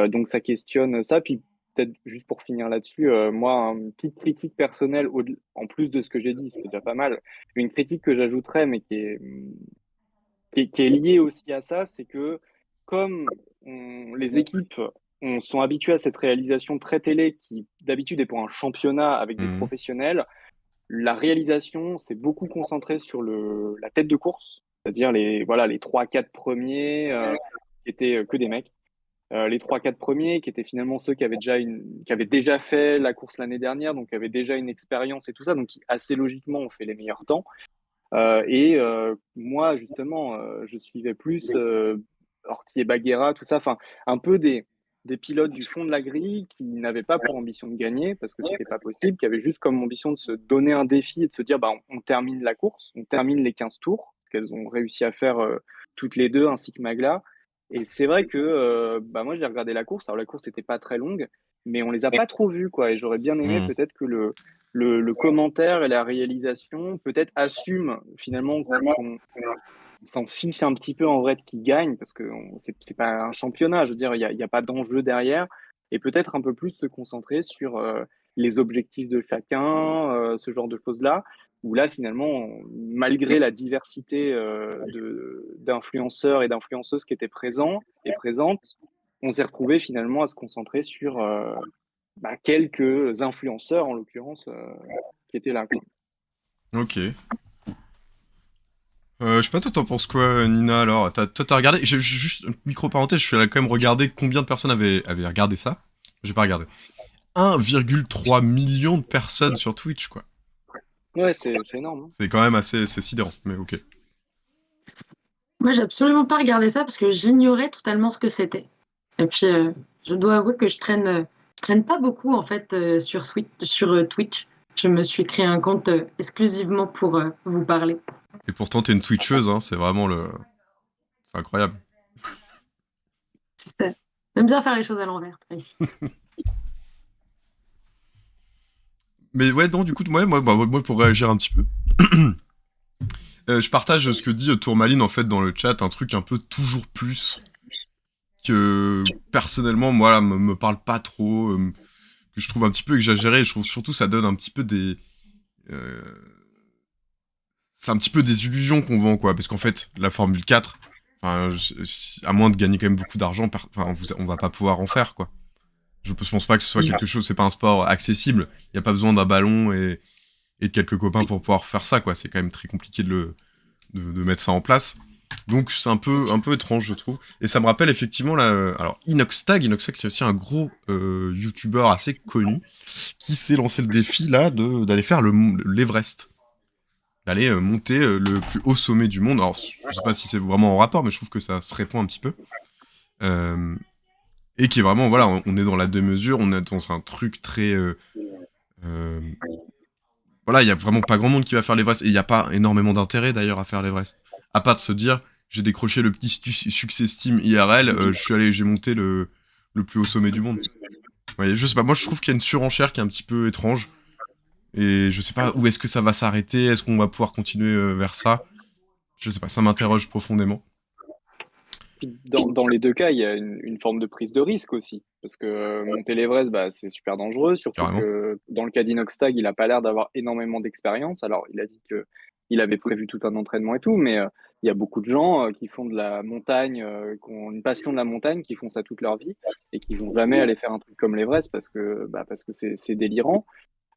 Donc ça questionne ça. Puis peut-être juste pour finir là-dessus, moi, une petite critique personnelle, en plus de ce que j'ai dit, c'est déjà pas mal. Une critique que j'ajouterais, mais qui est lié aussi à ça, c'est que comme les équipes sont habituées à cette réalisation très télé qui d'habitude est pour un championnat avec des Mhm. professionnels, la réalisation s'est beaucoup concentrée sur la tête de course, c'est-à-dire voilà, les 3-4 premiers qui étaient que des mecs. Les 3-4 premiers qui étaient finalement ceux qui avaient déjà fait la course l'année dernière, donc qui avaient déjà une expérience et tout ça, donc qui assez logiquement ont fait les meilleurs temps. Et moi, justement, je suivais plus Ortiz et Baguera, tout ça, enfin, un peu des pilotes du fond de la grille qui n'avaient pas pour ambition de gagner, parce que c'était pas possible, qui avaient juste comme ambition de se donner un défi et de se dire, bah, on termine la course, on termine les 15 tours, ce qu'elles ont réussi à faire toutes les deux, ainsi que Magla. Et c'est vrai que bah, moi, j'ai regardé la course, alors la course n'était pas très longue, mais on les a pas trop vus, quoi, et j'aurais bien aimé Hmm. peut-être que le commentaire et la réalisation peut-être assument finalement qu'on s'en fiche un petit peu en vrai de qui gagne parce que c'est pas un championnat, je veux dire, il y a pas d'enjeu derrière et peut-être un peu plus se concentrer sur les objectifs de chacun, ce genre de choses-là. où là, finalement, malgré la diversité d'influenceurs et d'influenceuses qui étaient présents et présentes, on s'est retrouvé finalement à se concentrer sur quelques influenceurs, en l'occurrence, qui étaient là, quoi. Ok. Je sais pas, toi, t'en penses quoi, Nina, alors? Toi, t'as regardé... Juste une micro-parenthèse, je suis allé quand même regarder combien de personnes avaient regardé ça. J'ai pas regardé. 1,3 million de personnes sur Twitch, quoi. Ouais, c'est énorme. C'est quand même c'est sidérant, mais ok. Moi, j'ai absolument pas regardé ça parce que j'ignorais totalement ce que c'était. Et puis, je dois avouer que je traîne pas beaucoup en fait sur Twitch. Je me suis créé un compte exclusivement pour vous parler. Et pourtant, t'es une Twitcheuse, hein, c'est vraiment le... C'est incroyable. C'est ça. J'aime bien faire les choses à l'envers. Ici. Mais ouais, non, du coup, moi, pour réagir un petit peu... je partage ce que dit Tourmaline, en fait, dans le chat, un truc un peu toujours plus... que, personnellement, moi, là, me parle pas trop... que je trouve un petit peu exagéré, et je trouve surtout ça donne un petit peu des... c'est un petit peu des illusions qu'on vend, quoi, parce qu'en fait, la Formule 4, à moins de gagner quand même beaucoup d'argent, on va pas pouvoir en faire, quoi. Je pense pas que ce soit quelque chose, c'est pas un sport accessible, il y a pas besoin d'un ballon et de quelques copains pour pouvoir faire ça, quoi, c'est quand même très compliqué de mettre ça en place. Donc c'est un peu étrange, je trouve. Et ça me rappelle effectivement alors Inoxtag c'est aussi un gros youtubeur assez connu qui s'est lancé le défi là d'aller faire l'Everest, d'aller monter le plus haut sommet du monde. Alors je sais pas si c'est vraiment en rapport, mais je trouve que ça se répond un petit peu. Et qui est vraiment, voilà, on est dans la démesure, on est dans un truc très voilà, il y a vraiment pas grand monde qui va faire l'Everest, et il y a pas énormément d'intérêt d'ailleurs à faire l'Everest, à part de se dire j'ai décroché le petit succès Steam IRL, j'ai monté le plus haut sommet du monde. Vous voyez, je sais pas, moi je trouve qu'il y a une surenchère qui est un petit peu étrange, et je sais pas où est-ce que ça va s'arrêter, est-ce qu'on va pouvoir continuer vers ça, je sais pas, ça m'interroge profondément. Puis dans les deux cas, il y a une forme de prise de risque aussi. Parce que monter l'Everest, c'est super dangereux, surtout Carrément. que dans le cas d'Inoxtag, il n'a pas l'air d'avoir énormément d'expérience. Alors, il a dit qu'il avait prévu tout un entraînement et tout, mais il y a beaucoup de gens qui font de la montagne, qui ont une passion de la montagne, qui font ça toute leur vie et qui vont jamais aller faire un truc comme l'Everest parce que c'est délirant.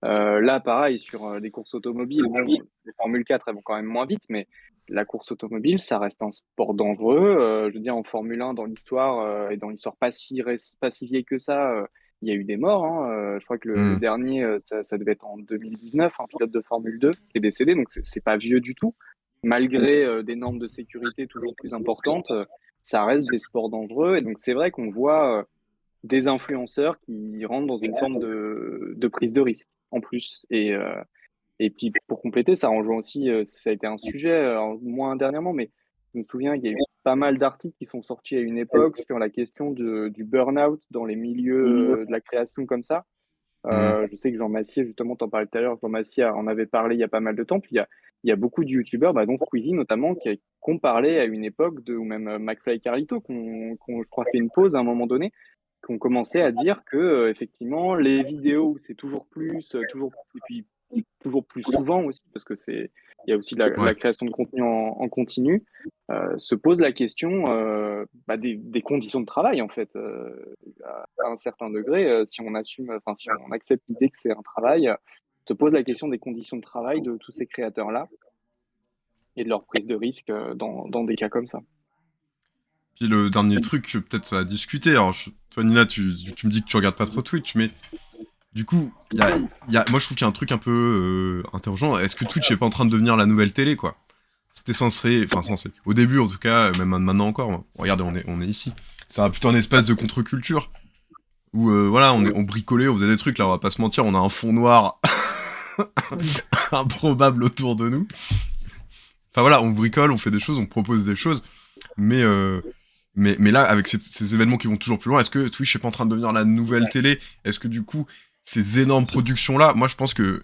Là, pareil, sur des courses automobiles, bon, les Formule 4, elles vont quand même moins vite, mais la course automobile, ça reste un sport dangereux. Je veux dire, en Formule 1, dans l'histoire, et dans l'histoire pas si vieille que ça, il y a eu des morts, hein. Je crois que le dernier, ça devait être en 2019, un pilote de Formule 2 qui est décédé, donc c'est pas vieux du tout. Malgré des normes de sécurité toujours plus importantes, ça reste des sports dangereux. Et donc, c'est vrai qu'on voit des influenceurs qui rentrent dans une forme de prise de risque en plus. Et puis pour compléter, ça rejoint aussi, ça a été un sujet, moins dernièrement, mais je me souviens, il y a eu pas mal d'articles qui sont sortis à une époque sur la question du burn-out dans les milieux de la création comme ça. Je sais que Jean Massier, justement, t'en parlais tout à l'heure, Jean Massier en avait parlé il y a pas mal de temps. Puis il y a beaucoup de youtubeurs, dont Squeezie notamment, qui ont parlé à une époque ou même McFly et Carlito, je crois, fait une pause à un moment donné, qui ont commencé à dire que effectivement les vidéos où c'est toujours plus, et puis toujours plus souvent aussi, parce que il y a aussi la création de contenu en continu, se pose la question des conditions de travail en fait, à un certain degré, si on assume, enfin si on accepte l'idée que c'est un travail, se pose la question des conditions de travail de tous ces créateurs-là et de leur prise de risque dans des cas comme ça. Puis le dernier truc, peut-être à discuter, alors toi Nina, tu me dis que tu regardes pas trop Twitch, mais du coup, moi je trouve qu'il y a un truc un peu interrogeant, est-ce que Twitch est pas en train de devenir la nouvelle télé, quoi? C'était censé, au début en tout cas, même maintenant encore, regardez, on est ici, ça va plutôt un espace de contre-culture, où voilà, on bricolait, on faisait des trucs, là on va pas se mentir, on a un fond noir improbable autour de nous. Enfin voilà, on bricole, on fait des choses, on propose des choses, mais là, avec ces événements qui vont toujours plus loin, est-ce que Twitch est pas en train de devenir la nouvelle télé? Est-ce que du coup, ces énormes productions-là, moi je pense que,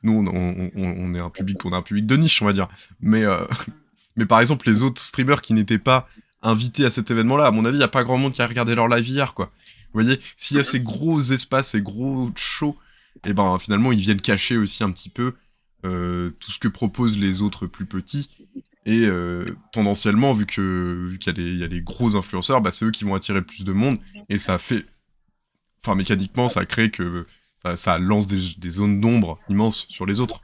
nous on est un public, de niche, on va dire, mais par exemple les autres streamers qui n'étaient pas invités à cet événement-là, à mon avis, il y a pas grand monde qui a regardé leur live hier, quoi. Vous voyez, s'il y a ces gros espaces, ces gros shows, et ben finalement ils viennent cacher aussi un petit peu tout ce que proposent les autres plus petits. Et tendanciellement, vu qu'il y a les gros influenceurs, bah, c'est eux qui vont attirer le plus de monde. Et ça fait... Enfin, mécaniquement, ça crée que... Ça lance des zones d'ombre immenses sur les autres.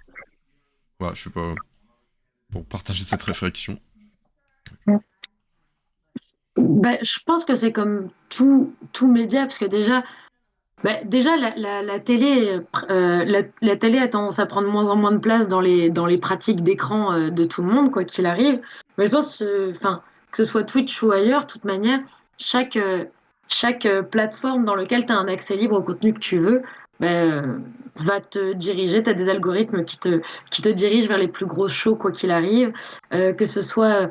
Voilà, je sais pas... Pour partager cette réflexion. Je pense que c'est comme tout média, parce que déjà la télé, la télé a tendance à prendre moins en moins de place dans les pratiques d'écran de tout le monde, quoi qu'il arrive. Mais je pense, enfin, que ce soit Twitch ou ailleurs, de toute manière, chaque, euh, chaque plateforme dans laquelle tu as un accès libre au contenu que tu veux, va te diriger. Tu as des algorithmes qui te dirigent vers les plus gros shows, quoi qu'il arrive, que ce soit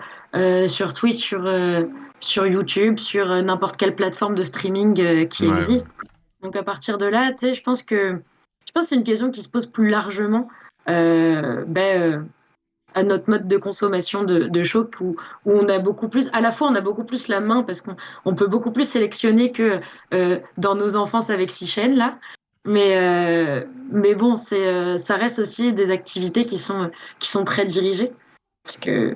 sur Twitch, sur YouTube, sur n'importe quelle plateforme de streaming qui Ouais, ouais. existe. Donc à partir de là, tu sais, je pense que c'est une question qui se pose plus largement euh, ben, euh, à notre mode de consommation de choc où on a beaucoup plus, à la fois on a beaucoup plus la main parce qu'on peut beaucoup plus sélectionner que dans nos enfances avec 6 chaînes là. Mais bon, ça reste aussi des activités qui sont très dirigées parce que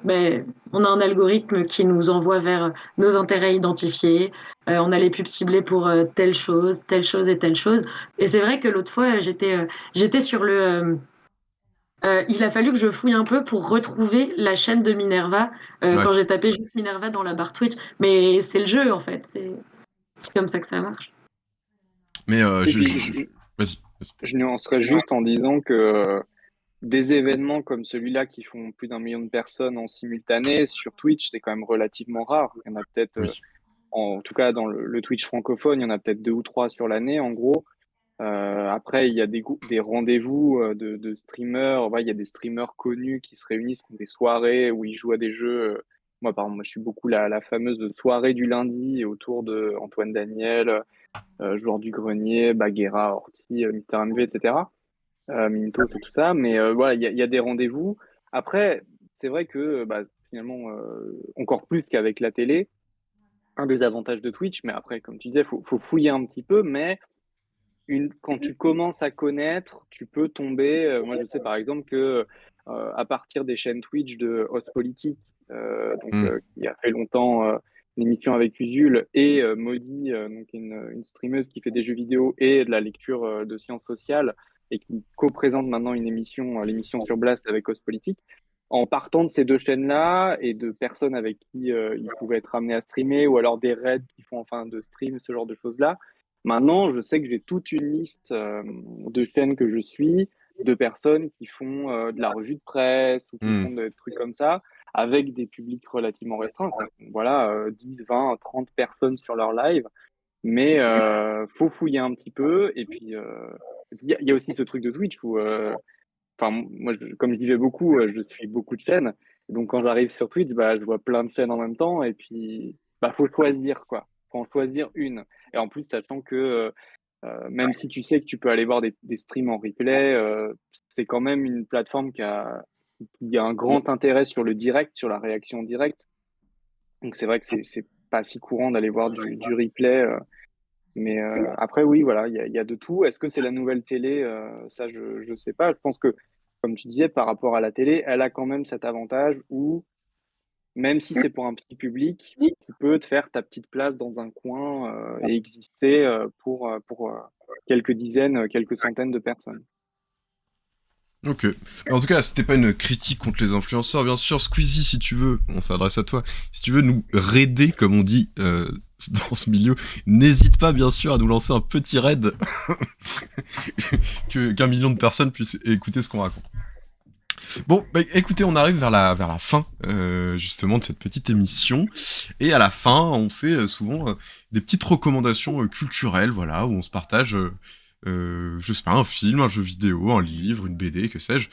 on a un algorithme qui nous envoie vers nos intérêts identifiés. On a les pubs ciblées pour telle chose et telle chose. Et c'est vrai que l'autre fois, j'étais sur il a fallu que je fouille un peu pour retrouver la chaîne de Minerva Ouais. quand j'ai tapé juste Minerva dans la barre Twitch. Mais c'est le jeu en fait, c'est comme ça que ça marche. Mais Et puis, Vas-y, vas-y. je nuancerais juste en disant que des événements comme celui-là qui font plus d'1 million de personnes en simultané sur Twitch, c'est quand même relativement rare. Il y en a peut-être, Oui. en tout cas dans le Twitch francophone, il y en a peut-être 2 ou 3 sur l'année en gros. Après, il y a des rendez-vous de streamers. Ouais, il y a des streamers connus qui se réunissent pour des soirées où ils jouent à des jeux. Moi, par exemple, moi, je suis beaucoup la fameuse soirée du lundi autour de Antoine Daniel, Joueur du Grenier, Baguera, Orti, Mister MV, etc. Mintos et tout ça. Mais voilà, il y a des rendez-vous. Après, c'est vrai que finalement, encore plus qu'avec la télé, un des avantages de Twitch, mais après, comme tu disais, faut fouiller un petit peu, mais quand tu commences à connaître, tu peux tomber. Moi, je sais par exemple que à partir des chaînes Twitch de Host Politique, Hmm. qui a fait longtemps une émission avec Usul, et Maudie, donc une streameuse qui fait des jeux vidéo et de la lecture de sciences sociales, et qui co-présente maintenant une émission, l'émission sur Blast avec Host Politique. En partant de ces 2 chaînes-là et de personnes avec qui ils pouvaient être amenés à streamer, ou alors des raids qui font enfin de stream, ce genre de choses-là. Maintenant, je sais que j'ai toute une liste de chaînes que je suis, de personnes qui font de la revue de presse ou qui Hmm. font des trucs comme ça, avec des publics relativement restreints. Voilà, 10, 20, 30 personnes sur leur live. Mais faut fouiller un petit peu. Et puis, il y a aussi ce truc de Twitch où, enfin, moi, comme j'y vais beaucoup, je suis beaucoup de chaînes. Donc, quand j'arrive sur Twitch, je vois plein de chaînes en même temps. Et puis, faut choisir, quoi. Faut en choisir une. Et en plus, sachant que même si tu sais que tu peux aller voir des streams en replay, c'est quand même une plateforme qui a un grand intérêt sur le direct, sur la réaction directe. Donc, c'est vrai que c'est pas si courant d'aller voir du replay. Mais après, oui, voilà, il y a de tout. Est-ce que c'est la nouvelle télé? Ça, je ne sais pas. Je pense que, comme tu disais, par rapport à la télé, elle a quand même cet avantage où, même si c'est pour un petit public, tu peux te faire ta petite place dans un coin et exister pour quelques dizaines, quelques centaines de personnes. Ok. En tout cas, c'était pas une critique contre les influenceurs. Bien sûr, Squeezie, si tu veux, on s'adresse à toi. Si tu veux nous raider, comme on dit dans ce milieu, n'hésite pas, bien sûr, à nous lancer un petit raid qu'un million de personnes puissent écouter ce qu'on raconte. Bon, écoutez, on arrive vers la fin, justement, de cette petite émission. Et à la fin, on fait souvent des petites recommandations culturelles, voilà, où on se partage, je sais pas, un film, un jeu vidéo, un livre, une BD, que sais-je,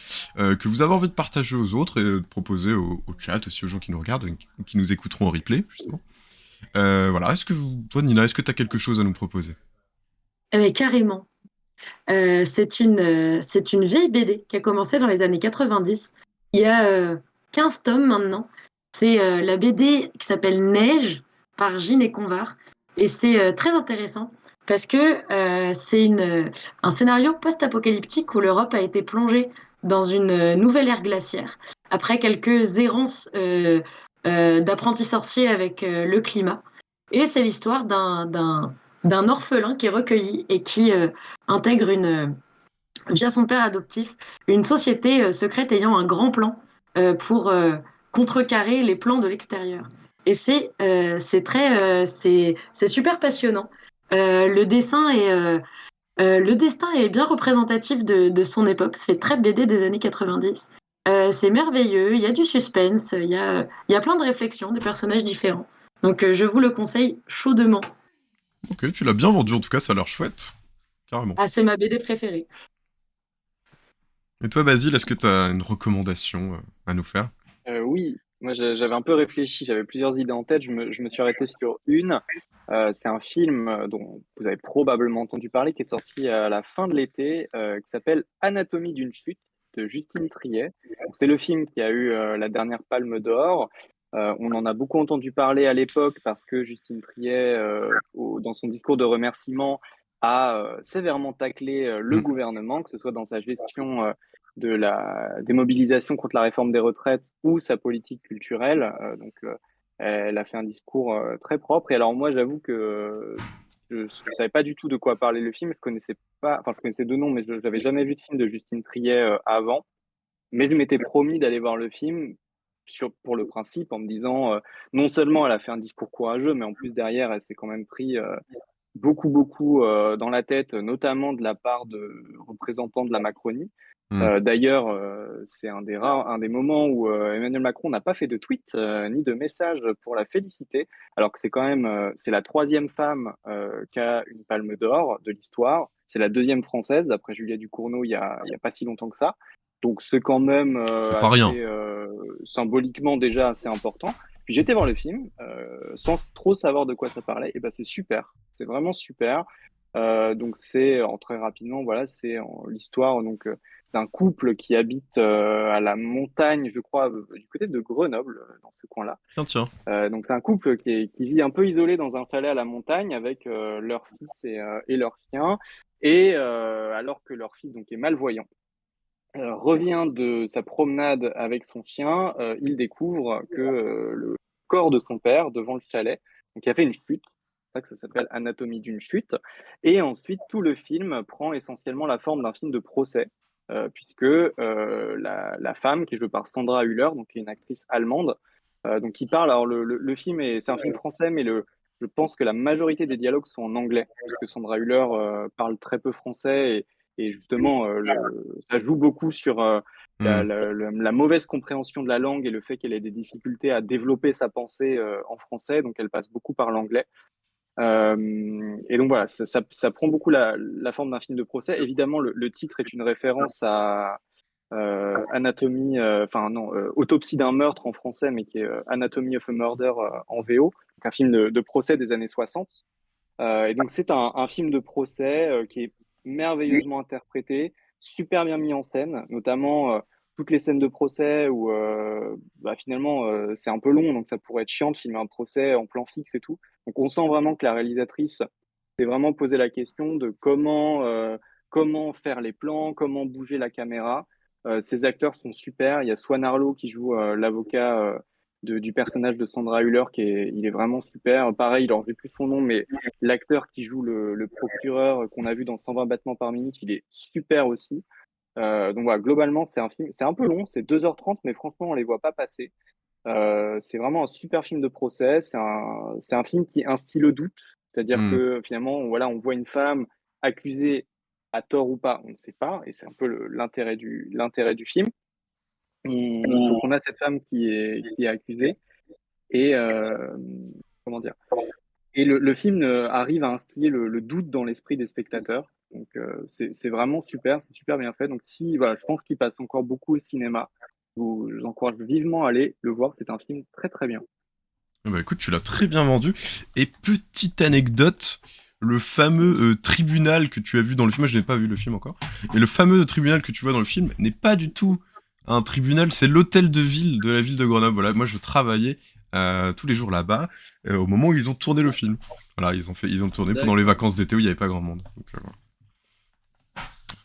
que vous avez envie de partager aux autres et de proposer au chat, aussi aux gens qui nous regardent, ou qui nous écouteront en replay, justement. Voilà, toi, Nina, est-ce que tu as quelque chose à nous proposer? Mais carrément. C'est une vieille BD qui a commencé dans les années 90. Il y a 15 tomes maintenant. C'est la BD qui s'appelle Neige par Gine et Convar. Et c'est très intéressant parce que c'est un scénario post-apocalyptique où l'Europe a été plongée dans une nouvelle ère glaciaire, après quelques errances d'apprentis sorciers avec le climat. Et c'est l'histoire d'un orphelin qui est recueilli et qui intègre via son père adoptif une société secrète ayant un grand plan pour contrecarrer les plans de l'extérieur. Et c'est super passionnant. Le destin est bien représentatif de son époque. Ça fait très BD des années 90. C'est merveilleux, il y a du suspense, il y a plein de réflexions, des personnages différents. Donc je vous le conseille chaudement. Ok, tu l'as bien vendu en tout cas, ça a l'air chouette. Carrément. Ah, c'est ma BD préférée. Et toi, Basile, est-ce que t'as une recommandation à nous faire? Oui, moi j'avais un peu réfléchi, j'avais plusieurs idées en tête, je me suis arrêté sur une. C'est un film dont vous avez probablement entendu parler, qui est sorti à la fin de l'été, qui s'appelle Anatomie d'une chute de Justine Triet. Donc, c'est le film qui a eu la dernière Palme d'Or. On en a beaucoup entendu parler à l'époque parce que Justine Triet, dans son discours de remerciement, a sévèrement taclé le Mm. gouvernement, que ce soit dans sa gestion de la démobilisation contre la réforme des retraites ou sa politique culturelle. Elle a fait un discours très propre. Et alors moi, j'avoue que je ne savais pas du tout de quoi parlait le film. Je connaissais pas, enfin je connaissais deux noms, mais je n'avais jamais vu de film de Justine Triet avant. Mais je m'étais promis d'aller voir le film pour le principe, en me disant non seulement elle a fait un discours courageux, mais en plus derrière, elle s'est quand même pris beaucoup dans la tête, notamment de la part de représentants de la Macronie. Mm. D'ailleurs, c'est un des moments où Emmanuel Macron n'a pas fait de tweet ni de message pour la féliciter, alors que c'est quand même c'est la troisième femme qui a une Palme d'Or de l'histoire. C'est la deuxième française après Julia Ducournau il y a pas si longtemps que ça. Donc c'est quand même C'est pas rien. assez symboliquement déjà assez important. Puis j'étais voir le film sans trop savoir de quoi ça parlait. Et ben c'est super, c'est vraiment super. Donc c'est en très rapidement voilà l'histoire d'un couple qui habite à la montagne, je crois, du côté de Grenoble, dans ce coin-là. Tiens, tiens. Donc c'est un couple qui vit un peu isolé dans un chalet à la montagne avec leur fils et leur chien. Et alors que leur fils donc est malvoyant, revient de sa promenade avec son chien, il découvre que le corps de son père devant le chalet, donc il a fait une chute. C'est ça que ça s'appelle Anatomie d'une chute. Et ensuite, tout le film prend essentiellement la forme d'un film de procès, puisque la femme, qui est jouée par Sandra Hüller, donc qui est une actrice allemande, donc qui parle. Alors le film c'est un film français, mais je pense que la majorité des dialogues sont en anglais, puisque Sandra Hüller parle très peu français et justement, ça joue beaucoup sur Mm. la mauvaise compréhension de la langue et le fait qu'elle ait des difficultés à développer sa pensée en français, donc elle passe beaucoup par l'anglais. Et donc voilà, ça prend beaucoup la forme d'un film de procès. Évidemment, le titre est une référence à Anatomie, enfin non, Autopsie d'un meurtre en français, mais qui est Anatomy of a Murder en VO, donc un film de procès des années 60. Et donc c'est un film de procès qui est merveilleusement interprété, super bien mis en scène, notamment toutes les scènes de procès où finalement c'est un peu long, donc ça pourrait être chiant de filmer un procès en plan fixe et tout. Donc on sent vraiment que la réalisatrice s'est vraiment posé la question de comment faire les plans, comment bouger la caméra. Ces acteurs sont super. Il y a Swan Arlo qui joue l'avocat du personnage de Sandra Hüller, il est vraiment super. Pareil, alors j'ai plus son nom, mais l'acteur qui joue le procureur qu'on a vu dans 120 battements par minute, il est super aussi. Donc voilà, globalement, c'est un film, c'est un peu long, c'est 2h30, mais franchement, on les voit pas passer. C'est vraiment un super film de procès. C'est un film qui instille le doute, c'est-à-dire Mm. que finalement, voilà, on voit une femme accusée à tort ou pas, on ne sait pas, et c'est un peu l'intérêt du film. Donc on a cette femme qui est accusée, et comment dire, et le film arrive à instiller le doute dans l'esprit des spectateurs. Donc c'est vraiment super, c'est super bien fait. Donc si voilà, je pense qu'il passe encore beaucoup au cinéma. Je vous encourage vivement à aller le voir. C'est un film très très bien. Eh ben, écoute, tu l'as très bien vendu. Et petite anecdote, le fameux tribunal que tu as vu dans le film, moi je n'ai pas vu le film encore, et le fameux tribunal que tu vois dans le film n'est pas du tout un tribunal, c'est l'hôtel de ville de la ville de Grenoble. Voilà, moi je travaillais tous les jours là-bas au moment où ils ont tourné le film. Voilà, ils ont tourné pendant les D'accord. vacances d'été où il n'y avait pas grand monde. Donc, voilà.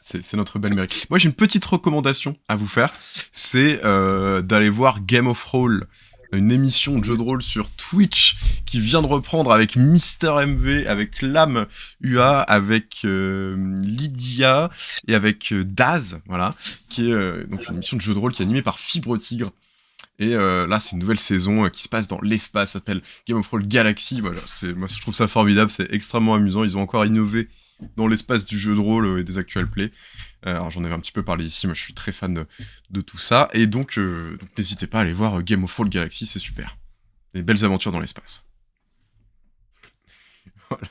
C'est notre belle mairie. Moi, j'ai une petite recommandation à vous faire. C'est d'aller voir Game of Roll, une émission de jeu de rôle sur Twitch qui vient de reprendre avec Mister MV, avec Lam UA, avec Lydia et avec Daz, voilà, qui est donc une émission de jeu de rôle qui est animée par Fibre Tigre. Et là, c'est une nouvelle saison qui se passe dans l'espace, ça s'appelle Game of Thrones Galaxy. Voilà, moi, je trouve ça formidable, c'est extrêmement amusant. Ils ont encore innové dans l'espace du jeu de rôle et des actual play. Alors, j'en avais un petit peu parlé ici, moi, je suis très fan de tout ça. Et donc n'hésitez pas à aller voir Game of Thrones Galaxy, c'est super. Des belles aventures dans l'espace. Voilà.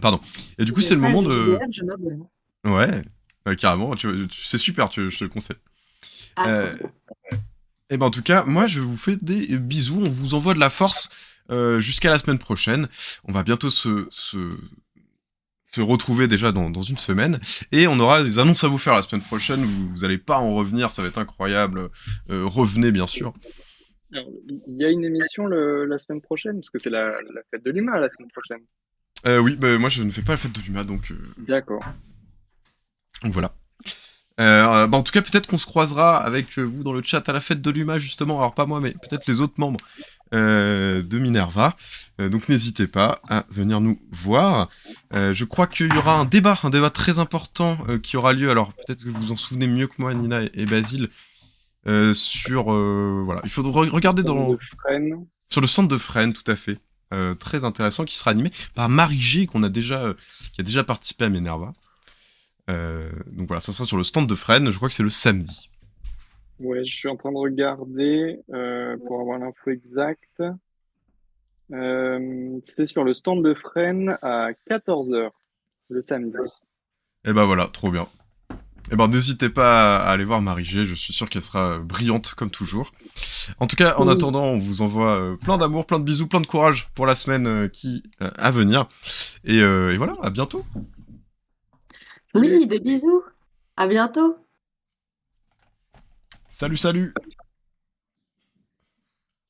Pardon. Et du coup, c'est le moment de... Ouais, carrément, c'est super, je te le conseille. Et ben en tout cas, moi je vous fais des bisous, on vous envoie de la force jusqu'à la semaine prochaine. On va bientôt se retrouver déjà dans une semaine, et on aura des annonces à vous faire la semaine prochaine, vous allez pas en revenir, ça va être incroyable. Revenez bien sûr. Alors, il y a une émission la semaine prochaine, parce que c'est la fête de l'humain la semaine prochaine. Oui, bah, moi je ne fais pas la fête de l'UMA, donc D'accord. voilà. Bah en tout cas, peut-être qu'on se croisera avec vous dans le chat à la fête de l'UMA, justement. Alors, pas moi, mais peut-être les autres membres de Minerva. Donc, n'hésitez pas à venir nous voir. Je crois qu'il y aura un débat très important qui aura lieu. Alors, peut-être que vous en souvenez mieux que moi, Nina et Basile, sur... voilà, il faut regarder sur le centre de Fresnes, tout à fait. Très intéressant, qui sera animé par Marie G, qui a déjà participé à Minerva. Donc voilà, ça sera sur le stand de Fresnes, je crois que c'est le samedi. Ouais, je suis en train de regarder pour avoir l'info exacte. C'était sur le stand de Fresnes à 14h, le samedi. Et ben voilà, trop bien. Et ben n'hésitez pas à aller voir Marie G, je suis sûr qu'elle sera brillante comme toujours. En tout cas, en attendant, on vous envoie plein d'amour, plein de bisous, plein de courage pour la semaine qui à venir. Et voilà, à bientôt. Oui, des bisous. À bientôt. Salut, salut.